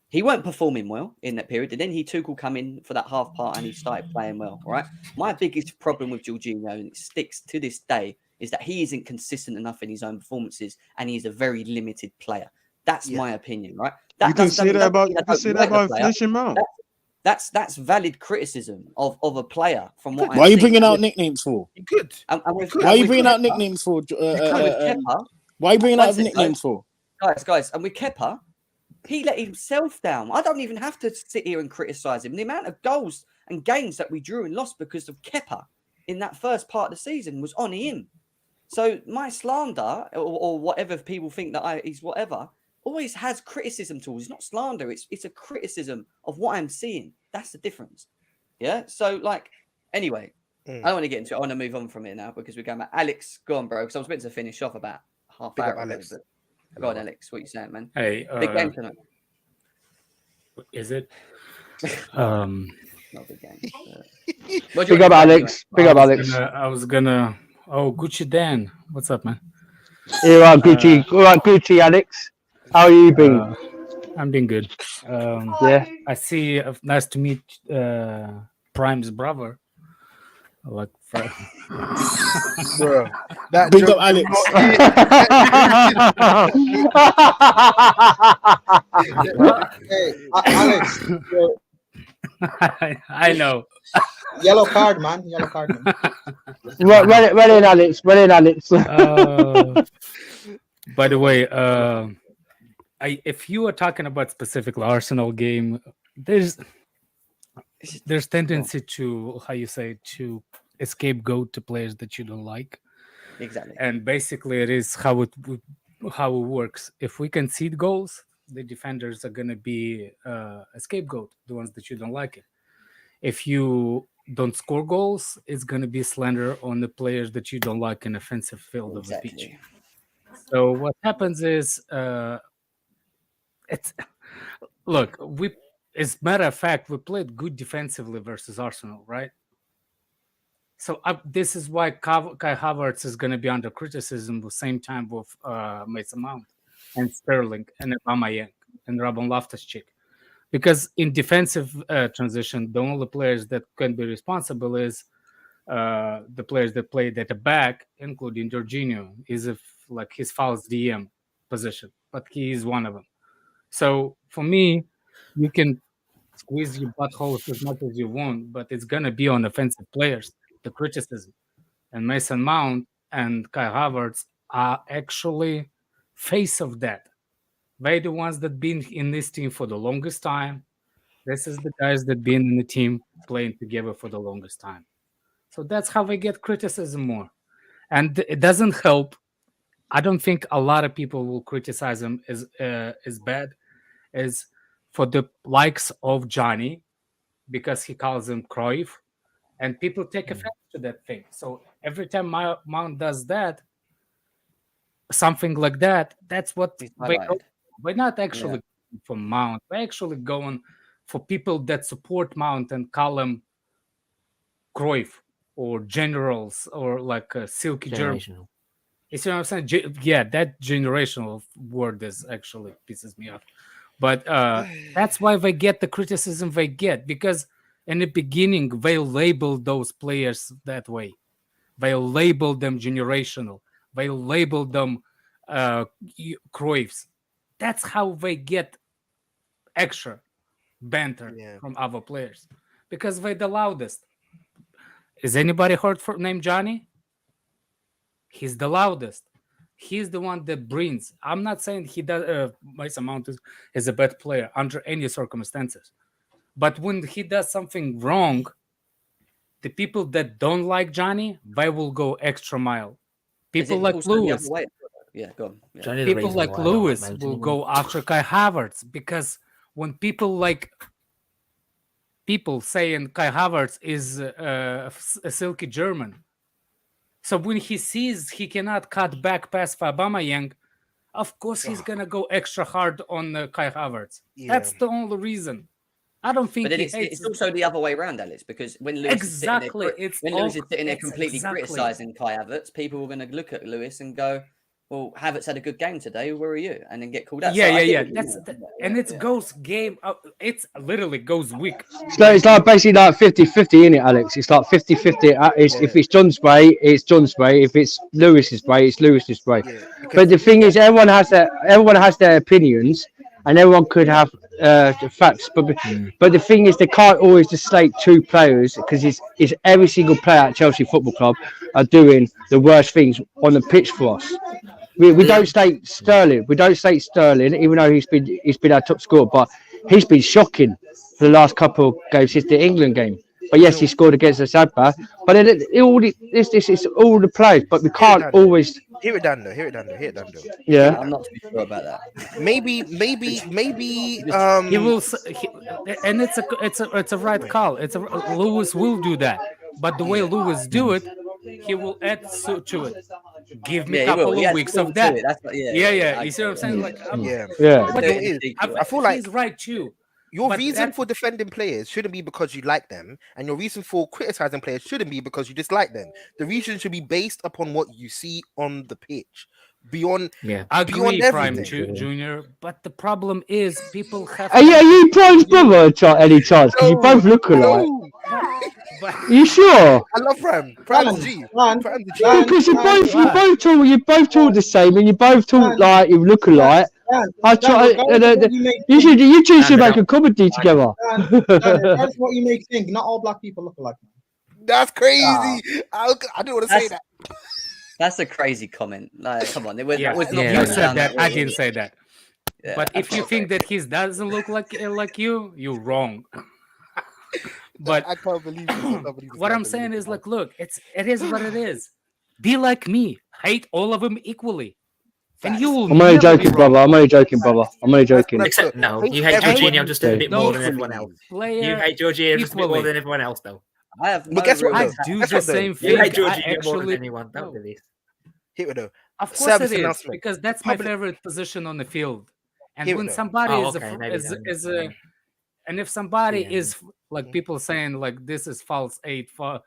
He weren't performing well in that period. And then Tuchel come in for that half part and he started playing well. All right. My biggest problem with Jorginho, and it sticks to this day, is that he isn't consistent enough in his own performances and he's a very limited player. That's my opinion, right? You can say that about Fletcher Mount. That's valid criticism of a player from what. Why are you bringing out nicknames for? Good. Why are you bringing out nicknames for? Why are you bringing out nicknames for? Guys, and with Kepa, he let himself down. I don't even have to sit here and criticize him. The amount of goals and games that we drew and lost because of Kepa in that first part of the season was on him. So my slander or whatever people think that he's whatever always has criticism tools. It's not slander. It's a criticism of what I'm seeing. That's the difference. Yeah. So like, anyway, I don't want to get into it. I want to move on from it now because we're going back. Alex, go on, bro. Because I was meant to finish off about half hour ago. Go on, Alex. What you saying, man? Hey, big game tonight. Is it? Not big game. Big up, Alex. Big up, Alex. I was gonna. Oh, Gucci Dan, what's up, man? You're right, Gucci. All right, Gucci, Alex. How are you been? I'm doing good. Yeah. I see. Nice to meet Prime's brother. Like, bro, that big up, Alex. Hey, Alex. I know. Yellow card, man. Yellow card, man. Well in, Alex. Well in, Alex. By the way, if you are talking about specific Arsenal game, there's tendency to, how you say, to scapegoat to players that you don't like. Exactly. And basically it is how how it works. If we concede goals, the defenders are gonna be a scapegoat, the ones that you don't like it. If you don't score goals, it's gonna be slander on the players that you don't like in offensive field of the pitch. So what happens is, it's look, as a matter of fact, we played good defensively versus Arsenal, right? So this is why Kai Havertz is going to be under criticism the same time with Mason Mount and Sterling and Aubameyang and Robin Loftus-Cheek. Because in defensive transition, the only players that can be responsible is the players that played at the back, including Jorginho. Is like his false DM position, but he is one of them. So for me, you can squeeze your buttholes as much as you want, but it's gonna be on offensive players, the criticism. And Mason Mount and Kai Havertz are actually face of that. They're the ones that been in this team for the longest time. This is the guys that been in the team playing together for the longest time. So that's how they get criticism more. And it doesn't help. I don't think a lot of people will criticize him as bad as for the likes of Johnny, because he calls him Cruyff, and people take offense to that thing. So every time Mount does that, something like that, that's what we're not actually going for Mount. We're actually going for people that support Mount and call him Cruyff or generals or like a silky German. You see what I'm saying? Yeah, that generational word is actually pisses me off. But that's why they get the criticism they get, because in the beginning, they labeled those players that way. They labeled them generational. They labeled them Cruyffs. That's how they get extra banter from other players, because they're the loudest. Is anybody heard named Johnny? He's the loudest. He's the one that brings. I'm not saying he does. Mason Mount is a bad player under any circumstances, but when he does something wrong, the people that don't like Johnny, they will go extra mile. People like Lewis, go on. Yeah. People like Lewis will go after Kai Havertz, because when people saying Kai Havertz is a silky German. So when he sees he cannot cut back past Aubameyang, of course he's gonna go extra hard on Kai Havertz. That's the only reason. I don't think. But it's also the other way around, Alex, because when Lewis is sitting there completely criticising Kai Havertz, people are going to look at Lewis and go, "Well, Havertz had a good game today. Where are you?" And then get called out. Yeah. And it goes game. It's literally goes weak. It's like basically like 50-50, isn't it, Alex? It's like 50-50. If it's John's way, it's John's way. If it's Lewis's way, it's Lewis's way. But the thing is, everyone has their opinions, and everyone could have facts. But the thing is, they can't always just slate two players, because it's every single player at Chelsea Football Club are doing the worst things on the pitch for us. We don't state Sterling. We don't state Sterling, even though he's been our top scorer. But he's been shocking for the last couple of games since the England game. But yes, he scored against the Sadba. But it's all the players. But we can't always hear it down though. Yeah, I'm not too sure about that. Maybe. He will, and it's a right call. Lewis will do that. But the way Lewis do it, he will add to it. Give me a couple of weeks of that. You see what I'm saying? I feel like he's right too. Your reason for defending players shouldn't be because you like them, and your reason for criticizing players shouldn't be because you dislike them. The reason should be based upon what you see on the pitch. Beyond Prime Junior, but the problem is people have. Are you Prime's brother, any chance? Because you both look alike. Are you sure? I love Prime. Prime's G. Because you both talk the same, and you both talk like you look alike. You two should make a comedy together. That's what you make think. Not all black people look alike. That's crazy. I didn't want to say that. That's a crazy comment. Like, come on, you said that. I didn't say that. Yeah, but if you think that he doesn't look like you, you're wrong. But I can't believe what I'm saying is, like, look, it is what it is. Be like me. Hate all of them equally. And you will I'm only never be joking, wrong. brother. I'm only joking, brother. I'm only joking. Except no, you hate Jorginho just a bit more than everyone else. You hate Jorginho just a bit more than everyone else, though. I have But guess what, I though? do Guess the what, though? same You thing. hate I Jorginho more than actually anyone. Don't do this. Here we go. Of course Service it is, announcement. because that's my favorite position on the field. And Here we when go. somebody Oh, is okay, a, maybe is, then. is a, and if somebody Yeah. is like people saying like this is false 8, foul,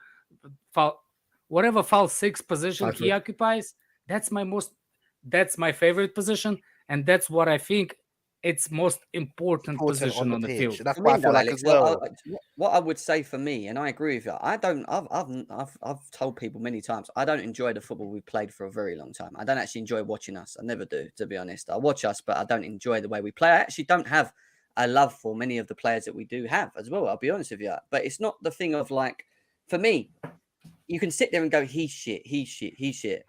whatever false 6 position he occupies, that's my favorite position, and that's what I think it's most important position on the field. That's what I feel like Alex, as well. what I would say for me, and I agree with you, I've told people many times, I don't enjoy the football we played for a very long time. I don't actually enjoy watching us. I never do, to be honest. I watch us, but I don't enjoy the way we play. I actually don't have a love for many of the players that we do have as well. I'll be honest with you, but it's not the thing of like, for me, you can sit there and go, he's shit.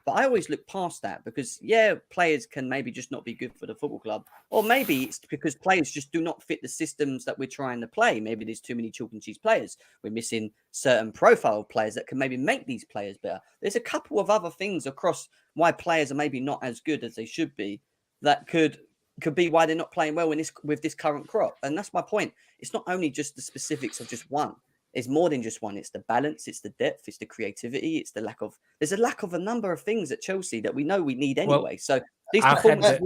But I always look past that because, yeah, players can maybe just not be good for the football club. Or maybe it's because players just do not fit the systems that we're trying to play. Maybe there's too many chalk and cheese players. We're missing certain profile players that can maybe make these players better. There's a couple of other things across why players are maybe not as good as they should be that could be why they're not playing well with this current crop. And that's my point. It's not only just the specifics of just one. It's more than just one. It's the balance, it's the depth, it's the creativity, it's the there's a lack of a number of things at Chelsea that we know we need anyway. So these performances.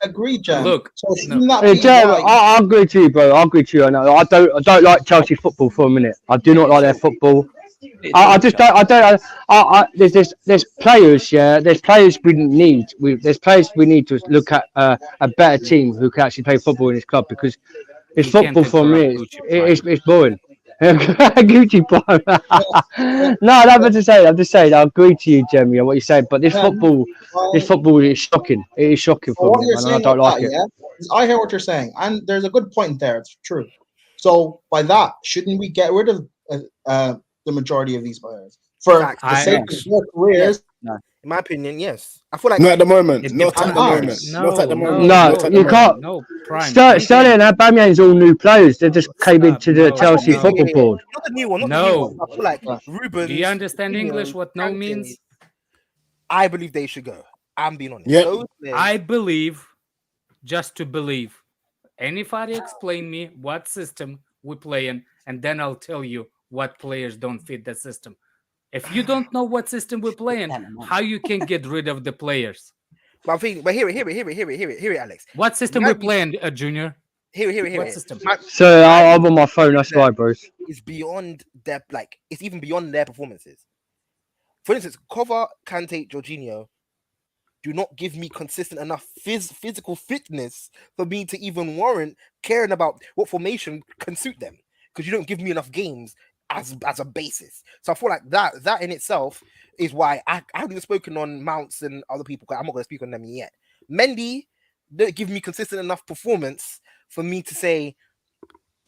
Agreed, Jan. Look, I agree to you, bro. I agree to you. I don't like Chelsea football for a minute. I do not like their football. There's players, yeah. There's players we need. There's players we need to look at a better team who can actually play football in this club because it's football for me. It's boring. Gucci Prime. No, I'm just saying. I agree to you, Jeremy, on what you're saying. But this football is shocking. It is shocking for me, and I don't like it. Yeah? I hear what you're saying, and there's a good point there. It's true. So by that, shouldn't we get rid of the majority of these players for the sake of their careers? No. In my opinion, yes. I feel like not at the moment. Not at the moment. Not at the moment. No, you can't. Sterling and Aubameyang's all new players. They just came into the Chelsea football board. Not the new one. Not the new one. I feel like Ruben. Do you understand English? What no means? I believe they should go. I'm being honest. Yeah. I believe, just to believe. Anybody explain me what system we play in, and then I'll tell you what players don't fit that system. If you don't know what system we're playing, how you can get rid of the players? But hear it, Alex. What system we're playing, Junior? Hear it. What system? So I'm on my phone. That's why, bros. It's beyond their it's even beyond their performances. For instance, Cover, Kante, Jorginho do not give me consistent enough physical fitness for me to even warrant caring about what formation can suit them. Because you don't give me enough games as a basis. So I feel like that in itself is why I haven't spoken on Mounts and other people. I'm not going to speak on them yet. Mendy don't give me consistent enough performance for me to say,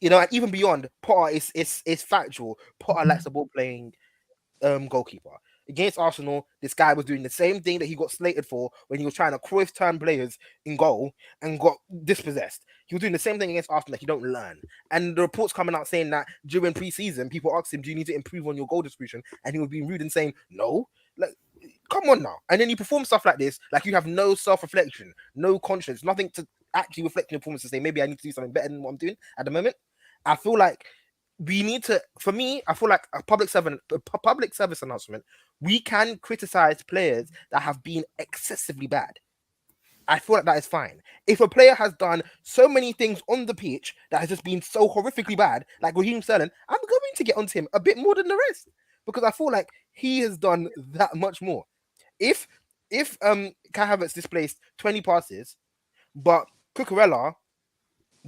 and even beyond, Potter is factual. Potter likes the ball playing goalkeeper. Against Arsenal, this guy was doing the same thing that he got slated for when he was trying to Cruyff turn players in goal and got dispossessed. He was doing the same thing against Arsenal that you don't learn. And the reports coming out saying that during pre-season, people asked him, do you need to improve on your goal distribution? And he was being rude and saying, no. Like, come on now. And then you perform stuff like this, like you have no self-reflection, no conscience, nothing to actually reflect on your performance and say, maybe I need to do something better than what I'm doing at the moment. I feel like we need to, for me, I feel like a public service announcement, we can criticize players that have been excessively bad. I feel like that is fine. If a player has done so many things on the pitch that has just been so horrifically bad, like Raheem Sterling, I'm going to get onto him a bit more than the rest because I feel like he has done that much more. If Kai Havertz displaced 20 passes, but Cucurella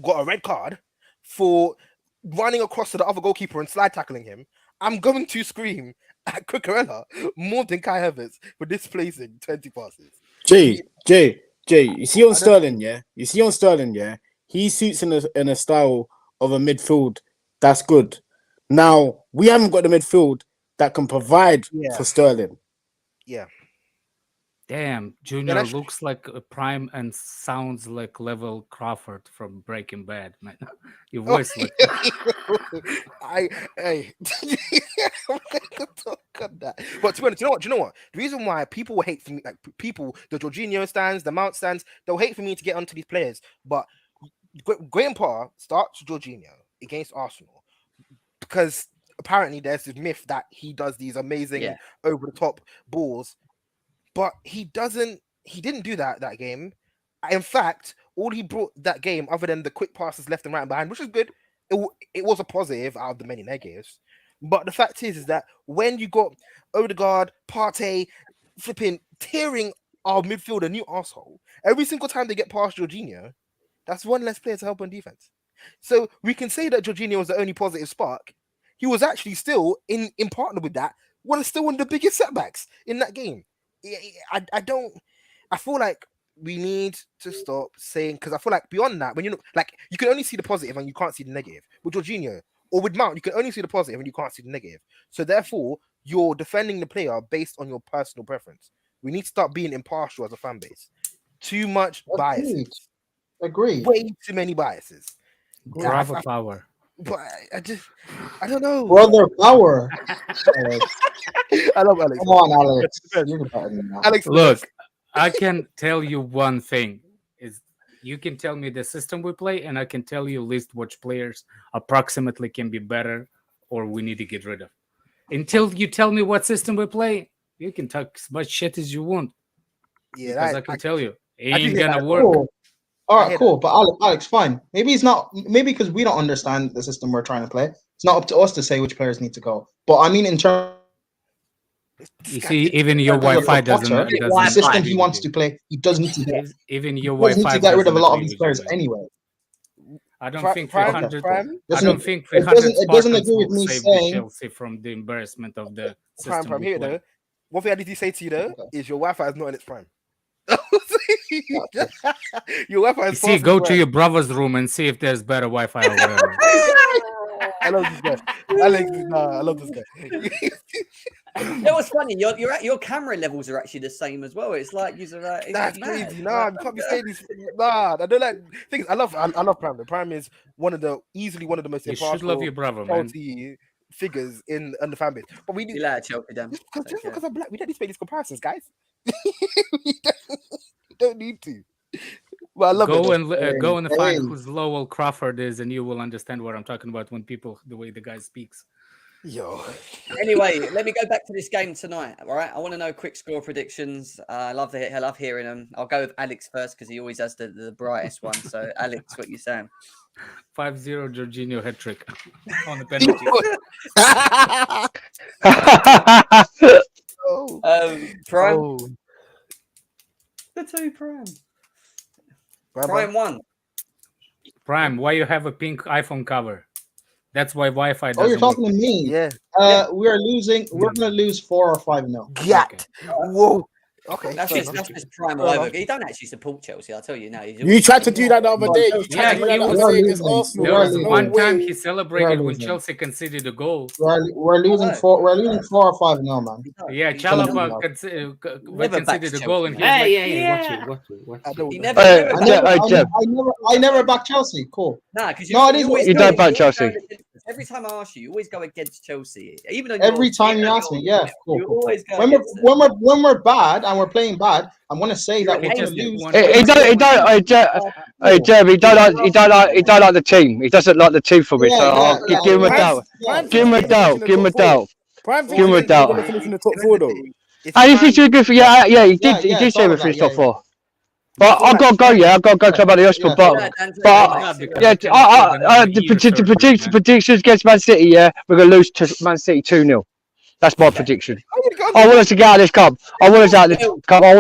got a red card for running across to the other goalkeeper and slide tackling him, I'm going to scream at Cucurella more than Kai Havertz for displacing 20 passes. Jay, you see on Sterling, yeah? He suits in a style of a midfield that's good. Now, we haven't got the midfield that can provide for Sterling. Yeah. Damn, Junior looks like a prime and sounds like Level Crawford from Breaking Bad, man. Your voice like I'm gonna talk on that. But to be honest, do you know what? The reason why people will hate for me, like people, the Jorginho stands, the Mount stands, they'll hate for me to get onto these players. But Graeme Potter starts Jorginho against Arsenal because apparently there's this myth that he does these amazing over the top balls. But he didn't do that game. In fact, all he brought that game, other than the quick passes left and right and behind, which is good, it was a positive out of the many negatives. But the fact is that when you got Odegaard, Partey, flipping, tearing our midfield a new arsehole, every single time they get past Jorginho, that's one less player to help on defense. So we can say that Jorginho was the only positive spark. He was actually still in partner with that. Still one of the biggest setbacks in that game. I feel like we need to stop saying, because I feel like beyond that, when you can only see the positive and you can't see the negative. With Jorginho or with Mount, you can only see the positive and you can't see the negative. So therefore, you're defending the player based on your personal preference. We need to start being impartial as a fan base. Too much biases. Agree. Way too many biases. Bravo power. But I don't know. Brother power. I love Alex. Come on, Alex. Alex, look, I can tell you one thing: is you can tell me the system we play, and I can tell you list which players approximately can be better, or we need to get rid of. Until you tell me what system we play, you can talk as much shit as you want. Yeah, because I can tell you, it ain't gonna work. Cool. All right, cool. But Alex, fine. Maybe it's not. Maybe because we don't understand the system we're trying to play, it's not up to us to say which players need to go. But I mean, in terms, you see, even your Wi-Fi doesn't. The system he wants to play, he does need to get. Even your Wi-Fi need to get rid of a lot of these players anyway. I don't think 300. I don't think 300. It doesn't agree with me saying Chelsea from the embarrassment of the system. Prime here though. One thing I need to say to you though is your Wi-Fi is not in its prime. Your Wi-Fi is see, go to your brother's room and see if there's better Wi-Fi or whatever. I love this guy. Alex, I love this guy. That was funny. Your camera levels are actually the same as well. It's like you're right. That's crazy. Nah, you can't be saying these. Nah, I don't like things. I love Prime. The Prime is easily one of the most impartial. You should love your brother, man. Figures in the fan base, but we need Chelsea them because I'm black. We don't need to make these comparisons, guys. we don't need to. Well, I love it. Go and find who's Lowell Crawford is, and you will understand what I'm talking about when the way the guy speaks. Yo. Anyway, let me go back to this game tonight. All right, I want to know quick score predictions. I love hearing them. I'll go with Alex first because he always has the brightest one. So, Alex, what you saying? 5-0 Jorginho hat trick on the penalty. Prime. Oh. The two Prime. Prime 1. Prime, why you have a pink iPhone cover? That's why Wi-Fi doesn't. Oh, you're talking work. to me. Yeah. We are losing. We're gonna lose 4 or 5-0. Yeah. Okay. Whoa. Okay, that's just Prime all over. He don't actually support Chelsea. I'll tell you now. You tried to do that the other day. You tried to do that the other day against Arsenal. There was one time he celebrated when Chelsea conceded a goal. We're losing 4. We're losing 4 or 5 now, man. Yeah, Chalaba conceded a goal, and watch it. I never back Chelsea. Cool. Nah, because you don't back Chelsea. Every time I ask you, you always go against Chelsea. Even though every time you ask me, yeah, cool. Always go when we're bad and we're playing bad, I'm gonna say that we're gonna lose. Jeremy, he don't like the team. He doesn't like the team for me. So give him a doubt. Give him a doubt. Give him a doubt. Give him a doubt. In the top 4 though. And if he's good for he did say we're finished top 4. But I've got to go, I've got to go club at the hospital. The predictions against Man City, we're going to lose to Man City 2-0. That's my prediction. I want us to get out of this cup. I want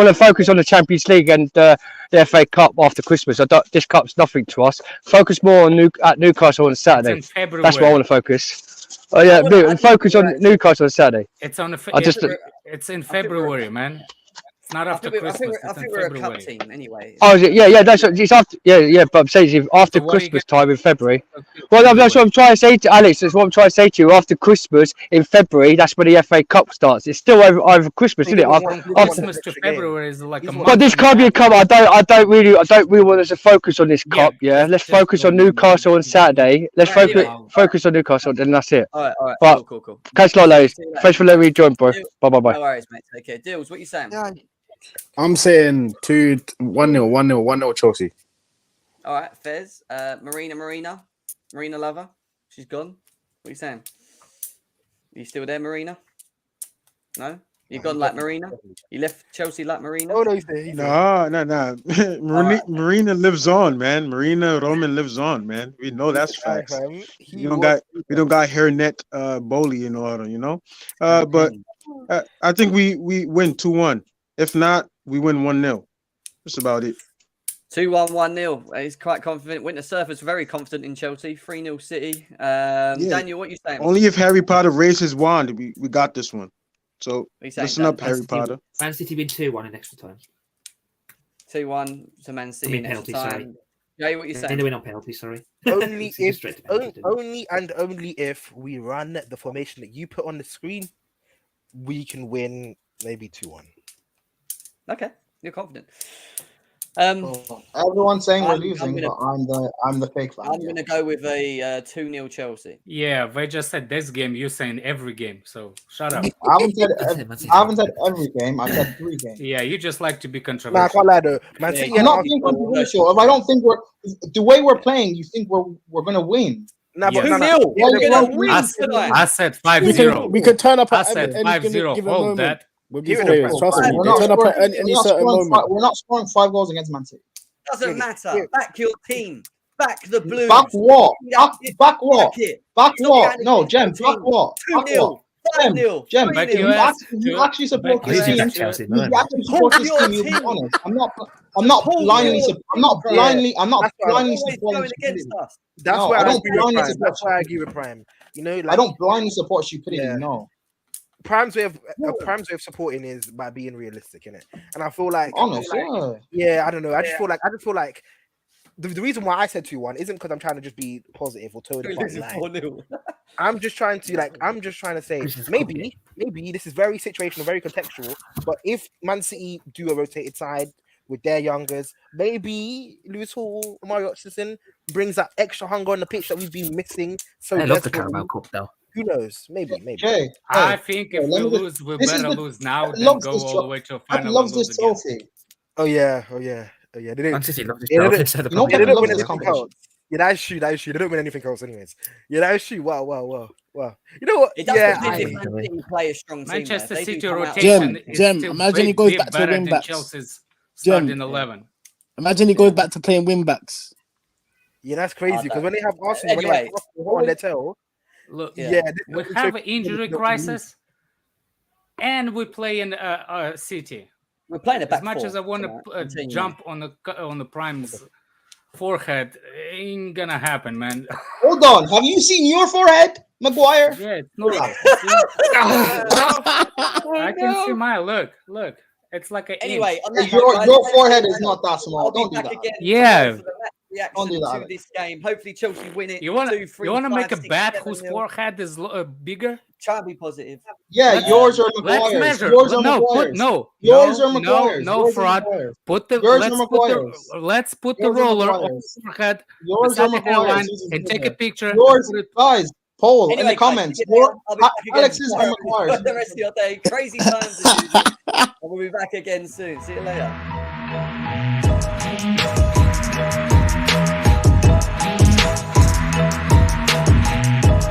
to focus on the Champions League and the FA Cup after Christmas. This cup's nothing to us. Focus more on Newcastle on Saturday. That's where I want to focus. Oh yeah, focus on Newcastle on Saturday. It's in February, man. It's not after Christmas. I think we're a cup team anyway. Oh, is it? Yeah, that's what it's after. Yeah, but I'm saying if after Christmas time in February. Well, that's what I'm trying to say to Alex. That's what I'm trying to say to you. After Christmas in February, that's when the FA Cup starts. It's still over Christmas, isn't it? Christmas to February is like a month. But this can't be a cup. I don't really want us to focus on this cup. Yeah, let's focus on Newcastle on Saturday. Let's focus on Newcastle, then that's it. All right. But Cool. catch you later, ladies. Thanks for letting me join, bro. Bye. No worries, mate. Okay, Deals. What are you saying? I'm saying 1-0 Chelsea. All right, Fez. Marina lover. She's gone. What are you saying? Are you still there, Marina? No? You gone like Marina? You left Chelsea like Marina? Oh, no, he's there. No. Marina lives on, man. Marina Roman lives on, man. We know that's facts. We don't got hairnet Bowley in order, you know. But I think we win 2-1. If not, we win 1-0. That's about it. 2-1, 1-0. He's quite confident. Winter Surfer's very confident in Chelsea. 3-0 City. Daniel, what are you saying? Only if Harry Potter raised his wand, we got this one. So listen up, Harry Potter. Man City win 2-1 in extra time. 2-1 to Man City in extra time. Jay, what are you saying? They win on penalty, sorry. Only if we run the formation that you put on the screen, we can win maybe 2-1. Okay, you're confident. Everyone's saying we're losing, but I'm the fake fan. I'm gonna go with a 2-0 Chelsea. Yeah, they just said this game. You're saying every game, so shut up. I haven't said every game. I said 3 games. Yeah, you just like to be controversial. Nah, I can't lie though. Man City, I'm not being controversial. If I don't think the way we're playing, you think we're gonna win. Nah, but 2-0. We're gonna win tonight. I said 5-0. We could turn up. I said 5-0. Hold that. We're not scoring 5 goals against Man City. Doesn't matter. Back your team. Back the Blues. Back what? Back what? Back what? No, Jem. Back what? 2-0. 5-0. Jem, you actually support this team. You actually support this team. You'll be honest. I'm not blindly supporting. That's why I agree with Prime. You know, like, I don't blindly support stupidity. No. Prime's way of supporting is by being realistic, innit? And I feel like, honest, I don't know. I just feel like the reason why I said 2-1 isn't because I'm trying to just be positive or toe the line. I'm just trying to say maybe this is very situational, very contextual. But if Man City do a rotated side with their youngers, maybe Lewis Hall, Mario Hutchinson brings that extra hunger on the pitch that we've been missing. So I love the Carabao Cup though. Who knows? Maybe. Jay, I think if we lose, we better lose now than go all the way to a final. Loves this trophy. Oh yeah. They didn't. Man City love this trophy. They didn't win anything else. Yeah, that's true. They didn't win anything else, anyways. Yeah, that's true. Wow. You know what? It does play a strong team. Manchester City rotation. Jem, imagine he goes back to wing backs. Chelsea's starting 11. Imagine he goes back to playing wing backs. Yeah, that's crazy because when they have Arsenal, when they have Arsenal on their tail. Look, we have an injury crisis, and we play in City. We're playing it back. As much as I want to jump on the Prime's forehead, ain't gonna happen, man. Hold on, have you seen your forehead, Maguire? Yeah, it's not. I can see mine. Look. It's like an anyway. Your forehead is not that small. Don't do that. Yeah. Reaction to this game. Hopefully Chelsea win it. You want to make a bet whose forehead is bigger? Try and be positive. Yeah, yours are Maguire's. Let's measure. Yours are Maguire's. Yours are Maguire's. No fraud. Let's put the roller on the forehead. Yours are Maguire's. And take a picture. Yours, guys. Poll in the comments. Alex's are Maguire's. The rest of your day. Crazy times as usual. And we'll be back again soon. See you later.